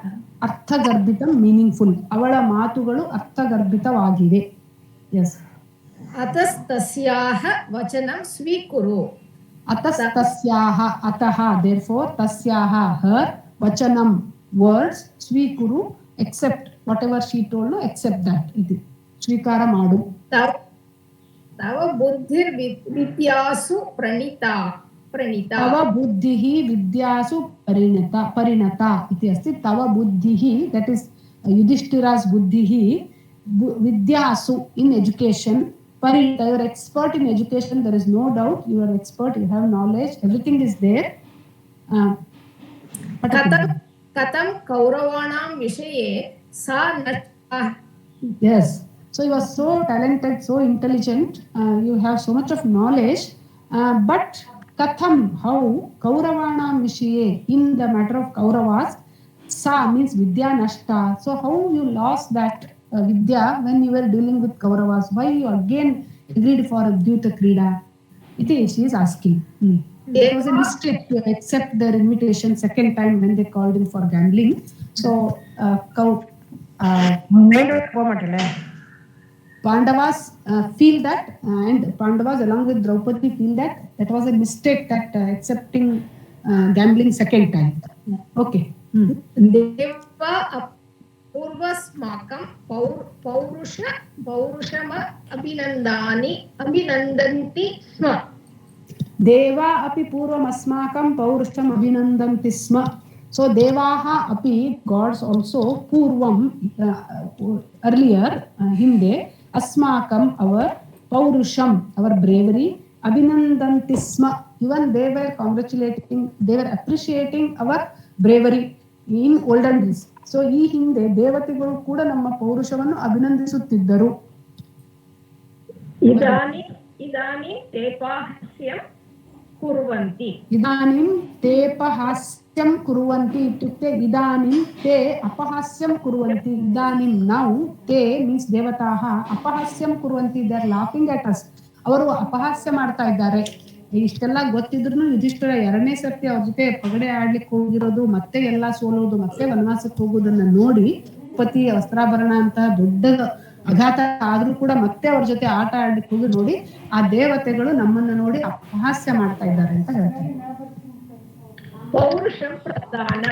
ಅರ್ಥಗರ್ಭಿತಂ meaningful. ಅವಳ ಮಾತುಗಳು ಅರ್ಥಗರ್ಭಿತವಾಗಿವೆ. Yes. अतस्तस्याः वचनं स्वीकुरु. अतस्तस्याः अतः therefore तस्याः her वचनं words स्वीकुरु accept whatever she told, no, accept that इति ಸ್ವೀಕಾರ ಮಾಡು. तव बुद्धिर्विद्यासु प्रणीता. तव बुद्धिः विद्यासु परिणता इति अस्ति. तव बुद्धिः, that is Yudhishthira's बुद्धिः, विद्यासु in education, parinita, you are expert in education, there is no doubt, you are expert, you have knowledge, everything is there. कथं कौरवाणां विषये सा न. Yes, so you are so talented, so intelligent, you have so much of knowledge, but Katham, how, Kauravanam Vishaye, in the matter of Kauravas, Sa means Vidya Nashta. So how you lost that Vidya when you were dealing with Kauravas? Why you again agreed for a Dhyuta Krida? Iti she is asking. It was a mistake to accept their invitation second time when they called him for gambling. So, Pandavas feel that, and Pandavas along with Draupadi feel that was a mistake, that accepting gambling second time. Okay. देवा पूर्वस्माकं पौरुषम अभिनन्दन्ति स्म. देवा अपि पूर्वम् अस्माकं पौरुषम् अभिनन्दन्ति स्म. So devaha api, gods also, purvam, earlier, hinde, asmakam, our paurusham, our bravery, abhinandanti sma. Even they were congratulating, they were appreciating our bravery in olden days. So ಈ ಹಿಂದೆ ದೇವತೆಗಳು ಕೂಡ ನಮ್ಮ ಪೌರುಷವನ್ನು ಅಭಿನಂದಿಸುತ್ತಿದ್ದರು. इदानीं तेपाहास्यं कुर्वन्ति. इदानीं तेपहास्यं कुर्वन्ति इत्युक्ते इदानीं ते अपहास्यं कुर्वन्ति. इदानीं नौ ते मीन्स् देवताः अपहास्यं कुर्वन्ति. they are laughing at us. ಅವರು ಅಪಹಾಸ್ಯ ಮಾಡ್ತಾ ಇದ್ದಾರೆ. ಇಷ್ಟೆಲ್ಲ ಗೊತ್ತಿದ್ರು ಯುಧಿಷ್ಠಿರ ಎರಡನೇ ಸರ್ತಿ ಅವ್ರ ಜೊತೆ ಪಗಡೆ ಆಡ್ಲಿಕ್ಕೆ ಹೋಗಿರೋದು, ಮತ್ತೆ ಎಲ್ಲ ಸೋಲೋದು, ಮತ್ತೆ ವನವಾಸಕ್ಕೆ ಹೋಗೋದನ್ನ ನೋಡಿ ಪತಿ ವಸ್ತ್ರಾಭರಣ ಅಂತ ದೊಡ್ಡ ಅಘಾತ ಆದ್ರೂ ಕೂಡ ಮತ್ತೆ ಅವ್ರ ಜೊತೆ ಆಟ ಆಡ್ಲಿಕ್ಕೆ ಹೋಗಿ ನೋಡಿ ಆ ದೇವತೆಗಳು ನಮ್ಮನ್ನ ನೋಡಿ ಅಪಹಾಸ್ಯ ಮಾಡ್ತಾ ಇದ್ದಾರೆ ಅಂತ ಹೇಳ್ತಾರೆ. ಪೌರುಷಂ ಪ್ರಧಾನ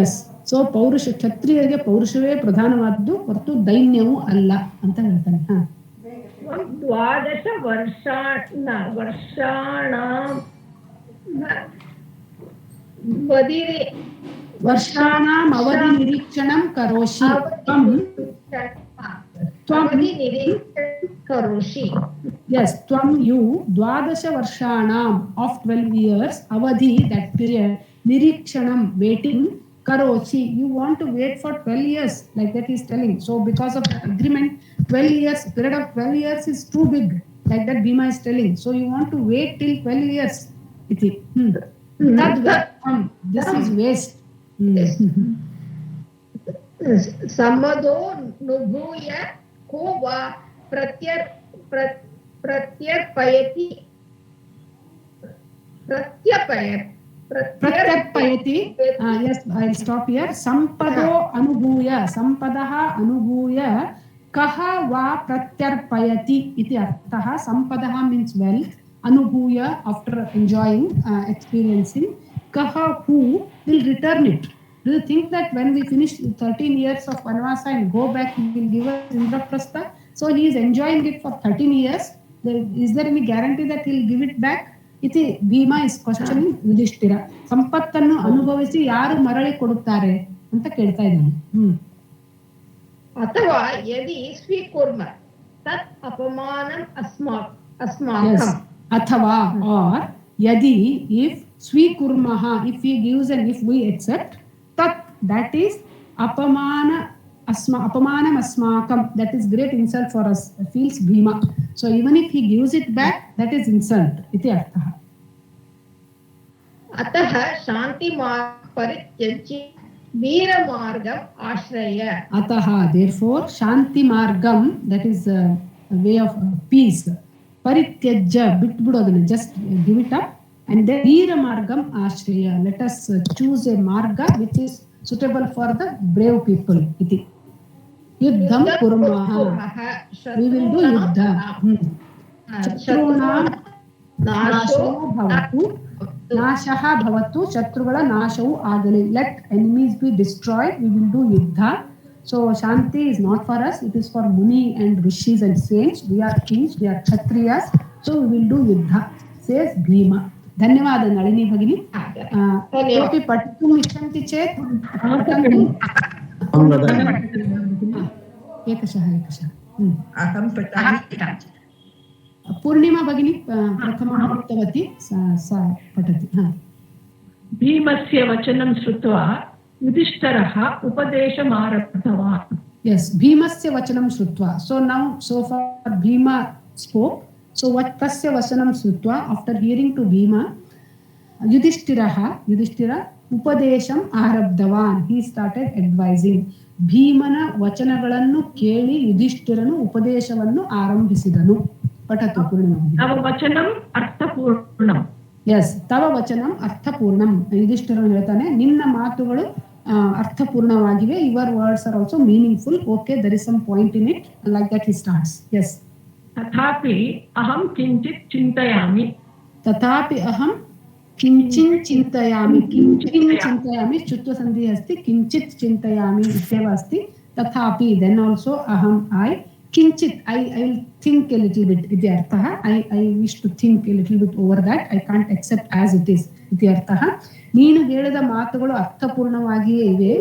ಎಸ್. ಸೊ ಪೌರುಷ, ಕ್ಷತ್ರಿಯರಿಗೆ ಪೌರುಷವೇ ಪ್ರಧಾನವಾದ್ದು ಹೊರತು ದೈನ್ಯವೂ ಅಲ್ಲ ಅಂತ ಹೇಳ್ತಾನೆ. 12 ವರ್ಷಾಣಾಂ ಅವಧಿ ನಿರೀಕ್ಷಣಂ ಕರೋಷಿ. Yes, tvam you 12 varshanam of 12 years avadhi, that period, nirikshanam, waiting, karoshi, you want to wait for 12 years, like that he is telling. So because of the agreement, 12 years, period of 12 years is too big, like that Bhima is telling. So you want to wait till 12 years. Iti. This is waste. Samado nubhuya ko va pratyarpayati. Yes, I'll stop here. Sampado anubhuya, sampadaha anubhuya kaha va pratyarpayati iti arthaha. Sampadaha means wealth, anubhuya after enjoying, experiencing, kaha who will return it. Do you think that when we finish 13 years of vanvasa and go back, he will give us Indraprastha? So he is enjoying it for 13 years. Is there any guarantee that he will give it back? Iti Bhima is questioning Yudhishthira. ಸಂಪತ್ತನ್ನು ಅನುಭವಿಸಿ ಯಾರು ಮರಳಿ ಕೊಡುತ್ತಾರೆ ಅಂತ ಕೇಳ್ತಾ ಇದ್ದಾನೆ. ಅಥವಾ ಯದಿ ಸ್ವೀಕುರ್ಮ ತತ್ ಅಪಮಾನಂ ಅಸ್ಮಾಕಂ. ಅಥವಾ or yadi, if swikurmaha, if he gives and if we accept, tat, that is apamanam asmakam, that is great insult for us, feels Bhima. So even if he gives it back, that is insult. Iti arthaha. अतः शांति मार्ग परित्यज्य वीर मार्गम आश्रय. अतः therefore shanti margam, that is a way of peace, परित्यज्य, bitbudodana, just give it up, and then veera margam ashraya, let us choose a marga which is suitable for the brave people. Iti yuddham kurmaha, we will do yuddha. Shatrunam nasho bhavatu, nashaha bhavatu, shatrugala nashavu agale, let enemies be destroyed, we will do yuddha. So shanti is not for us, it is for Muni and Rishis and saints. We are kings, we are kshatriyas, so we will do yuddha, says Bhima. ಧನ್ಯವಾದ ನಳಿನಿ ಭಗಿನಿ. ಕೋಪಿ ಪಠಿತುಂ ಇಚ್ಛಂತಿ ಚೇತ್ ಏಕಶಃ ಅಹಂ ಪಠಾಮಿ. पूर्णिमा भगिनी प्रथमं उक्तवती, सा पठति. भीमस्य वचनं श्रुत्वा युधिष्ठिरः उपदेशम् आरब्धवान्. Yes, भीमस्य वचनं श्रुत्वा. So now, so far Bhima spoke. So what tasya vasanam srutva, after hearing to Bhima, Yudhishthira upadesham aarabdhavan, he started advising. Bhimana vachanagalannu keli Yudhishthiranu upadeshavannu ಆರಂಭಿಸಿದನು. ಪಠತು Purnima. ತವ ವಚನಂ ಅರ್ಥಪೂರ್ಣಂ. Yes, tava vachanam arthapurnam. Yudhishthira ಹೇಳ್ತಾನೆ, ನಿನ್ನ ಮಾತುಗಳು ಅರ್ಥಪೂರ್ಣವಾಗಿವೆ. Your words are also meaningful. Okay, there is some point in it. Like that he starts. Yes. तथापि अहं किञ्चित् चिन्तयामि. तथापि अहं किञ्चिन् चिन्तयामि किञ्चिन् चिन्तयामि चुत्वसन्धिः अस्ति किञ्चित् चिन्तयामि इत्येव अस्ति तथापि देन् आल्सो अहम् ऐ किञ्चित् I will think a little bit इति अर्थः I wish to think a little bit over that I can't accept as it is ಇತಿ ಅರ್ಥः ನೀನು ಹೇಳಿದ ಮಾತುಗಳು ಅರ್ಥಪೂರ್ಣವಾಗಿಯೇ ಇವೆ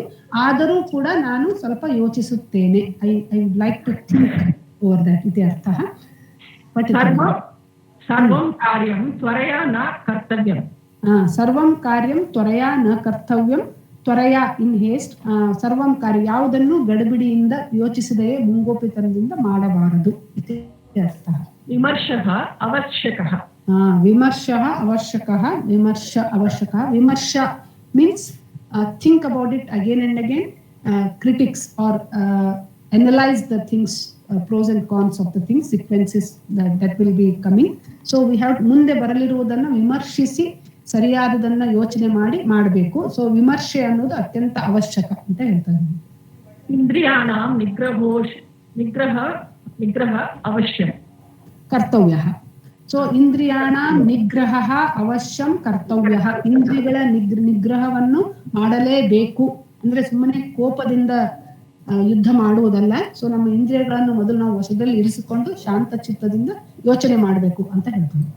ಆದರೂ ಕೂಡ ನಾನು ಸ್ವಲ್ಪ ಯೋಚಿಸುತ್ತೇನೆ I would like to think over that ಇತಿ ಅರ್ಥः सर्वं कार्यं त्वरया न कर्तव्यम् ಸರ್ವಂ ಕಾರ್ಯಂ ತ್ವರಯಾ ನ ಕರ್ತವ್ಯಂ ತ್ವರಯಾ ಇನ್ ಹೇಸ್ಟ್ ಸರ್ವಂ ಕಾರ್ಯ ಯಾವುದನ್ನು ಗಡಿಬಿಡಿಯಿಂದ ಯೋಚಿಸದೆಯೇ ಮುಂಗೋಪಿತನದಿಂದ ಮಾಡಬಾರದು ಇತಿ ಅರ್ಥ विमर्शः आवश्यकः विमर्शः आवश्यकः विमर्श आवश्यकः विमर्श means think about it again and again critics or analyze the things pros and cons of the things sequences that will be coming so we have ಮುಂದೆ ಬರಲಿರುವುದನ್ನು ವಿಮರ್ಶಿಸಿ ಸರಿಯಾದದನ್ನ ಯೋಚನೆ ಮಾಡಿ ಮಾಡಬೇಕು ಸೊ ವಿಮರ್ಶೆ ಅನ್ನೋದು ಅತ್ಯಂತ ಅವಶ್ಯಕ ಅಂತ ಹೇಳ್ತಾರೆ ಇಂದ್ರಿಯಾಣಾಂ ನಿಗ್ರಹ ಅವಶ್ಯಂ ಕರ್ತವ್ಯಃ ಸೊ ಇಂದ್ರಿಯಾಣಾಂ ನಿಗ್ರಹಃ ಅವಶ್ಯಂ ಕರ್ತವ್ಯಃ ಇಂದ್ರಿಯಗಳ ನಿಗ್ರಹವನ್ನು ಮಾಡಲೇಬೇಕು ಅಂದ್ರೆ ಸುಮ್ಮನೆ ಕೋಪದಿಂದ ಯುದ್ಧ ಮಾಡುವುದಲ್ಲ ಸೊ ನಮ್ಮ ಇಂದ್ರಿಯಗಳನ್ನು ಮೊದಲು ನಾವು ವಶದಲ್ಲಿ ಇರಿಸಿಕೊಂಡು ಶಾಂತ ಚಿತ್ತದಿಂದ ಯೋಚನೆ ಮಾಡಬೇಕು ಅಂತ ಹೇಳ್ತಾರೆ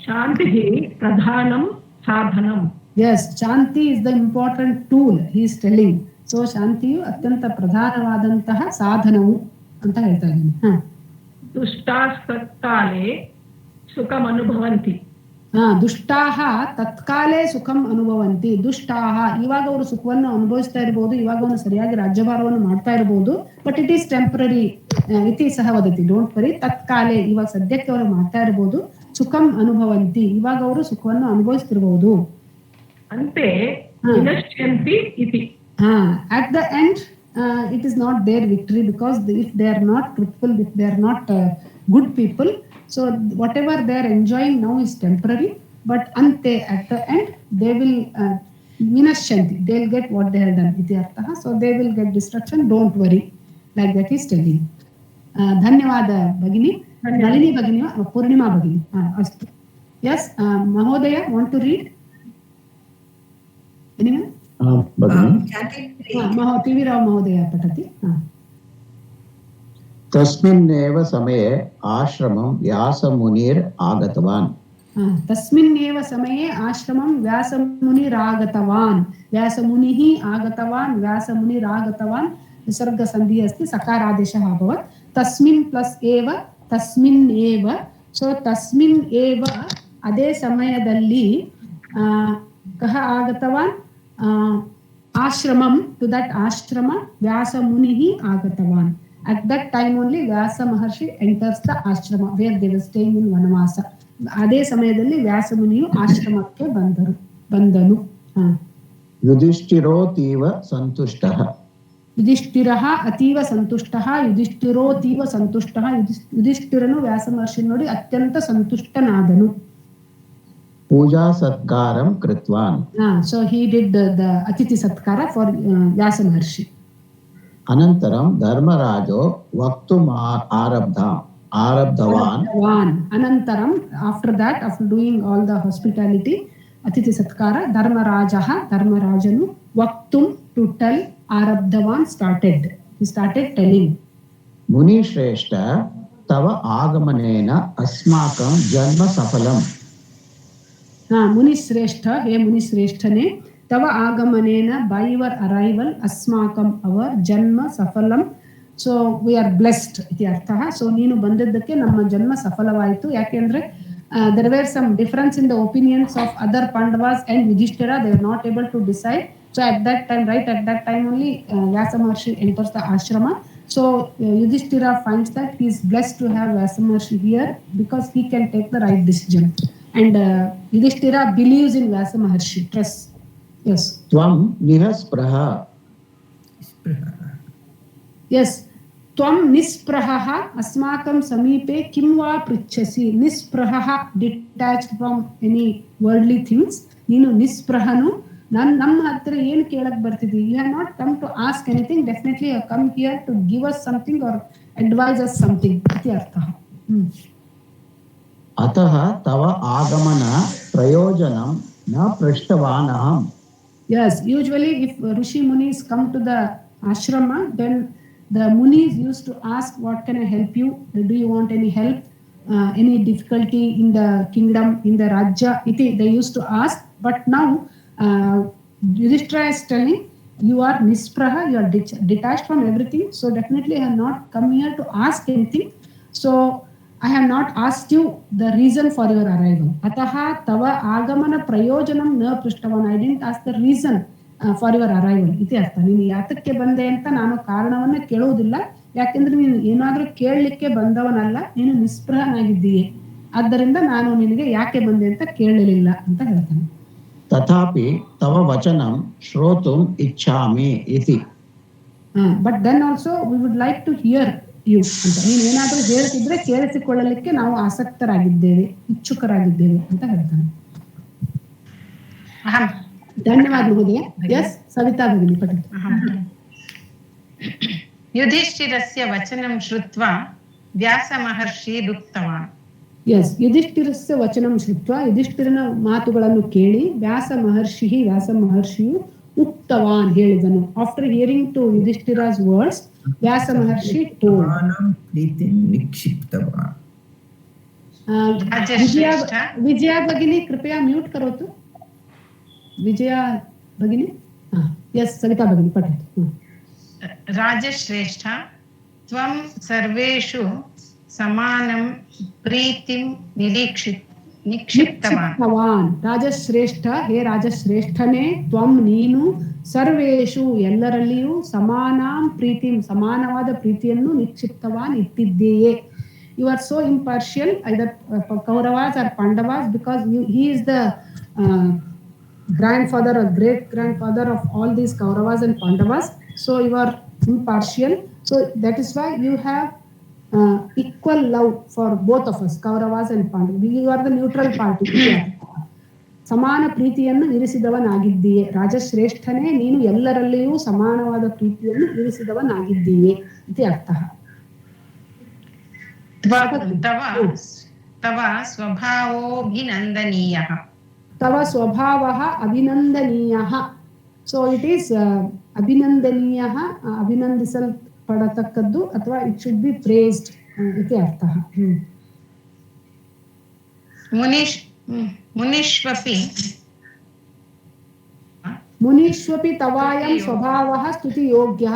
ಶಾಂತಿ ಪ್ರಧಾನಂ ಸಾಧನಂ yes Shanti is the important tool he is telling so ಶಾಂತಿಯು ಅತ್ಯಂತ ಪ್ರಧಾನವಾದಂತಹ ಸಾಧನವು ಅಂತ ಹೇಳ್ತಾ ಇದ್ದೀನಿ ದುಷ್ಟಾಃ ತತ್ಕಾಲೇ ಸುಖಂ ಅನುಭವಂತಿ ದುಷ್ಟಾಹ ತತ್ಕಾಲೇ ಸುಖಂ ಅನುಭವಂತಿ ದುಷ್ಟಾಹ ಇವಾಗ ಅವರು ಸುಖವನ್ನು ಅನುಭವಿಸ್ತಾ ಇರಬಹುದು ಇವಾಗ ಅವನು ಸರಿಯಾಗಿ ರಾಜ್ಯಭಾರವನ್ನು ಮಾಡ್ತಾ ಇರಬಹುದು ಬಟ್ ಇಟ್ ಈಸ್ ಟೆಂಪರರಿ ಇತಿ ಸಹ ವದತಿ ಡೋಂಟ್ ವರಿ ತತ್ಕಾಲೇ ಇವಾಗ ಸದ್ಯಕ್ಕೆ ಅವರು ಮಾಡ್ತಾ ಇರಬಹುದು ಸುಖಂ ಅನುಭವಂತಿ ಇವಾಗ ಅವರು ಸುಖವನ್ನು ಅನುಭವಿಸ್ತಿರಬಹುದು ಅಂತೆ ವಿನಶ್ಯಂತಿ ಇತಿ at the end it is not their victory because if they are not truthful if they are not good people so whatever they are enjoying now is temporary but ante at the end they will vinashyanti they will get what they have done iti artha so they will get destruction don't worry like that is telling dhanyawada bhagini nalini bhagini purnima bhagini astu yes mahodaya want to read anyone TV Rao Mahodaya patati तस्मिन्नेव समये आश्रमं व्यासमुनिर् आगतवान् तस्मिन्नेव समये आश्रमं व्यासमुनिरागतवान् व्यासमुनिः आगतवान् व्यासमुनिरागतवान् विसर्गसन्धिः अस्ति सकारादेशः अभवत् तस्मिन् प्लस् एव तस्मिन् एव सो तस्मिन् एव अदे समयदल्लि कः आगतवान् आश्रमं टु दट् आश्रम व्यासमुनिः आगतवान् at that time only Vyasa Maharshi enters the ashrama where they were staying in Vanavasa ade samayadalli Vyasa Muniyu ashramakke bandanu Yudhishthiro tiva santushtah Yudhishthirah ativa santushtah Yudhishthiro tiva santushtah Yudhishthiranu Vyasa Maharshi nodi atyanta santushtanadanu Puja satkaram kritvan so he did the Atithi Satkara for Vyasa Maharshi अनन्तरं धर्मराजो वक्तुम् आरब्धवान् अनन्तरं after that after doing all the hospitality अतिथि सत्कार धर्मराजनु वक्तुं to tell आरब्धवान् started he started telling मुनिश्रेष्ठ तव आगमनेन अस्माकं जन्म सफलम् मुनिश्रेष्ठ हे मुनिश्रेष्ठने तव आगमनेन by your arrival अस्माकं our जन्म subphylum so we are blessed इति अर्थः so ನೀನು ಬಂದಿದ್ದಕ್ಕೆ ನಮ್ಮ ಜನ್ಮ ಸಫಲವಾಯಿತು ಯಾಕೆಂದ್ರೆ there were some difference in the opinions of other Pandavas and Yudhishthira they were not able to decide so at that time right at that time only Vyasa Maharshi enters the ashrama so Yudhishthira finds that he is blessed to have Vyasa Maharshi here because he can take the right decision and Yudhishthira believes in Vyasa Maharshi trust yes tvam nihaspraha yes tvam nispraha asmakam sameepe kim va prichasi nispraha detached from any worldly things neenu nisprahanu ನಮ್ಮ ಹತ್ರ ಏನು ಕೇಳಕ್ ಬರ್ತಿದ್ವಿ you have not come to ask anything definitely you have come here to give us something or advise us something इति अर्थः अतः तव आगमन प्रयोजनं न पृष्टवान् अहम्. Yes, usually if Rishi Munis come to the ashrama, then the Munis used to ask, what can I help you? Do you want any help? Any difficulty in the kingdom, in the Rajya? They used to ask. But now Yudhishthira is telling, you are nispraha, you are detached from everything. So definitely I have not come here to ask anything. So I have not asked you the reason for your arrival. Ataha tava agamana prayojanam na prishtavan. I didn't ask the reason for your arrival. Iti artha. Ninu yatakke bande anta nanu karanavanna kelodilla. ಯಾಕೆಂದ್ರೆ ನೀನು ಏನಾದರೂ ಕೇಳಲಿಕ್ಕೆ ಬಂದವನಲ್ಲ, ನೀನು ನಿಸ್ಪೃಹನಾಗಿದ್ದೀಯೆ. ಆದ್ದರಿಂದ ನಾನು ನಿನಗೆ ಯಾಕೆ ಬಂದೆ ಅಂತ ಕೇಳಲಿಲ್ಲ ಅಂತ ಹೇಳ್ತಾನೆ. तथापि तव वचनं श्रोतुम् इच्छामि इति. But then also we would like to hear you ಅಂತ. ನೀನು ಏನಾದರೂ ಹೇಳ್ತಿದ್ರೆ ಕೇಳಿಸಿಕೊಳ್ಳಲಿಕ್ಕೆ ನಾವು ಆಸಕ್ತರಾಗಿದ್ದೇವೆ, ಇಚ್ಛುಕರಾಗಿದ್ದೇವೆ ಅಂತ ಹೇಳ್ತಾನೆ. ಧನ್ಯವಾದ ಮಹೋದಯ. ಎಸ್ ಸವಿತಾ ಭಗಿನಿ ಪಠಿತು. युधिष्ठिरस्य वचनं श्रुत्वा व्यासमहर्षिरुक्तवान्. Yes, ಯುಧಿಷ್ಠಿರಸ್ಯ ವಚನಂ ಶ್ರುತ್ವಾ, ಯುಧಿಷ್ಠಿರನ ಮಾತುಗಳನ್ನು ಕೇಳಿ ವ್ಯಾಸ ಮಹರ್ಷಿಯು ಉಕ್ತವಾನ್ ಹೇಳಿದನು. After hearing to Yudhishthira's words, Vyasa Maharshi told. Vijaya ಭಗಿನಿ ಕೃಪಯಾ ಮ್ಯೂಟ್ ಕರೋತು. ವಿಜಯ ಭಗಿನಿ. ಎಸ್ ಸವಿತಾ ಭಗಿನಿ ಪಠಿತು. राजश्रेष्ठ त्वं सर्वेषु समानं प्रीतिं निक्षिप्तवान्. ರಾಜಶ್ರೇಷ್ಠ, ಹೇ ರಾಜಶ್ರೇಷ್ಠನೇ, ತ್ವಂ ನೀನು, ಸರ್ವೇಷು ಎಲ್ಲರಲ್ಲಿಯೂ, ಸಮಾನಾಂ ಪ್ರೀತಿಂ ಸಮಾನವಾದ ಪ್ರೀತಿಯನ್ನು ನಿಕ್ಷಿಪ್ತವಾನ್ ಇಟ್ಟಿದ್ದೀಯೇ. You are so impartial, either Kauravas or Pandavas, because he is the grandfather or great grandfather of all these Kauravas and Pandavas. So you are impartial. So that is why you have equal love for both of us, Kauravas and Pandavas. You are the neutral party. ಸಮಾನ ಪ್ರೀತಿಯನ್ನು ಇರಿಸಿದವನಾಗಿದ್ದೀಯೆ. ರಾಜಶ್ರೇಷ್ಠನೇ, ನೀನು ಎಲ್ಲರಲ್ಲಿಯೂ ಸಮಾನವಾದ ಪ್ರೀತಿಯನ್ನು ಇರಿಸಿದವನಾಗಿದ್ದೀಯೆ ಇತಿ ಅರ್ಥಃ. तव स्वभावोऽभिनन्दनीयः. तव स्वभावः अभिनन्दनीयः. So it is ಅಭಿನಂದನೀಯಃ, ಅಭಿನಂದಿಸಲ್ಪಡತಕ್ಕದ್ದು, ಅಥವಾ ಇಟ್ ಶುಡ್ ಬಿ ಪ್ರೇಸ್ಡ್ ಇತಿ ಅರ್ಥಃ. ಮುನೀಷ್ವಪಿ ತವಾಯಂ ಸ್ವಭಾವಃ ಸ್ತುತಿಯೋಗ್ಯಃ.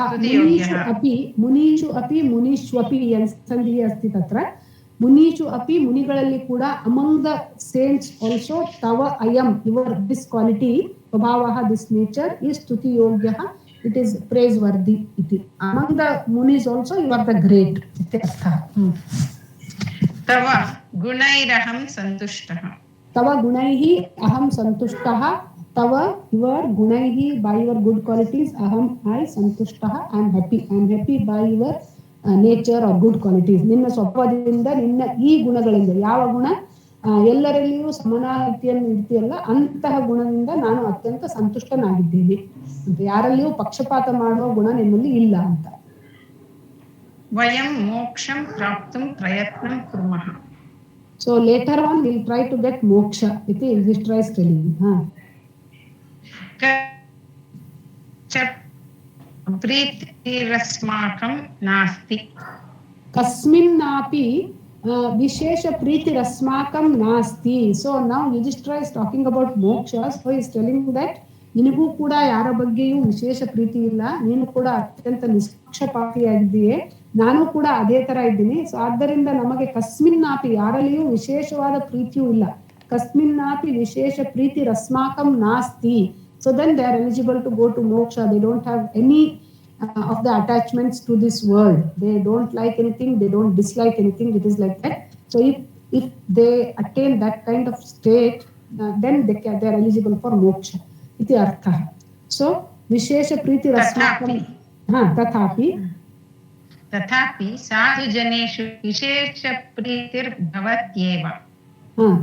ಮುನೀಷು ಅಪಿ ಮುನೀಷ್ವಪಿ ಸಂಧಿಗೆ ಅಸ್ತಿ ತತ್ರ. ಮುನೀಷು ಅಪಿ ಮುನಿಗಳಲ್ಲಿ ಕೂಡ, ಅಮಂಗ್ ದ ಸೇಂಟ್ಸ್ ಆಲ್ಸೋ, ತವ ಅಯಂ ಯುವರ್ ದಿಸ್ ಕ್ವಾಲಿಟಿ, ಸ್ವಭಾವಃ ದಿಸ್ ನೇಚರ್ ಈಸ್ ಸ್ತುತಿಯೋಗ್ಯಃ, it is praiseworthy iti. Among the munis also you are the great iti artha. Tava gunairaham santushtah. Tava gunaihi aham santushtah. Tava, your gunaihi, by your good qualities, aham, I, santushtah, I am happy. I am happy by your nature or good qualities. ನಿನ್ನ ಸ್ವಭಾವದಿಂದ, ನಿನ್ನ ಈ ಗುಣಗಳಿಂದ, ಯಾವ ಗುಣ ಎಲ್ಲರಲ್ಲಿಯೂ ಸಮಾನತೆಯನ್ನು ಇರ್ತೀಯಲ್ಲ, ಅಂತಹ ಗುಣದಿಂದ ನಾನು ಅತ್ಯಂತ ಸಂತುಷ್ಟನಾಗಿದ್ದೇನೆ ಅಂತ. ಯಾರಲ್ಲಿಯೂ ಪಕ್ಷಪಾತ ಮಾಡುವ ಗುಣ ನಿನ್ನಲ್ಲಿ ಇಲ್ಲ ಅಂತ. ವಯಂ ಮೋಕ್ಷಂ ಪ್ರಾಪ್ತುಂ ಪ್ರಯತ್ನಂ ಕುರ್ಮಃ. So later on we'll try to get moksha. Iti Yudhishthira is telling. ಪ್ರೀತಿರಸ್ಮಾಕಂ ನಾಸ್ತಿ. ಕಸ್ಮಿನ್ನಾಪಿ ವಿಶೇಷ ಪ್ರೀತಿರಸ್ಮಾಕಂ ನಾಸ್ತಿ. So now Yudhishthira is talking about moksha. So he is telling that ನಿನಗೂ ಕೂಡ ಯಾರ ಬಗ್ಗೆಯೂ ವಿಶೇಷ ಪ್ರೀತಿ ಇಲ್ಲ, ನೀನು ಕೂಡ ಅತ್ಯಂತ ನಿಷ್ಪಕ್ಷಪಾತಿಯಾಗಿದ್ದೀಯೆ, ನಾನು ಕೂಡ ಅದೇ ತರ ಇದ್ದೀನಿ. ಸೊ ಆದ್ದರಿಂದ ನಮಗೆ ಕಸ್ಮಿನ್ನಾಪಿ, ಯಾರಲ್ಲಿಯೂ ವಿಶೇಷವಾದ ಪ್ರೀತಿಯೂ ಇಲ್ಲ. ಕಸ್ಮಿನ್ನಾಪಿ ವಿಶೇಷ ಪ್ರೀತಿ ರಸ್ಮಾಕಂ ನಾಸ್ತಿ. So then they are eligible to go to moksha. They don't have any of the attachments to this world. They don't like anything, they don't dislike anything. It is like that. So if they attain that kind of state, then they are eligible for moksha iti artha. So vishesha preeti rasmakam tathapi sadhu janeshu vishesha preetir bhavatyeva.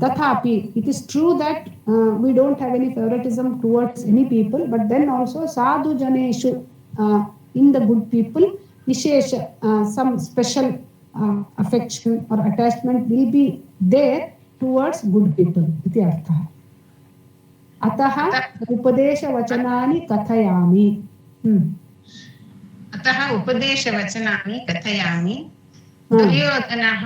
Tathapi, it is true that we don't have any favoritism towards any people, but then also sadhu janeshu, in the good people, vishesha, some special affection or attachment will be there towards good people iti artha. अतः उपदेशवचनानि कथयामि. अतः उपदेशवचनानि कथयामि. दुर्योधनः.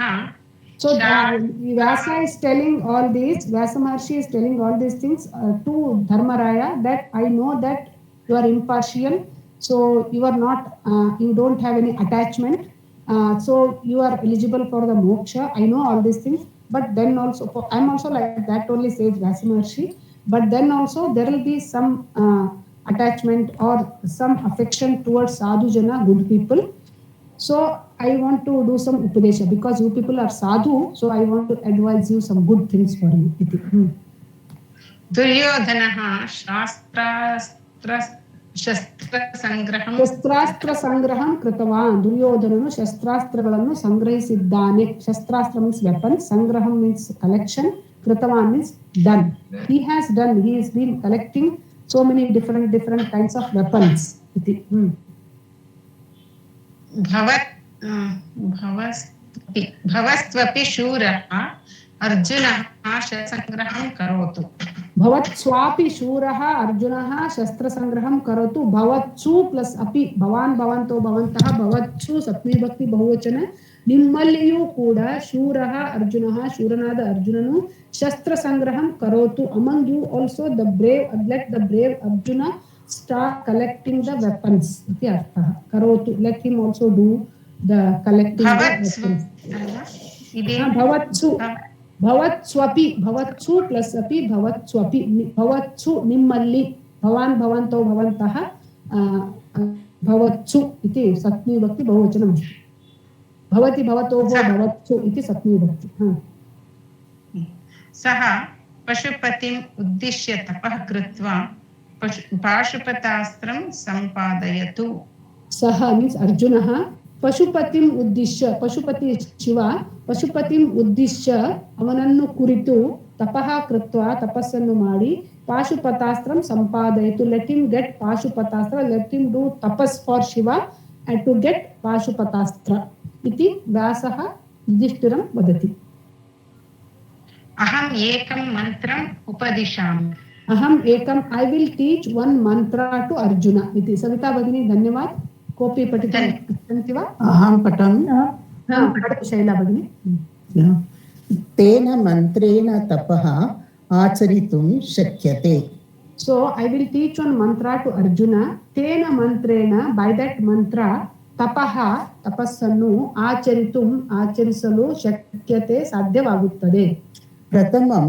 So Vyasa is telling all these, Vyasa Maharshi is telling all these things to Dharmaraya, that I know that you are impartial, so you are not, you don't have any attachment, so you are eligible for the moksha. I know all these things, but then also, I am also like that only, says Vyasa Maharshi, but then also there will be some attachment or some affection towards sadhu jana, good people. So I want to do some upadesha because you people are sadhu, so I want to advise you some good things for you. Duryodhanaha ಶಸ್ತ್ರಾಸ್ತ್ರ ಸಂಗ್ರಹಂ ಕೃತವಾನ್. ದುರ್ಯೋಧನನು ಶಸ್ತ್ರಾಸ್ತ್ರಗಳನ್ನು ಸಂಗ್ರಹಿಸಿದ್ದಾನೆ. ಶಸ್ತ್ರಾಸ್ತ್ರ means weapon, ಸಂಗ್ರಹಂ means collection, ಕೃತವಾನ್ means done. He has done, he has been collecting so many different kinds of weapons. भवस्त्वपि शूरः अर्जुनः शस्त्रसङ्ग्रहं करोतु. भवत्स्वापि शूरः अर्जुनः शस्त्रसङ्ग्रहं करोतु. भवत्सु plus अपि, भवान् भवन्तो भवन्तः, भवत्सु सप्तमी भक्ति बहुवचನ. ನಿಮ್ಮಲ್ಲಿಯೂ ಕೂಡ ಶೂರಃ ಅರ್ಜುನಃ, ಶೂರನಾದ ಅರ್ಜುನನು ಶಸ್ತ್ರಸಂಗ್ರಹಂ ಕರೋತು. Among you also the brave, let the brave Arjuna start collecting the weapons. iti artha. Karotu, let him also do the collecting the weapons. Bhavatsu, bhavatswapi, bhavatsu plus api, bhavatswapi, bhavatsu nimmalli, bhavan bhavanto bhavantah, bhavatsu iti satmi bhakti bahuvachanam. Bhavati bhavatoho bhavatsu iti satmi bhakti. Saha pashupatiim uddishya tapah कृत्वा पाशुपतास्त्रं संपादयतु. सः means अर्जुनः पशुपतिं उद्दिश्य, पशुपति शिव, पशुपतिं उद्दिश्य ಅವನನ್ನು ಕುರಿತು ತಪಃ ಕೃತ್ವ, ತಪಸ್ಸನ್ನು ಮಾಡಿ, ಪಾಶುಪತಾಸ್ತ್ರಂ ಸಂಪಾದಯತು, let him get Pashupatastra, let him do tapas for Shiva and to get Pashupatastra इति व्यासः युधिष्ठिरं वदति. अहम् एकं मन्त्रम् उपदिशामि. अहम एकम, I will teach one mantra to Arjuna. इति सविता भगिनी धन्यवाद. कोऽपि पठितवती वा? अहं पठामि. पठतु शैला भगिनी. तेन मन्त्रेण तपः आचरितुं शक्यते. So I will teach one mantra to Arjuna. तेन मन्त्रेण, by that mantra, ತಪಃ ತಪಸ್ಸನ್ನು ಆಚರಿಸಲು ಶಕ್ಯತೆ, ಸಾಧ್ಯವಾಗುತ್ತದೆ. ಪ್ರಥಮಂ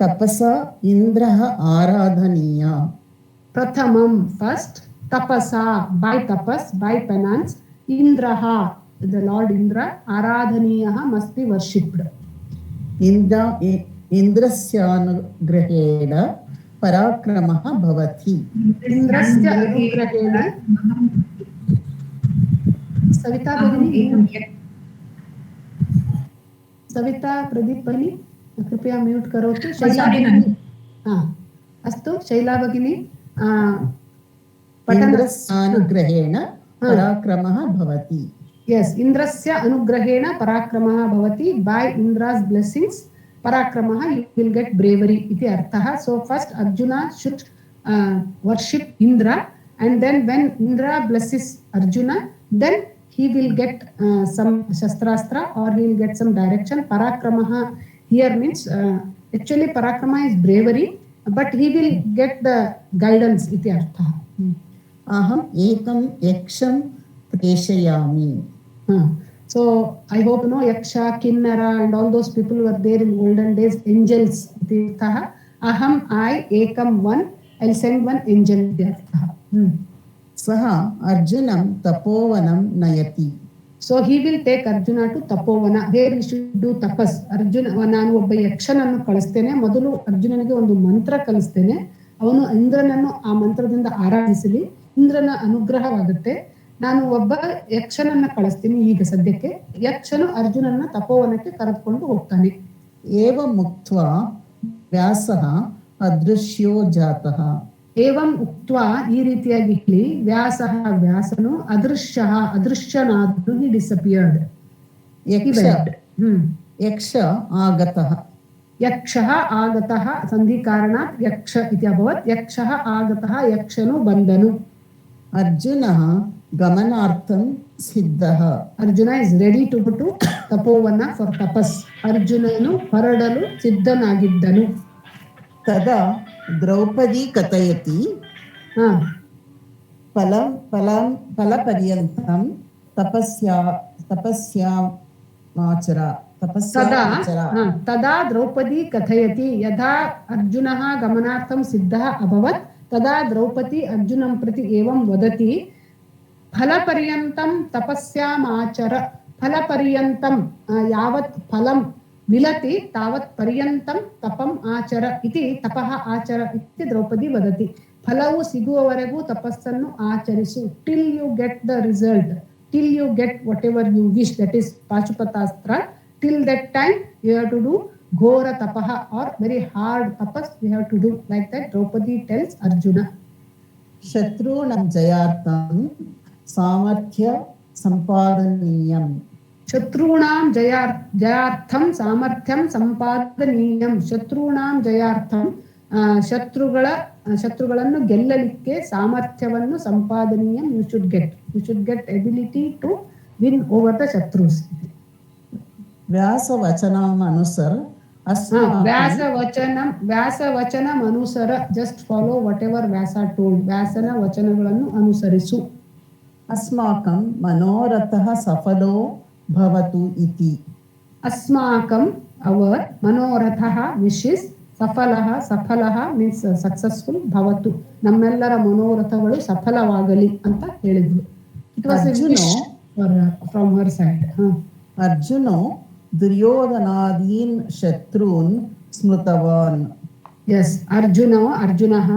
तपसा इंद्रः आराधनीय. प्रथमं first, tapasa by tapas, by penance, indraha the Lord Indra, आराधनीयः must be worshipped. इंद्रस्यानुग्रहेण पराक्रमः भवति. इंद्रस्य अनुग्रहेण, सविता भगिनी, सविता प्रदीप भगिनी कृपया म्यूट करोतु. शैला भगिनी, अस्तु शैला भगिनी, इंद्रस्यानुग्रहेण पराक्रमः भवति. Yes, इंद्रस्य अनुग्रहेण पराक्रमः भवति. By Indra's blessings, पराक्रमः you will get bravery इति अर्थः. So first Arjuna should worship Indra, and then when Indra blesses Arjuna, then he will get some shastrastra or he will get some direction. Parakramah here means actually parakrama is bravery, but he will get the guidance iti artha. Aham ekam yaksham preshayami. So I hope yaksha, kinnara and all those people were there in olden days, angels iti artha. Aham, I, ekam one, I'll send one angel iti artha. Saha arjunam tapovanam nayati. So he will take Arjuna to Tapovana. Here we should do tapas. Arjuna, ನಾನು ಒಬ್ಬ ಯಕ್ಷನನ್ನು ಕಳಿಸ್ತೇನೆ, ಮೊದಲು ಅರ್ಜುನನಿಗೆ ಒಂದು ಮಂತ್ರ ಕಲಿಸ್ತೇನೆ, ಅವನು ಇಂದ್ರನನ್ನು ಆ ಮಂತ್ರದಿಂದ ಆರಾಧಿಸಲಿ, ಇಂದ್ರನ ಅನುಗ್ರಹವಾಗುತ್ತೆ. ನಾನು ಒಬ್ಬ ಯಕ್ಷನನ್ನ ಕಳಿಸ್ತೀನಿ ಈಗ ಸದ್ಯಕ್ಕೆ. ಯಕ್ಷನು ಅರ್ಜುನನ್ನ ತಪೋವನಕ್ಕೆ ಕರೆದುಕೊಂಡು ಹೋಗ್ತಾನೆ. ಏವ ಮುಕ್ತ್ವಾ ವ್ಯಾಸಃ ಅದೃಶ್ಯೋ ಜಾತಃ. ಏವಂ ಉಕ್ತ್ವಾ ಈ ರೀತಿಯಾಗಿ ಹೇಳಿ ವ್ಯಾಸಃ ವ್ಯಾಸನು ಅದೃಶ್ಯನಾದನು, he disappeared. ಯಕ್ಷ ಆಗತಃ. यक्षः आगतः सन्धिकारणात् यक्ष इति अभवत् यक्षः आगतः यक्षनु बन्धनु अर्जुनः गमनार्थं सिद्धः Arjuna is ready to go to Tapovana for tapas. Arjunanu ಹೊರಡಲು ಸಿದ್ಧನಾಗಿದ್ದನು. तदा द्रौपदी कथयति फलपर्यन्तं तपस्यामाचर तदा द्रौपदी कथयति यदा अर्जुनः गमनार्थं सिद्धः अभवत् तदा द्रौपदी अर्जुनं प्रति एवं वदति फलपर्यन्तं तपस्यामाचर फलपर्यन्तं यावत् फलं मिलति तावत् पर्यन्तं तपम् आचर इति तपः आचर इति द्रौपदी वदति फलವು ಸಿಗುವವರೆಗೂ ತಪಸ್ಸನ್ನು ಆಚರಿಸು till you get the result till you get whatever you wish that is Pashupatastra till that time you have to do ghora tapaha or very hard tapas you have to do like that Draupadi tells Arjuna शत्रूणां जयार्थं सामर्थ्य संपादनीयम् शत्रूणां जयार्थं सामर्थ्यं संपादनीयं शत्रूणां जयार्थं ಶತ್ರುಗಳನ್ನು ಗೆಲ್ಲಲಿಕ್ಕೆ ಸಾಮರ್ಥ್ಯವನ್ನು ಸಂಪಾದನೀಯಂ you should get ability to win over the shatrus व्यासवचनानुसार ವ್ಯಾಸವಚನಂ ಅನುಸರ just follow whatever Vyasa told ವ್ಯಾಸನ ವಚನಗಳನ್ನು ಅನುಸರಿಸು अस्माकं मनोरथः सफलो भवतु इति अस्माकं our मनोरथः wishes ಸಫಲಃ means successful ಭವತು ನಮ್ಮೆಲ್ಲರ ಮನೋರಥಗಳು ಸಫಲವಾಗಲಿ ಅಂತ ಹೇಳಿದ್ರು it was a wish from her side अर्जुनो दुर्योधनादीन् शत्रून् स्मृतवान् yes अर्जुनः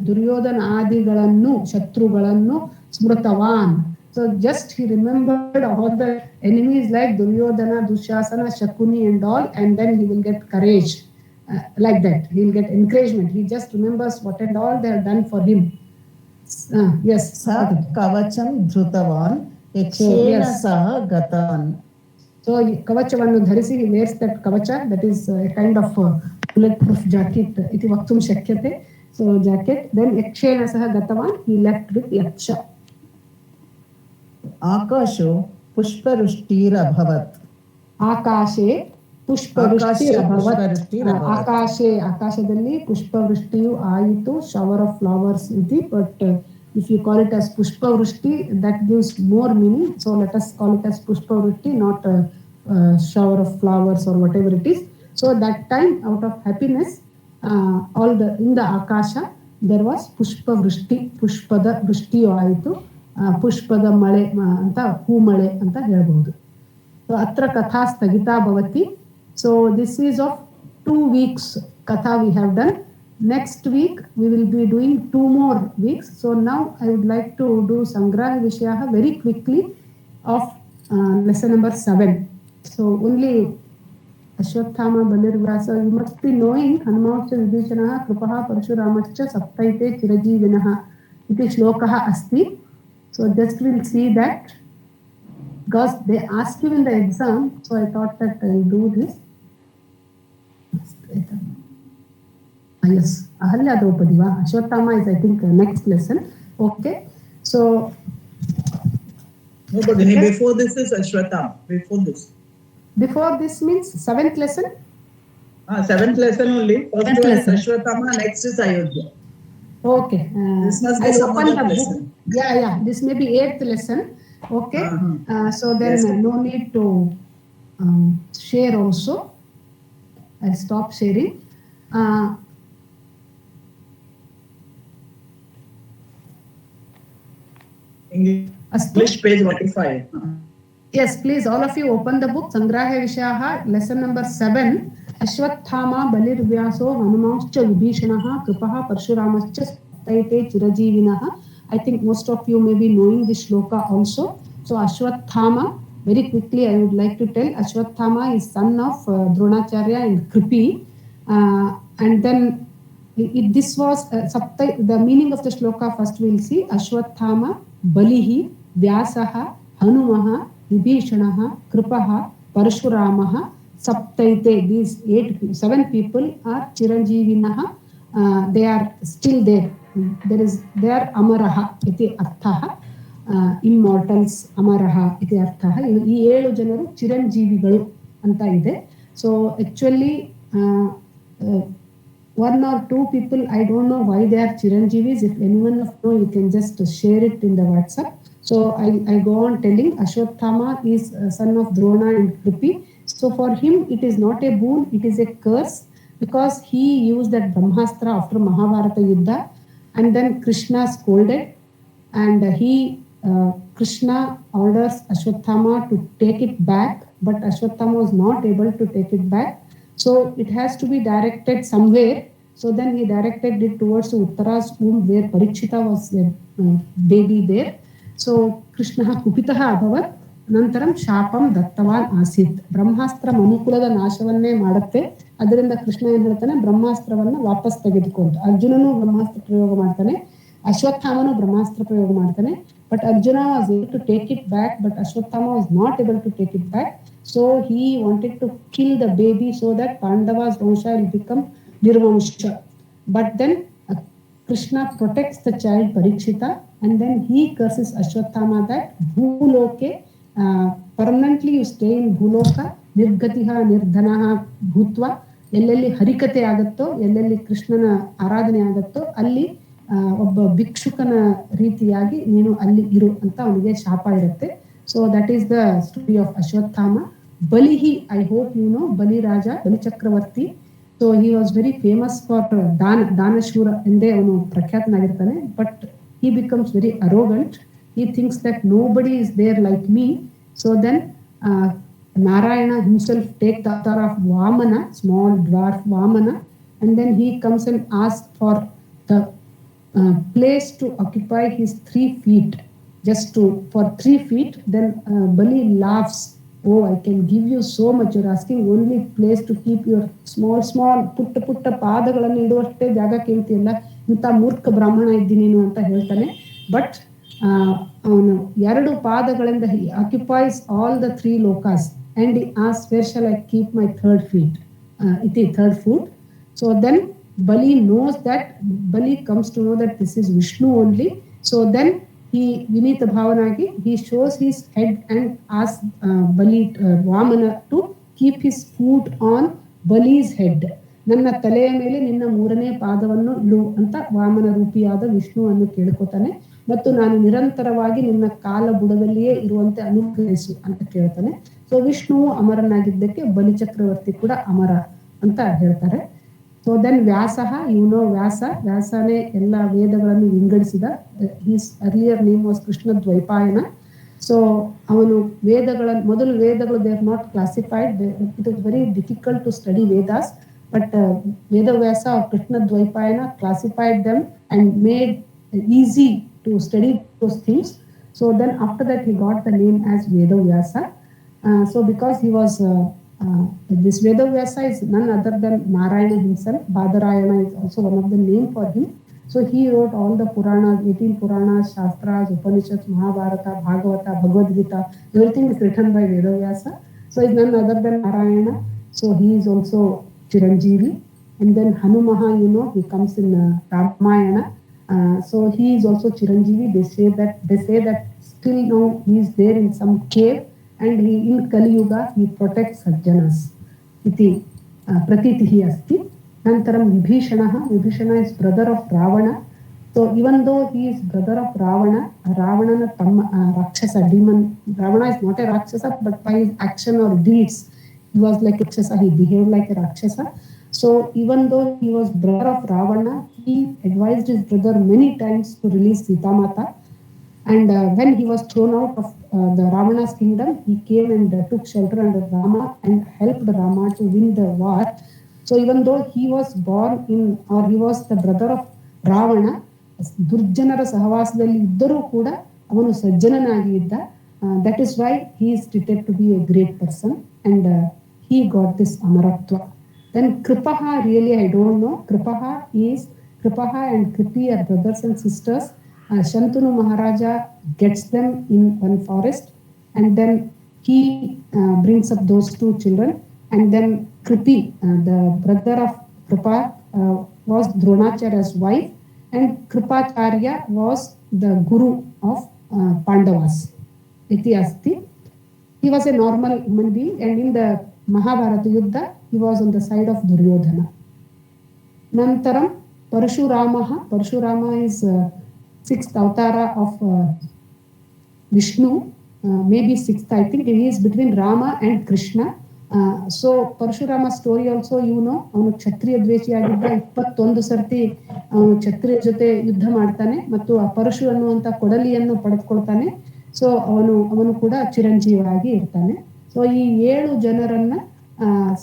ದುರ್ಯೋಧನಾದಿಗಳನ್ನು ಶತ್ರುಗಳನ್ನು ಸ್ಮೃತವಾನ್ so just he remembered all the enemies like Duryodhana, Dushasana, Shakuni and all and then he will get courage like that he will get encouragement he just remembers what and all they have done for him yes kavacham dhrutavan yakshena sah gatan so kavachavannu dharisi he wears that kavacha that is a kind of bulletproof jacket iti vaktum shakyate so jacket then yakshena sah gatavan he left with yaksha आकाशो पुष्पवृष्टिरभवत् आकाशे पुष्पवृष्टिरभवत् आकाशದಲ್ಲಿ पुष्पवृष्टिಯು ಆಯಿತು shower of flowers iti but if you call it as pushpavrushti that gives more meaning so let us call it as pushpavrushti not a shower of flowers or whatever it is so that time out of happiness all the in the akasha there was pushpavrushti pushpada ವೃಷ್ಟಿಯು ಆಯಿತು ಪುಷ್ಪದ ಮಳೆ ಅಂತ ಹೂಮಳೆ ಅಂತ ಹೇಳಬಹುದು so ಅತ್ರ ಕಥಾ ಸ್ಥಗಿತಾ ಭವತಿ so this is of 2 weeks ಕಥಾ we have done next week we will be doing 2 more weeks so now I would like to do ಸಂಗ್ರಹ ವಿಷಯ very quickly of lesson number 7 so only Ashwatthama ಬಲಿರ್ವ್ಯಾಸ you must be knowing ಹನುಮಾಂಶ್ಚ ವಿಭೀಷಣಃ ಕೃಪಃ ಪರಶುರಾಮಶ್ಚ ಸಪ್ತೈತೆ ಚಿರಜೀವಿನಃ इति श्लोकः अस्ति so just we'll see that because they ask you in the exam so I thought that I'll do this yes ahalya draupadi va ashwatthama is I think next lesson okay so no Bhagini before this is ashwatthama before this means 7th lesson 7th lesson only first one is ashwatthama next is ayodhya okay this must be some other lesson yeah this may be 8th lesson okay so then yes. No need to share also I'll stop sharing English page 45 yes please all of you open the book sangraha vishayah lesson number 7 Ashwatthama बलिर्व्यासो हनुमांश्च विभीषणः कृपः परशुरामश्च सप्तैते चिरजीविनः I think most of you may be knowing this shloka also so Ashwathama very quickly I would like to tell Ashwathama is son of Dronacharya and Kripi and then this was the meaning of the shloka first we'll see Ashwathama Balihi Vyasaha Hanumah Vibhishanah Kripaha Parashuramah Saptaite, these 7 people are Chiranjeevinaha. They are still there. They are Amaraha iti arthaha. Immortals Amaraha iti arthaha. Ee 7 janaru Chiranjeevigalu anta ide. So actually 1 or 2 people, I don't know why they are Chiranjeevis. If anyone of you can just share it in the WhatsApp. So I go on telling Ashwathama is son of Drona and Kripi. So for him, it is not a boon, it is a curse, because he used that Brahmastra after Mahabharata Yuddha, and then Krishna scolded, and Krishna orders Ashwathama to take it back, but Ashwathama was not able to take it back. So it has to be directed somewhere. So then he directed it towards Uttara's womb, where Parikshita was a baby there. So Krishna kupitaha abhavat. ನಂತರಂ ಶಾಪಂ ದತ್ತವಾನ್ ಆಸೀತ್. ಬ್ರಹ್ಮಾಸ್ತ್ರ ಮನುಕುಲದ ನಾಶವನ್ನೇ ಮಾಡುತ್ತೆ. ಅದರಿಂದ ಕೃಷ್ಣ ಏನ್ ಹೇಳ್ತಾನೆ, ಬ್ರಹ್ಮಾಸ್ತ್ರವನ್ನ ವಾಪಸ್ ತೆಗೆದುಕೊಂಡು. ಅರ್ಜುನನು ಬ್ರಹ್ಮಾಸ್ತ್ರ ಪ್ರಯೋಗ ಮಾಡ್ತಾನೆ, ಅಶ್ವತ್ಥಾಮನು ಬ್ರಹ್ಮಾಸ್ತ್ರ ಪ್ರಯೋಗ ಮಾಡ್ತಾನೆ. But Arjuna was able to take it back, but Ashwatthama was not able to take it back. So he wanted to kill the baby so that Pandavas vamsha will become nirvamsha. But then Krishna protects the child Parikshita, and then he curses Ashwathama that Bhuloke, permanently you stay in Bhuloka, Nirgatiha Nirdhanaha Bhutva, ಎಲ್ಲೆಲ್ಲಿ ಹರಿಕತೆ ಆಗತ್ತೋ, ಎಲ್ಲೆಲ್ಲಿ ಕೃಷ್ಣನ ಆರಾಧನೆ ಆಗತ್ತೋ ಅಲ್ಲಿ ಒಬ್ಬ ಭಿಕ್ಷುಕನ ರೀತಿಯಾಗಿ ನೀನು ಅಲ್ಲಿ ಇರು ಅಂತ ಅವನಿಗೆ ಶಾಪ ಇರುತ್ತೆ. So that is the story of Ashwatthama. ಬಲಿಹಿ, I hope you know, Bali Raja, Bali Chakravarti. So he was very famous for ದಾನಶೂರ ಎಂದೇ ಅವನು ಪ್ರಖ್ಯಾತನಾಗಿರ್ತಾನೆ. But he becomes very arrogant. He thinks that nobody is there like me. So then Narayana himself takes the avatar of Vamana, small dwarf Vamana, and then he comes and asks for the place to occupy his 3 feet, for 3 feet. Then Bali laughs. Oh, I can give you so much. You're asking only place to keep your small ಪುಟ್ಟ ಪಾದಗಳನ್ನು ಇಡುವಷ್ಟೇ ಜಾಗ ಕೇಳ್ತಿಯಲ್ಲ, ಇಂಥ ಮೂರ್ಖ ಬ್ರಾಹ್ಮಣ ಇದ್ದಿ ನೀನು ಅಂತ ಹೇಳ್ತಾನೆ. ಬಟ್ ಅವನು 2 ಪಾದಗಳಿಂದ he occupies all the 3 lokas, and he asks, where shall I keep my 3rd feet? Third foot. So then Bali knows that, Bali comes to know that this is Vishnu only. So then he Vinita Bhavanagi, he shows his head and asks Bali Vamana to keep his foot on Bali's head. ನನ್ನ ತಲೆಯ ಮೇಲೆ ನಿನ್ನ 3ನೇ ಪಾದವನ್ನು ಇಡು ಅಂತ ವಾಮನ ರೂಪಿಯಾದ ವಿಷ್ಣುವನ್ನು ಕೇಳ್ಕೊತಾನೆ. ಮತ್ತು ನಾನು ನಿರಂತರವಾಗಿ ನಿನ್ನ ಕಾಲ ಬುಡದಲ್ಲಿಯೇ ಇರುವಂತೆ ಅನುಗ್ರಹಿಸು ಅಂತ ಕೇಳ್ತಾನೆ. ಸೊ ವಿಷ್ಣುವು ಅಮರನಾಗಿದ್ದಕ್ಕೆ ಬಲಿ ಚಕ್ರವರ್ತಿ ಕೂಡ ಅಮರ ಅಂತ ಹೇಳ್ತಾರೆ. ಸೊ ದೆನ್ ವ್ಯಾಸಃ, ವ್ಯಾಸನೇ ಎಲ್ಲ ವೇದಗಳನ್ನು ವಿಂಗಡಿಸಿದ. He's earlier name was Krishna Dwaipayana. So ಅವನು ಮೊದಲು ವೇದಗಳು they are not classified. It is very difficult to study Vedas, but Vedavyasa or Krishna Dvaipayana classified them and made easy to study those things. So then after that he got the name as Vedavyasa. So because he was this Vedavyasa is none other than Narayana himself. Badarayana is also one of the name for him. So he wrote all the Puranas, 18 Puranas, Shastras, Upanishads, Mahabharata, Bhagavata, Bhagavad Gita. Everything is written by Vedavyasa. So it's none other than Narayana. So he is also Chiranjeevi. And then Hanumaha, he comes in Ramayana. So he is also Chiranjeevi. They say that still now he is there in some cave, and he in Kali Yuga he protects Sajjanas. Iti pratitihi asti. Nantaram Vibhishana is brother of Ravana. So even though he is brother of Ravana tamma Rakshasa demon. Ravana is not a Rakshasa, but by his action or deeds he was like a Rakshasa. He behaved like a Rakshasa. So even though he was brother of Ravana, he advised his brother many times to release Sita Mata. And when he was thrown out of the Ravana's kingdom, he came and took shelter under Rama and helped Rama to win the war. So even though he was born in, or he was the brother of Ravana, ದುರ್ಜನರ ಸಹವಾಸದಲ್ಲಿ ಇದ್ದರೂ ಕೂಡ ಅವನು ಸಜ್ಜನನಾಗಿ ಇದ್ದ. That is why he is treated to be a great person, and he got this Amaratva. Then Kripaha, really I don't know. Kripaha and Kripi are brothers and sisters. Shantanu Maharaja gets them in one forest, and then he brings up those 2 children. and then Kripi, the brother of Kripa, was Dronacharya's wife, and Kripacharya was the guru of Pandavas. Iti asti. He was a normal human being, and in the Mahabharata Yuddha, he was on the side of Duryodhana. Nantaram Parashurama is sixth avatara of Vishnu, maybe sixth. I think he is between Rama and Krishna. So Parashurama story also, you know, ಅವನು ಕ್ಷತ್ರಿಯ ದ್ವೇಷಿಯಾಗಿದ್ದ 21 ಸರ್ತಿ ಅವನು ಕ್ಷತ್ರಿಯ ಜೊತೆ ಯುದ್ಧ ಮಾಡ್ತಾನೆ ಮತ್ತು ಆ ಪರಶು ಅನ್ನುವಂತ ಕೊಡಲಿಯನ್ನು ಪಡೆದುಕೊಳ್ತಾನೆ. So ಅವನು ಕೂಡ ಚಿರಂಜೀವಿಯಾಗಿ ಇರ್ತಾನೆ. ಸೊ ಈ 7 ಜನರನ್ನ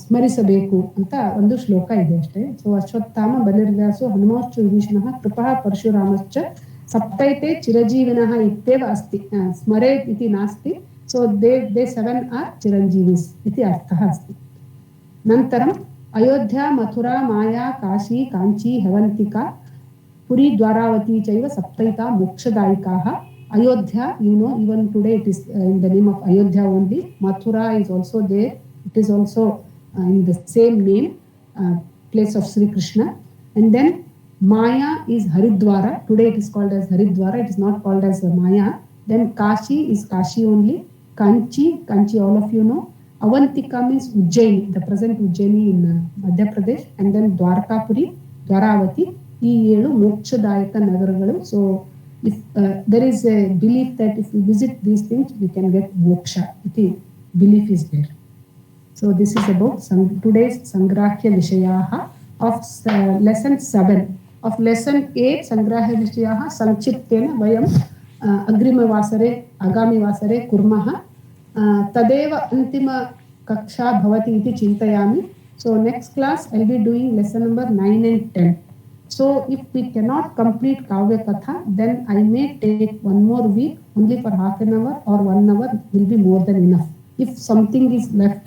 ಸ್ಮರಿಸಬೇಕು ಅಂತ ಒಂದು ಶ್ಲೋಕ ಇದೆ ಅಷ್ಟೇ. ಸೊ ಅಶ್ವತ್ಥಾಮ ಬಲಿರ್ವ್ಯಾಸೋ ಹನುಮಶ್ಚ ವಿಭೀಷಣಃ ಕೃಪಃ ಪರಶುರಾಮಶ್ಚ ಸಪ್ತೈತೆ ಚಿರಜೀವಿನಃ ಇತ್ಯೇವ ಅಸ್ತಿ ಸ್ಮರೇತ್ ಇತಿ ನಾಸ್ತಿ. So they 7 are chiranjeevis iti arthah asti. Nantaram Ayodhya, Mathura, Maya, Kashi, Kanchi, Havantika, Puri, Dwaravati chaiva saptaita mokshadaikaha. Ayodhya, you know, even today it is in the name of Ayodhya only. Mathura is also there. It is also in the same name, place of Sri Krishna. And then Maya is Haridwara. Today it is called as Haridwara. It is not called as Maya. Then Kashi is Kashi only. Kanchi, all of you know. Avantika means Ujjaini, the present Ujjaini in Madhya Pradesh. And then Dwarkapuri, Dwaravati. ಈ 7 ಮೋಕ್ಷದಾಯಕ ನಗರಗಳು. So if there is a belief that if we visit these things, we can get moksha. The belief is there. So this is about today's Sangrahya Vishayaha of lesson 7. Of lesson 8, Sangrahya Vishayaha Sanchiptena Vayam Agrimavasare, Agamivasare Kurmaha. Tadeva Antima Kaksha Bhavati iti Chintayami. So next class I'll be doing lesson number 9 and 10. So if we cannot complete Kavya Katha, then I may take one more week only for half an hour or 1 hour will be more than enough. If something is left.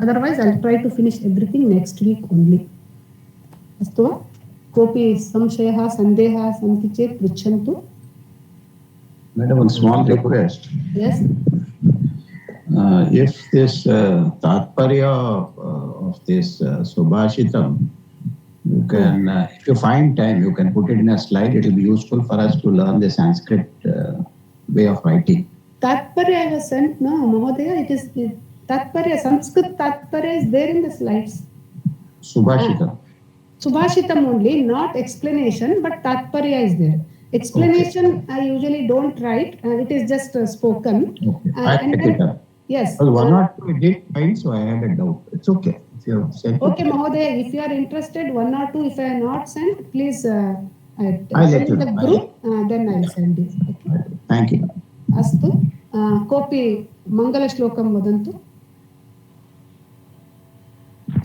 Otherwise I'll try to finish everything next week only. Astu va? Kopi samshayah sandeha santi chet prichantu. Madam, one small request. Yes. If this Tatparya of this Subhashitam, you can, if you find time, you can put it in a slide. It will be useful for us to learn the Sanskrit way of writing. Tatparya I have sent, no, Mahodaya, it is Tatparya, Sanskrit Tatparya is there in the slides. Subhashitam. Subhashitam only, not explanation, but Tatparya is there. Explanation I usually don't write, it is just spoken. Okay. I pick it up. Yes. Well, 1 or 2 I did find, so I had a doubt. It's okay. If you have sent okay, Mahodaya, if you are interested, 1 or 2, if I have not sent, please I'll send the group, then I'll send it. Okay. Thank you. Astu. Kopi Mangala Shlokam vadantu.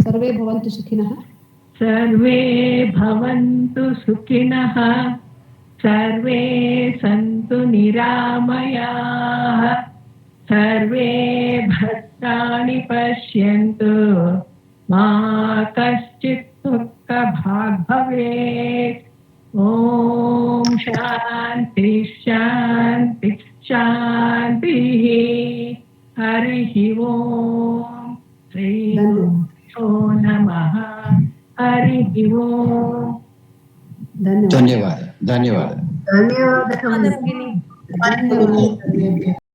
Sarve bhavantu sukhinah. सर्वे भवन्तु सुखिनः सर्वे सन्तु निरामयाः सर्वे भद्राणि पश्यन्तु मा कश्चित् दुःखभाग् भवेत् ॐ शान्ति शान्ति शान्तिः हरिः ॐ श्रीगुरुभ्यो नमः हरिः ॐ धन्यवाद. धन्यवाद. ಧನ್ಯವಾದ